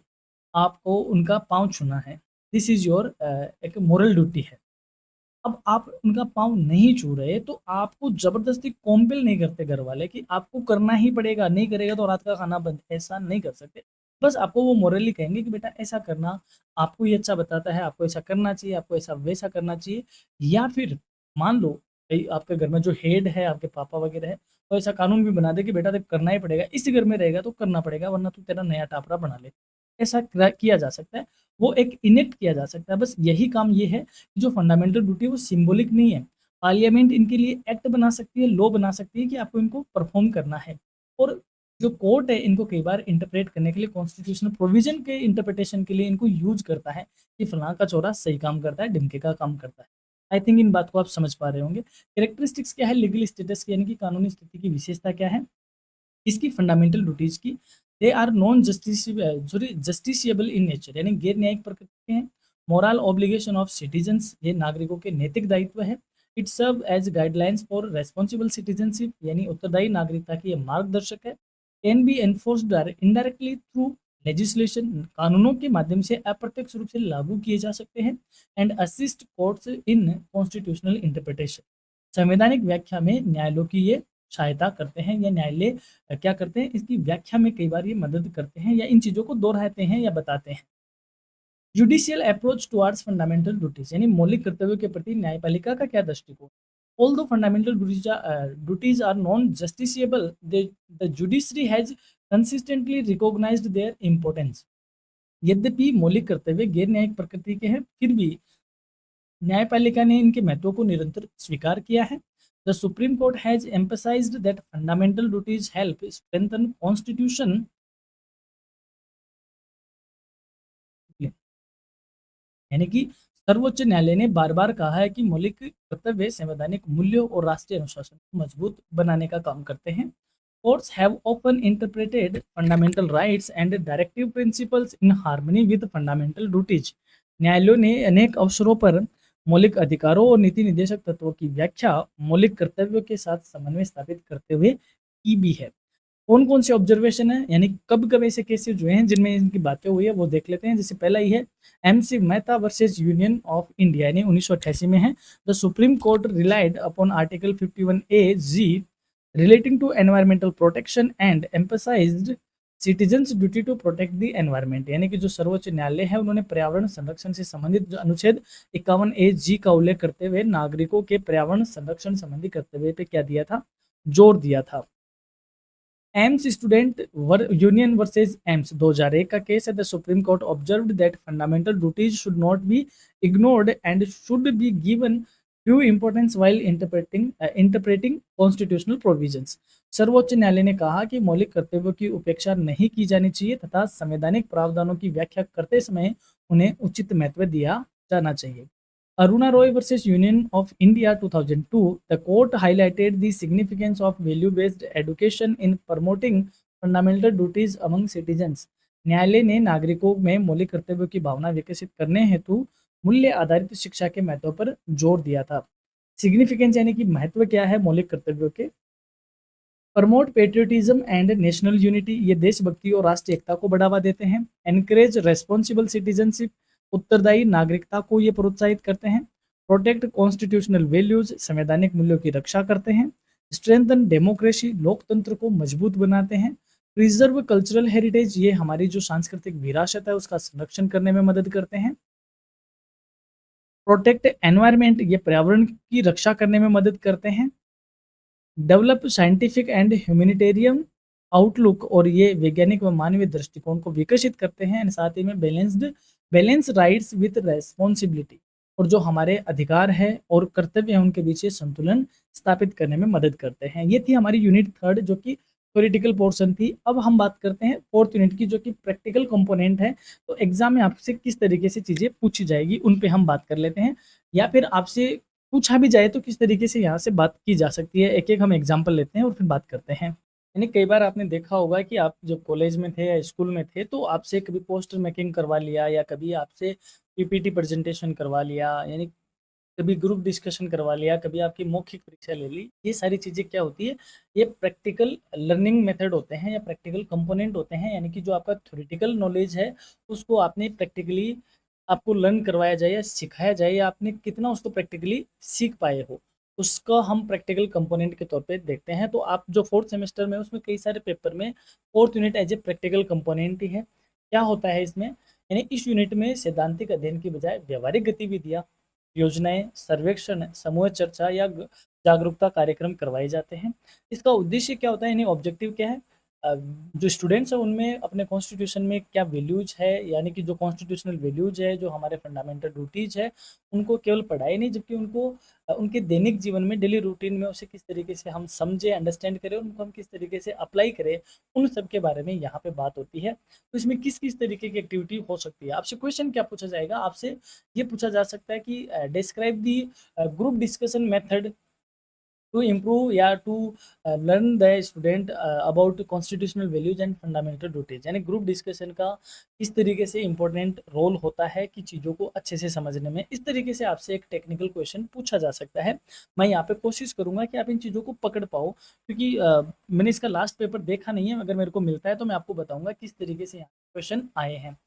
आपको उनका पाँव छूना है, दिस इज़ योर एक मोरल ड्यूटी है। अब आप उनका पाँव नहीं छू रहे तो आपको ज़बरदस्ती कॉम्पेल नहीं करते घर वाले कि आपको करना ही पड़ेगा, नहीं करेगा तो रात का खाना बंद, ऐसा नहीं कर सकते। बस आपको वो मोरली कहेंगे कि बेटा ऐसा करना आपको ये अच्छा बताता है, आपको ऐसा करना चाहिए, आपको ऐसा वैसा करना चाहिए। या फिर मान लो भई आपके घर में जो हेड है, आपके पापा वगैरह है, तो ऐसा कानून भी बना दे कि बेटा देख करना ही पड़ेगा, इसी घर में रहेगा तो करना पड़ेगा वरना तू तेरा नया टापरा बना ले। ऐसा किया जा सकता है, वो एक इनेक्ट किया जा सकता है। बस यही काम ये है, जो फंडामेंटल ड्यूटी है वो सिंबॉलिक नहीं है। पार्लियामेंट इनके लिए एक्ट बना सकती है, लॉ बना सकती है कि आपको इनको परफॉर्म करना है। और जो कोर्ट है इनको कई बार इंटरप्रेट करने के लिए कॉन्स्टिट्यूशनल प्रोविजन के इंटरप्रिटेशन के लिए इनको यूज करता है कि फलां का चौरा सही काम करता है, ढिमके का काम करता है। आई थिंक इन बात को आप समझ पा रहे होंगे। कैरेक्टरिस्टिक्स क्या है लीगल स्टेटस की, यानी कि कानूनी स्थिति की विशेषता क्या है इसकी फंडामेंटल ड्यूटीज की। They are non justiciable in nature, यानी गैर न्यायिक प्रकृति के हैं। मोरल ऑब्लिगेशन ऑफ सिटीजन्स, ये नागरिकों के नैतिक दायित्व है। It serve as guidelines for responsible citizenship, यानी उत्तरदायी नागरिकता की ये मार्गदर्शक है। Can be enforced indirectly through legislation, कानूनों के माध्यम से अप्रत्यक्ष रूप से लागू किए जा सकते हैं। And assist courts in constitutional interpretation, संवैधानिक व्याख्या में न्यायालयों की ये सहायता करते हैं, या न्यायालय क्या करते हैं इसकी व्याख्या में कई बार ये मदद करते हैं या इन चीज़ों को दोहराते हैं या बताते हैं। Judicial approach towards fundamental duties, यानी मौलिक कर्तव्यों के प्रति न्यायपालिका का क्या दृष्टिकोण। Although fundamental duties are non justiciable, the judiciary has consistently recognised their importance. यद्यपि मौलिक कर्तव्य गैर न्यायिक प्रकृति के हैं, फिर भी न्यायपालिका ने इनके महत्व को निरंतर स्वीकार किया है। The supreme court has emphasized that fundamental duties help strengthen constitution, यानी कि सर्वोच्च न्यायालय ने बार बार कहा है कि मौलिक कर्तव्य संवैधानिक मूल्यों और राष्ट्रीय अनुशासन को मजबूत बनाने का काम करते हैं। Courts have often interpreted fundamental rights and directive principles in harmony with fundamental duties, न्यायालयों ने अनेक अवसरों पर मौलिक अधिकारों और नीति निर्देशक तत्वों की व्याख्या मौलिक कर्तव्यों के साथ समन्वय स्थापित करते हुए की भी है। कौन-कौन से ऑब्जर्वेशन है, यानी कब-कब ऐसे केसेस हुए हैं जिनमें इनकी बातें हुई है वो देख लेते हैं। जैसे पहला ये है MC. Mehta versus union of India, यानी 1988 में है। The supreme court relied upon article 51A G relating to environmental protection and emphasized citizens duty to protect the environment, यानी कि जो सर्वोच्च न्यायालय है उन्होंने पर्यावरण संरक्षण से संबंधित जो अनुच्छेद 51A जी का उल्लेख करते हुए नागरिकों के पर्यावरण संरक्षण संबंधी कर्तव्य पे क्या दिया था, जोर दिया था। AIIMS student union versus AIIMS 2001 का केस है। The supreme court observed that fundamental duties should not be ignored and should be given due importance while interpreting constitutional provisions. सर्वोच्च न्यायालय ने कहा कि मौलिक कर्तव्यों की उपेक्षा नहीं की जानी चाहिए तथा संवैधानिक प्रावधानों की व्याख्या करते समय उन्हें उचित महत्व दिया जाना चाहिए। Aruna Roy versus Union of India 2002, the court highlighted the significance of value-based education in promoting fundamental duties among citizens. न्यायालय ने नागरिकों में मौलिक कर्तव्यों की भावना विकसित करने हेतु मूल्य आधारित शिक्षा के महत्व पर जोर दिया था। सिग्निफिकेंस यानी कि महत्व क्या है मौलिक कर्तव्यों के। Promote patriotism and national unity, ये देशभक्ति और राष्ट्रीय एकता को बढ़ावा देते हैं। एनकरेज रेस्पॉन्सिबल सिटीजनशिप, उत्तरदायी नागरिकता को ये प्रोत्साहित करते हैं। प्रोटेक्ट कॉन्स्टिट्यूशनल वैल्यूज, संवैधानिक मूल्यों की रक्षा करते हैं। स्ट्रेंथन डेमोक्रेसी, लोकतंत्र को मजबूत बनाते हैं। प्रिजर्व कल्चरल हेरिटेज, ये हमारी जो सांस्कृतिक विरासत है उसका संरक्षण करने में मदद करते हैं। प्रोटेक्ट एनवायरमेंट, ये पर्यावरण की रक्षा करने में मदद करते हैं। Develop scientific and humanitarian outlook, और ये वैज्ञानिक व मानवीय दृष्टिकोण को विकसित करते हैं। एंड साथ ही में बैलेंस राइट्स विद रेस्पॉन्सिबिलिटी, और जो हमारे अधिकार है और कर्तव्य है उनके बीच ये संतुलन स्थापित करने में मदद करते हैं। ये थी हमारी यूनिट थर्ड जो कि थ्योरेटिकल पोर्शन थी। अब हम बात करते हैं फोर्थ यूनिट की जो कि प्रैक्टिकल कंपोनेंट है। तो एग्जाम में आपसे किस तरीके से चीज़ें पूछी जाएगी उन पे हम बात कर लेते हैं, या फिर आपसे पूछा भी जाए तो किस तरीके से यहाँ से बात की जा सकती है। एक-एक हम एग्ज़ाम्पल लेते हैं और फिर बात करते हैं। यानी कई बार आपने देखा होगा कि आप जब कॉलेज में थे या स्कूल में थे तो आपसे कभी पोस्टर मेकिंग करवा लिया या कभी आपसे पीपीटी प्रेजेंटेशन करवा लिया, यानी कभी ग्रुप डिस्कशन करवा लिया, कभी आपकी मौखिक परीक्षा ले ली। ये सारी चीज़ें क्या होती है, ये प्रैक्टिकल लर्निंग मेथड होते हैं या प्रैक्टिकल कंपोनेंट होते हैं। यानी कि जो आपका थ्योरेटिकल नॉलेज है उसको आपने प्रैक्टिकली आपको लर्न करवाया जाए या सिखाया जाए, या आपने कितना उसको प्रैक्टिकली सीख पाए हो, उसका हम प्रैक्टिकल कंपोनेंट के तौर पे देखते हैं। तो आप जो फोर्थ सेमेस्टर में उसमें कई सारे पेपर में fourth unit as a practical component ही है। क्या होता है इसमें, यानी इस यूनिट में सैद्धांतिक अध्ययन की बजाय व्यवहारिक गतिविधियाँ, योजनाएं, सर्वेक्षण, समूह चर्चा या जागरूकता कार्यक्रम करवाए जाते हैं। इसका उद्देश्य क्या होता है, यानी ऑब्जेक्टिव क्या है, जो स्टूडेंट्स हैं उनमें अपने कॉन्स्टिट्यूशन में क्या वैल्यूज है, यानी कि जो कॉन्स्टिट्यूशनल वैल्यूज है, जो हमारे फंडामेंटल ड्यूटीज है, उनको केवल पढ़ाई नहीं, जबकि उनको उनके दैनिक जीवन में डेली रूटीन में उसे किस तरीके से हम समझे, अंडरस्टैंड करें, उनको हम किस तरीके से अप्लाई करें, उन सब के बारे में यहाँ पे बात होती है। तो इसमें किस किस तरीके की एक्टिविटी हो सकती है, आपसे क्वेश्चन क्या पूछा जाएगा, आपसे ये पूछा जा सकता है कि describe the group discussion method to improve या to learn the student about constitutional values and fundamental duties. यानी ग्रुप डिस्कशन का किस तरीके से इंपॉर्टेंट रोल होता है कि चीज़ों को अच्छे से समझने में। इस तरीके से आपसे एक टेक्निकल क्वेश्चन पूछा जा सकता है। मैं यहाँ पे कोशिश करूंगा कि आप इन चीज़ों को पकड़ पाओ, क्योंकि मैंने इसका लास्ट पेपर देखा नहीं है। अगर मेरे को मिलता है तो मैं आपको बताऊंगा किस तरीके से यहाँ क्वेश्चन आए हैं।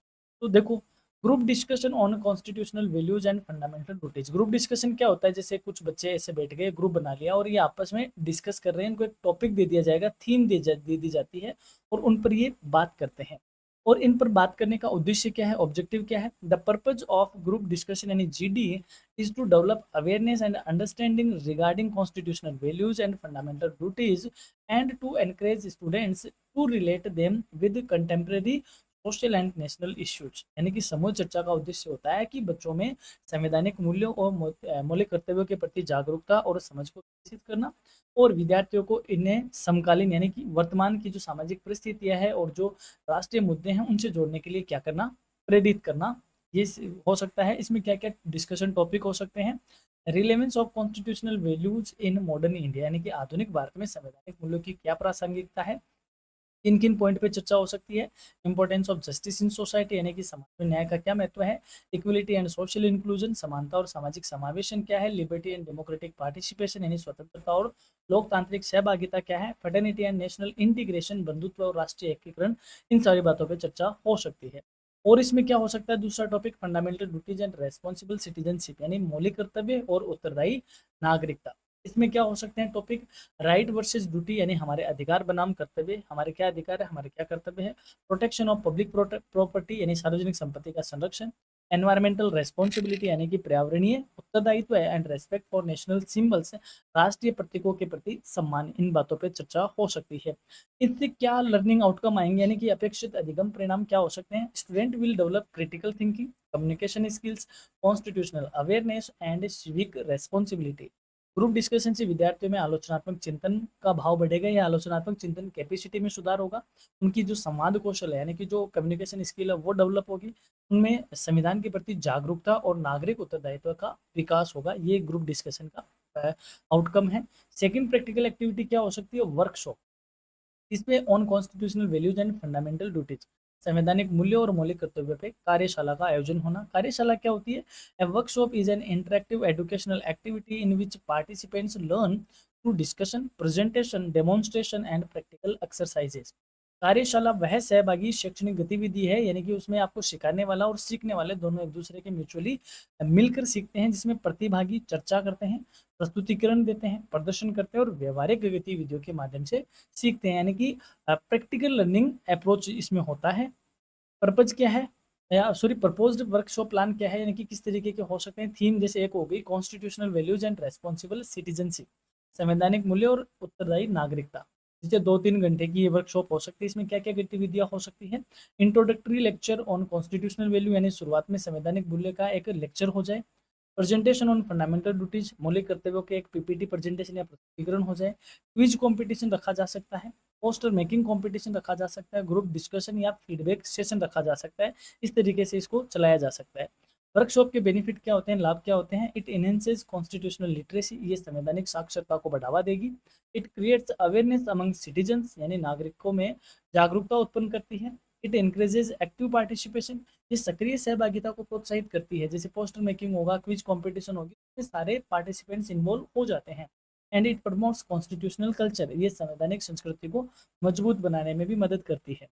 तो देखो, group discussion on constitutional values and fundamental duties. Group discussion क्या होता है, जैसे कुछ बच्चे ऐसे बैठ गए, ग्रुप बना लिया और ये आपस में डिस्कस कर रहे हैं, इनको एक टॉपिक दे दिया जाएगा, थीम दे दी जाती है और उन पर ये बात करते हैं। और इन पर बात करने का उद्देश्य क्या है, ऑब्जेक्टिव क्या है। The purpose of group discussion यानी GD is to develop awareness and understanding regarding constitutional values and fundamental duties and to encourage students to relate them with contemporary social and national issues. यानी कि समूह चर्चा का उद्देश्य होता है कि बच्चों में संवैधानिक मूल्यों और मौलिक कर्तव्यों के प्रति जागरूकता और समझ को विकसित करना, और विद्यार्थियों को इन्हें समकालीन यानी कि वर्तमान की जो सामाजिक परिस्थितियां है और जो राष्ट्रीय मुद्दे हैं उनसे जोड़ने के लिए क्या करना, प्रेरित करना। ये हो सकता है। इसमें क्या क्या डिस्कशन टॉपिक हो सकते हैं, relevance of constitutional values in modern India, यानी कि आधुनिक भारत में संवैधानिक मूल्यों की क्या प्रासंगिकता है, किन किन पॉइंट पे चर्चा हो सकती है। Importance of justice in society, यानी कि समाज में न्याय का क्या महत्व है। इक्वलिटी एंड सोशल इंक्लूजन, समानता और सामाजिक समावेशन क्या है। लिबर्टी एंड डेमोक्रेटिक पार्टिसिपेशन, यानी स्वतंत्रता और लोकतांत्रिक सहभागिता क्या है। फेटर्निटी एंड नेशनल इंटीग्रेशन, बंधुत्व और राष्ट्रीय एकीकरण, इन सारी बातों पर चर्चा हो सकती है। और इसमें क्या हो सकता है, दूसरा topic fundamental duties and responsible citizenship, यानी मौलिक कर्तव्य और उत्तरदायी नागरिकता। इसमें क्या हो सकते हैं टॉपिक, राइट वर्सेस ड्यूटी, यानी हमारे अधिकार बनाम कर्तव्य, हमारे क्या अधिकार है, हमारे क्या कर्तव्य है। प्रोटेक्शन ऑफ पब्लिक प्रॉपर्टी, यानी सार्वजनिक संपत्ति का संरक्षण। एनवायरमेंटल रेस्पॉन्सिबिलिटी, यानी कि पर्यावरणीय उत्तरदायित्व है। And respect for national symbols, राष्ट्रीय प्रतीकों के प्रति सम्मान। इन बातों पर चर्चा हो सकती है। इससे क्या लर्निंग आउटकम आएंगे, यानी कि अपेक्षित अधिगम परिणाम क्या हो सकते हैं। Student will develop critical thinking, communication skills, constitutional awareness and civic responsibility. Group discussion से विद्यार्थियों में आलोचनात्मक चिंतन का भाव बढ़ेगा या आलोचनात्मक चिंतन कैपेसिटी में सुधार होगा। उनकी जो संवाद कौशल है, यानी कि जो कम्युनिकेशन स्किल है वो डेवलप होगी। उनमें संविधान के प्रति जागरूकता और नागरिक उत्तरदायित्व का विकास होगा। ये ग्रुप डिस्कशन का आउटकम है। सेकंड प्रैक्टिकल एक्टिविटी क्या हो सकती है, वर्कशॉप। इसमें on constitutional values and fundamental duties, संवैधानिक मूल्यों और मौलिक कर्तव्यों पे कार्यशाला का आयोजन होना। कार्यशाला क्या होती है? A workshop is an interactive educational activity in which participants learn through discussion, presentation, demonstration and practical exercises. कार्यशाला वह सहभागी शैक्षणिक गतिविधि है, यानी कि उसमें आपको सिखाने वाला और सीखने वाले दोनों एक दूसरे के म्यूचुअली मिलकर सीखते हैं, जिसमें प्रतिभागी चर्चा करते हैं, प्रस्तुतिकरण देते हैं, प्रदर्शन करते हैं और व्यवहारिक गतिविधियों के माध्यम से सीखते हैं, यानी कि प्रैक्टिकल लर्निंग अप्रोच इसमें होता है। पर्पज क्या है, या सॉरी प्रपोज्ड वर्कशॉप प्लान क्या है, यानी कि किस तरीके के हो सकते हैं। थीम जैसे एक हो गई constitutional values and responsible citizenship, संवैधानिक मूल्य और उत्तरदायी नागरिकता। जैसे 2-3 घंटे की ये वर्कशॉप हो सकती है। इसमें क्या क्या गतिविधियां हो सकती है? Introductory lecture on constitutional value, यानी शुरुआत में संवैधानिक मूल्य का एक लेक्चर हो जाए। प्रेजेंटेशन ऑन फंडामेंटल ड्यूटीज, मौलिक कर्तव्यों के एक पीपीटी प्रेजेंटेशन या प्रस्तुतिकरण हो जाए। क्विज कंपटीशन रखा जा सकता है, पोस्टर मेकिंग कंपटीशन रखा जा सकता है, ग्रुप डिस्कशन या फीडबैक सेशन रखा जा सकता है। इस तरीके से इसको चलाया जा सकता है। वर्कशॉप के बेनिफिट क्या होते हैं, लाभ क्या होते हैं? इट एनहेंसेस कॉन्स्टिट्यूशनल लिटरेसी, ये संवैधानिक साक्षरता को बढ़ावा देगी। It creates awareness among citizens, यानी नागरिकों में जागरूकता उत्पन्न करती है। इट एनकरेजेस एक्टिव पार्टिसिपेशन, ये सक्रिय सहभागिता को प्रोत्साहित करती है। जैसे पोस्टर मेकिंग होगा, क्विज कंपटीशन होगी, इसमें सारे पार्टिसिपेंट्स इन्वॉल्व हो जाते हैं। And it promotes constitutional culture, ये संवैधानिक संस्कृति को मजबूत बनाने में भी मदद करती है।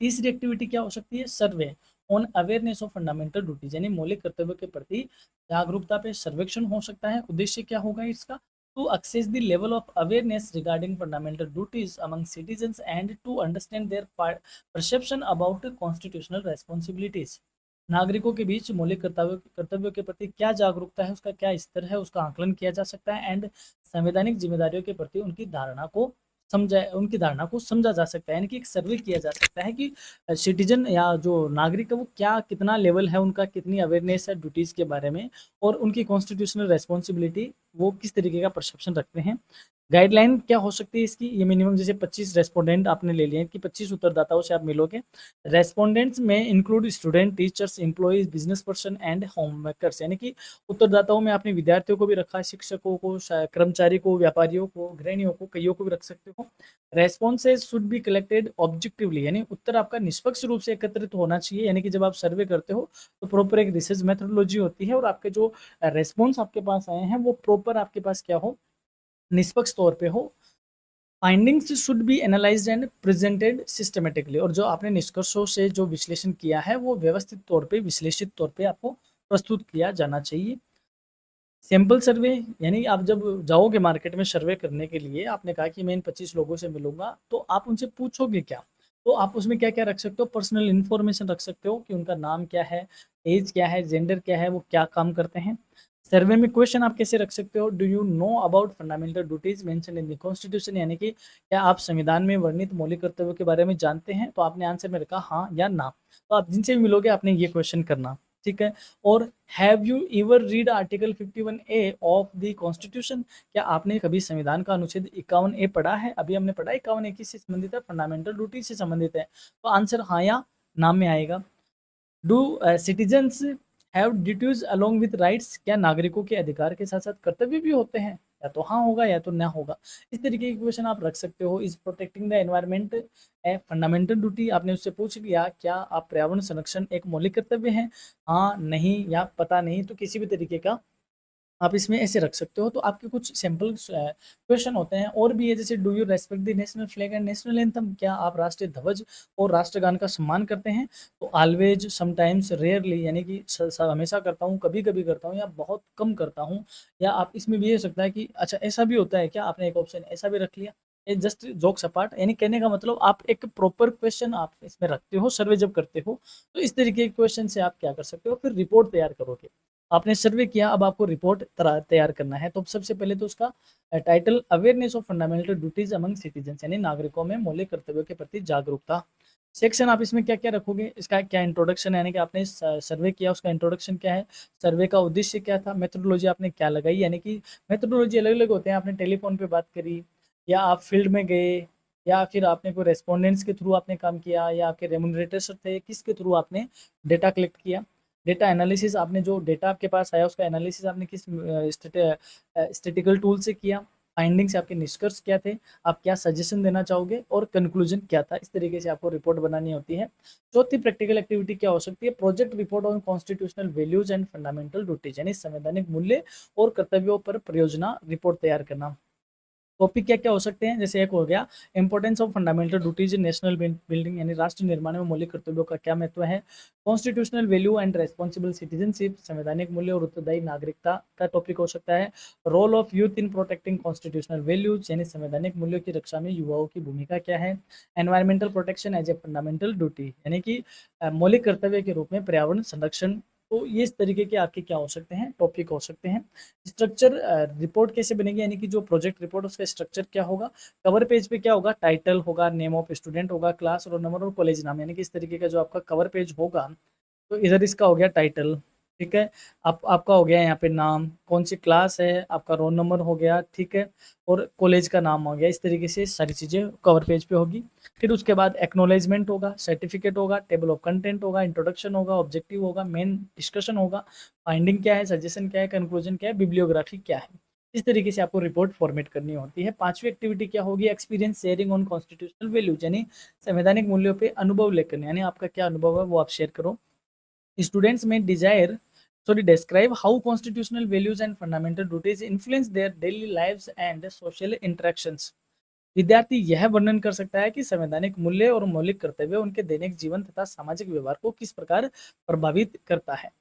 तीसरी एक्टिविटी क्या हो सकती है? सर्वे on awareness of fundamental duties, यानी मौलिक कर्तव्यों के प्रति जागरूकता पे सर्वेक्षण हो सकता है। उद्देश्य क्या होगा इसका? To access the level of awareness regarding fundamental duties among citizens and to understand their perception about constitutional responsibilities। नागरिकों के बीच मौलिक कर्तव्यों के प्रति क्या जागरूकता है, उसका क्या स्तर है, उसका आकलन किया जा सकता है। एंड संवैधानिक जिम्मेदारियों के प्रति उनकी धारणा को समझा जा सकता है, यानी कि एक सर्वे किया जा सकता है कि सिटीजन या जो नागरिक है वो क्या कितना लेवल है उनका, कितनी अवेयरनेस है ड्यूटीज़ के बारे में, और उनकी कॉन्स्टिट्यूशनल रेस्पॉन्सिबिलिटी वो किस तरीके का परसेप्शन रखते हैं। गाइडलाइन क्या हो सकती है इसकी? ये मिनिमम जैसे 25 रेस्पोंडेंट आपने ले लिए हैं कि 25 उत्तरदाताओं से आप मिलोगे। रेस्पोंडेंट्स में include student, teachers, employees, business person and home makers, यानी कि उत्तरदाताओं में आपने विद्यार्थियों को भी रखा है, शिक्षकों को, कर्मचारी को, व्यापारियों को, गृहिणियों को, कईयों को भी रख सकते हो। Responses should be collected objectively, यानी उत्तर आपका निष्पक्ष रूप से एकत्रित होना चाहिए, यानी कि जब आप सर्वे करते हो तो प्रॉपर एक रिसर्च मेथोडोलॉजी होती है और आपके जो रेस्पॉन्स आपके पास आए हैं वो प्रॉपर आपके पास क्या हो, निष्पक्ष तौर पे हो। Findings should be analysed and presented systematically, और जो आपने निष्कर्षों से जो विश्लेषण किया है वो व्यवस्थित तौर पे, विश्लेषित तौर पे आपको प्रस्तुत किया जाना चाहिए। सैंपल सर्वे, यानी आप जब जाओगे मार्केट में सर्वे करने के लिए, आपने कहा कि मैं इन 25 लोगों से मिलूंगा, तो आप उनसे पूछोगे क्या? तो आप उसमें क्या क्या रख सकते हो? पर्सनल इन्फॉर्मेशन रख सकते हो कि उनका नाम क्या है, एज क्या है, जेंडर क्या है, वो क्या काम करते हैं। सर्वे में क्वेश्चन आप कैसे रख सकते हो? Do you know about fundamental duties mention in the constitution, यानी कि क्या आप संविधान में वर्णित मौलिक कर्तव्यों के बारे में जानते हैं? तो आपने आंसर में रखा हाँ या ना। तो आप जिनसे भी मिलोगे आपने ये क्वेश्चन करना, ठीक है। और have you ever read article 51A of the constitution, क्या आपने कभी संविधान का अनुच्छेद 51A पढ़ा है? अभी हमने पढ़ा 51A किससे संबंधित है? फंडामेंटल ड्यूटी से संबंधित है। तो आंसर हाँ या ना में आएगा। Do citizens have duties along with rights, क्या नागरिकों के अधिकार के साथ साथ कर्तव्य भी होते हैं? या तो हाँ होगा या तो ना होगा। इस तरीके की क्वेश्चन आप रख सकते हो। Is protecting the environment A fundamental duty, आपने उससे पूछ लिया क्या आप पर्यावरण संरक्षण एक मौलिक कर्तव्य है? हाँ, नहीं या पता नहीं, तो किसी भी तरीके का आप इसमें ऐसे रख सकते हो। तो आपके कुछ सिंपल क्वेश्चन होते हैं और भी है, जैसे do you respect the national flag and national anthem, क्या आप राष्ट्रीय ध्वज और राष्ट्रगान का सम्मान करते हैं? तो ऑलवेज, समटाइम्स, रेयरली, यानी कि हमेशा करता हूँ, कभी कभी करता हूँ, या बहुत कम करता हूँ। या आप इसमें भी ये हो सकता है कि अच्छा ऐसा भी होता है क्या, आपने एक ऑप्शन ऐसा भी रख लिया। ये जस्ट जोक्स अपार्ट, यानी कहने का मतलब आप एक प्रॉपर क्वेश्चन आप इसमें रखते हो सर्वे जब करते हो। तो इस तरीके के क्वेश्चन से आप क्या कर सकते हो, फिर रिपोर्ट तैयार करोगे। आपने सर्वे किया, अब आपको रिपोर्ट तैयार करना है। तो सबसे पहले तो उसका title awareness of fundamental duties among citizens, यानी नागरिकों में मौलिक कर्तव्यों के प्रति जागरूकता। सेक्शन आप इसमें क्या क्या रखोगे, इसका क्या इंट्रोडक्शन है, यानी कि आपने सर्वे किया उसका इंट्रोडक्शन क्या है, सर्वे का उद्देश्य क्या था, मेथोडोलॉजी आपने क्या लगाई, यानी कि मेथोडोलॉजी अलग अलग होते हैं। आपने टेलीफोन पे बात करी, या आप फील्ड में गए, या फिर आपने कोई रेस्पोंडेंट्स के थ्रू आपने काम किया, या आपके रेमुनरेटर्स थे, किसके थ्रू आपने डेटा कलेक्ट किया। डेटा एनालिसिस, आपने जो डेटा आपके पास आया उसका एनालिसिस आपने किस स्टेटिकल टूल से किया। फाइंडिंग्स, आपके निष्कर्ष क्या थे, आप क्या सजेशन देना चाहोगे और कंक्लूजन क्या था। इस तरीके से आपको रिपोर्ट बनानी होती है। चौथी प्रैक्टिकल एक्टिविटी क्या हो सकती है, project report on constitutional values and fundamental duties, यानी संवैधानिक मूल्य और कर्तव्यों पर परियोजना रिपोर्ट तैयार करना। टॉपिक क्या क्या हो सकते हैं, जैसे एक हो गया importance of fundamental duties in national building, यानी राष्ट्र निर्माण में मौलिक कर्तव्यों का क्या महत्व है। Constitutional value and responsible citizenship, संवैधानिक मूल्य और उत्तरदायी नागरिकता का टॉपिक हो सकता है। Role of youth in protecting constitutional values, यानी संवैधानिक मूल्यों की रक्षा में युवाओं की भूमिका क्या है। Environmental protection as a fundamental duty, यानी कि मौलिक कर्तव्य के रूप में पर्यावरण संरक्षण। तो ये इस तरीके के आपके क्या हो सकते हैं, टॉपिक हो सकते हैं। स्ट्रक्चर, रिपोर्ट कैसे बनेगी, यानी कि जो प्रोजेक्ट रिपोर्ट उसका स्ट्रक्चर क्या होगा। कवर पेज पे क्या होगा, टाइटल होगा, नेम ऑफ स्टूडेंट होगा, क्लास रोल नंबर और कॉलेज नाम, यानी कि इस तरीके का जो आपका कवर पेज होगा। तो इधर इसका हो गया टाइटल, ठीक है। आपका हो गया यहाँ पे नाम, कौन सी क्लास है, आपका रोल नंबर हो गया, ठीक है, और कॉलेज का नाम हो गया। इस तरीके से सारी चीज़ें कवर पेज पे होगी। फिर उसके बाद एक्नोलेजमेंट होगा, सर्टिफिकेट होगा, टेबल ऑफ कंटेंट होगा, इंट्रोडक्शन होगा, ऑब्जेक्टिव होगा, मेन डिस्कशन होगा, फाइंडिंग क्या है, सजेशन क्या है, कंक्लूजन क्या है, बिब्लियोग्राफी क्या है। इस तरीके से आपको रिपोर्ट फॉर्मेट करनी होती है। पांचवी एक्टिविटी क्या होगी, experience sharing on constitutional values, यानी संवैधानिक मूल्यों पे अनुभव लेकर, यानी आपका क्या अनुभव है वो आप शेयर करो। Students may describe how constitutional values and fundamental duties influence their daily lives and social interactions. विद्यार्थी यह वर्णन कर सकता है कि संवैधानिक मूल्य और मौलिक कर्तव्य उनके दैनिक जीवन तथा सामाजिक व्यवहार को किस प्रकार प्रभावित करता है।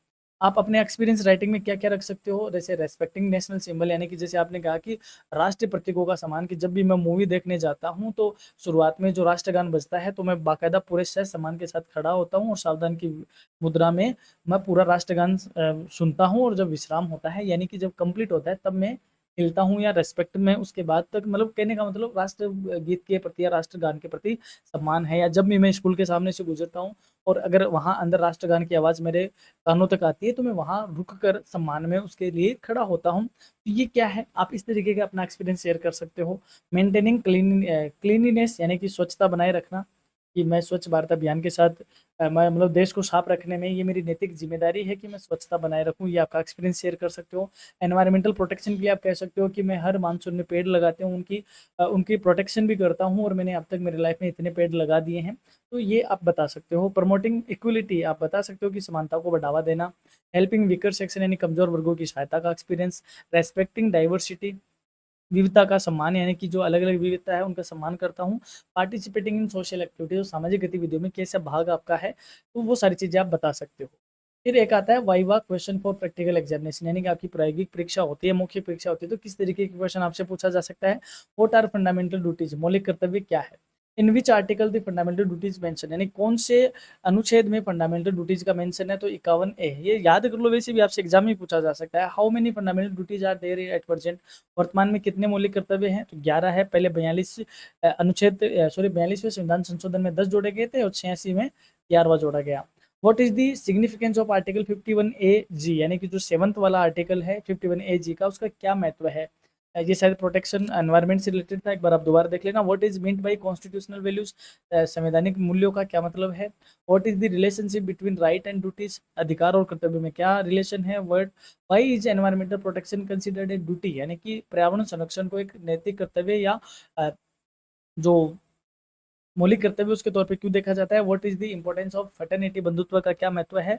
आप अपने एक्सपीरियंस राइटिंग में क्या क्या रख सकते हो, जैसे रेस्पेक्टिंग नेशनल सिंबल, यानी कि जैसे आपने कहा कि राष्ट्रीय प्रतीकों का सम्मान, कि जब भी मैं मूवी देखने जाता हूं तो शुरुआत में जो राष्ट्रगान बजता है तो मैं बाकायदा पूरे सह सम्मान के साथ खड़ा होता हूं और सावधान की मुद्रा में मैं पूरा राष्ट्रगान सुनता हूं, और जब विश्राम होता है यानी कि जब कंप्लीट होता है तब मैं हिलता हूँ या रेस्पेक्ट में उसके बाद तक, मतलब कहने का मतलब राष्ट्र गीत के प्रति या राष्ट्रगान के प्रति सम्मान है। या जब भी मैं स्कूल के सामने से गुजरता हूँ और अगर वहाँ अंदर राष्ट्रगान की आवाज़ मेरे कानों तक आती है तो मैं वहाँ रुक कर सम्मान में उसके लिए खड़ा होता हूँ। तो ये क्या है, आप इस तरीके का अपना एक्सपीरियंस शेयर कर सकते हो। मेंटेनिंग क्लीनिनेस, यानी कि स्वच्छता बनाए रखना, कि मैं स्वच्छ भारत अभियान के साथ मैं मतलब देश को साफ रखने में ये मेरी नैतिक जिम्मेदारी है कि मैं स्वच्छता बनाए रखूं, ये आपका एक्सपीरियंस शेयर कर सकते हो। एनवायरमेंटल प्रोटेक्शन के लिए आप कह सकते हो कि मैं हर मानसून में पेड़ लगाते हूँ, उनकी प्रोटेक्शन भी करता हूँ और मैंने अब तक मेरी लाइफ में इतने पेड़ लगा दिए हैं। तो ये आप बता सकते हो। प्रमोटिंग इक्वलिटी, आप बता सकते हो कि समानता को बढ़ावा देना। हेल्पिंग वीकर सेक्शन, यानी कमजोर वर्गों की सहायता का एक्सपीरियंस। रेस्पेक्टिंग डाइवर्सिटी, विविधता का सम्मान, यानी कि जो अलग अलग विविधता है उनका सम्मान करता हूँ। पार्टिसिपेटिंग इन सोशल एक्टिविटीज, तो सामाजिक गतिविधियों में कैसा भाग आपका है, तो वो सारी चीज़ें आप बता सकते हो। फिर एक आता है viva, question for practical examination, यानी कि आपकी प्रायोगिक परीक्षा होती है, मुख्य परीक्षा होती है, तो किस तरीके के क्वेश्चन आपसे पूछा जा सकता है। व्हाट आर फंडामेंटल ड्यूटीज, मौलिक कर्तव्य क्या है। In which article the fundamental duties mention, यानी कौन से अनुच्छेद में फंडामेंटल ड्यूटीज का मेंशन है, तो 51A। ये याद कर लो, वैसे भी आपसे एग्जाम में पूछा जा सकता है। How many fundamental duties are there at present, वर्तमान में कितने मौलिक कर्तव्य हैं, तो 11 है। पहले 42वें संविधान संशोधन में 10 जोड़े गए थे और 86 में 11वां जोड़ा गया। What is the significance of article 51A G, यानी कि जो 7th वाला आर्टिकल है 51A G का, उसका क्या महत्व है। ये शायद प्रोटेक्शन एनवायरनमेंट से रिलेटेड था, एक बार आप दोबारा देख लेना। What is meant by constitutional values, संवैधानिक मूल्यों का क्या मतलब है। What is the relationship between right and duties, अधिकार और कर्तव्य में क्या रिलेशन है। Word why is environmental protection considered a duty, यानी कि पर्यावरण संरक्षण को एक नैतिक कर्तव्य या जो मौलिक कर्तव्य उसके तौर पे क्यों देखा जाता है। What is the importance of fraternity, बंधुत्व का क्या महत्व है।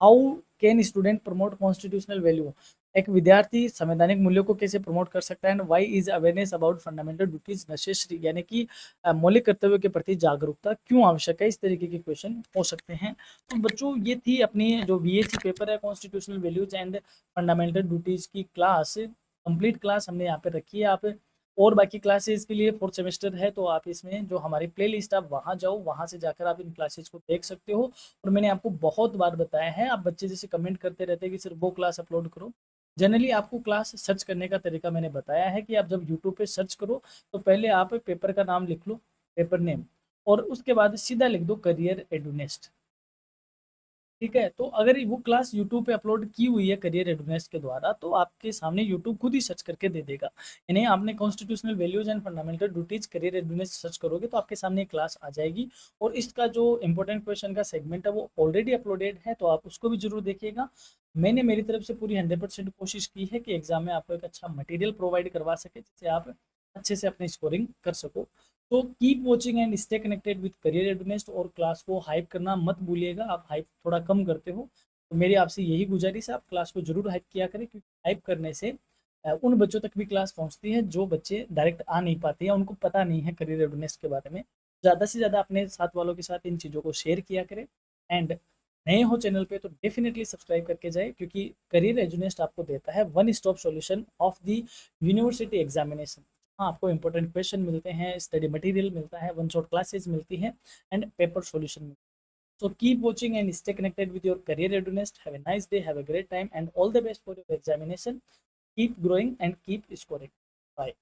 How can student promote constitutional value, एक विद्यार्थी संवैधानिक मूल्यों को कैसे प्रमोट कर सकता है। Why is awareness about fundamental duties necessary, यानी कि मौलिक कर्तव्यों के प्रति जागरूकता क्यों आवश्यक है। इस तरीके के क्वेश्चन हो सकते हैं। तो बच्चों ये थी अपनी जो VAC पेपर है, constitutional values and fundamental duties की क्लास, कंप्लीट क्लास हमने यहाँ पे रखी है। आप और बाकी क्लासेस के लिए 4th सेमेस्टर है, तो आप इसमें जो हमारी प्लेलिस्ट, आप वहाँ जाओ, वहाँ से जाकर आप इन क्लासेस को देख सकते हो। और मैंने आपको बहुत बार बताया है, आप बच्चे जैसे कमेंट करते रहते हैं कि सिर्फ वो क्लास अपलोड करो। जनरली आपको क्लास सर्च करने का तरीका मैंने बताया है कि आप जब यूट्यूब पे सर्च करो तो पहले आप पेपर का नाम लिख लो, पेपर नेम, और उसके बाद सीधा लिख दो करियर एडुनेस्ट। ठीक है, तो अगर वो क्लास यूट्यूब पे अपलोड की हुई है करियर रेडीनेस के द्वारा, तो आपके सामने यूट्यूब खुद ही सर्च करके दे देगा। यानी आपने constitutional values and fundamental duties career readiness search करोगे तो आपके सामने एक क्लास आ जाएगी, और इसका जो इंपॉर्टेंट क्वेश्चन का सेगमेंट है वो ऑलरेडी अपलोडेड है, तो आप उसको भी जरूर देखिएगा। मैंने मेरी तरफ से पूरी 100% कोशिश की है कि एग्जाम में आपको एक अच्छा मटेरियल प्रोवाइड करवा सके, जिससे आप अच्छे से अपनी स्कोरिंग कर सको। तो keep watching and stay connected with career readiness, और क्लास को हाइप करना मत भूलिएगा, आप हाइप थोड़ा कम करते हो, तो मेरी आपसे यही गुजारिश है, आप क्लास को जरूर हाइप किया करें, क्योंकि हाइप करने से उन बच्चों तक भी क्लास पहुंचती है जो बच्चे डायरेक्ट आ नहीं पाते हैं, उनको पता नहीं है करियर रेडीनेस के बारे में। ज़्यादा से ज़्यादा अपने साथ वालों के साथ इन चीज़ों को शेयर किया करें। एंड नए हो चैनल पे तो डेफिनेटली सब्सक्राइब करके जाए, क्योंकि करियर एजुनेस्ट आपको देता है one stop solution of the university examination. हाँ, आपको इंपॉर्टेंट क्वेश्चन मिलते हैं, स्टडी मटेरियल मिलता है, वन शॉट क्लासेस मिलती हैं, and paper solution. So keep watching and stay connected with your career readiness. Have a nice day, have a great time, and all the best for your examination. Keep growing and keep scoring. Bye.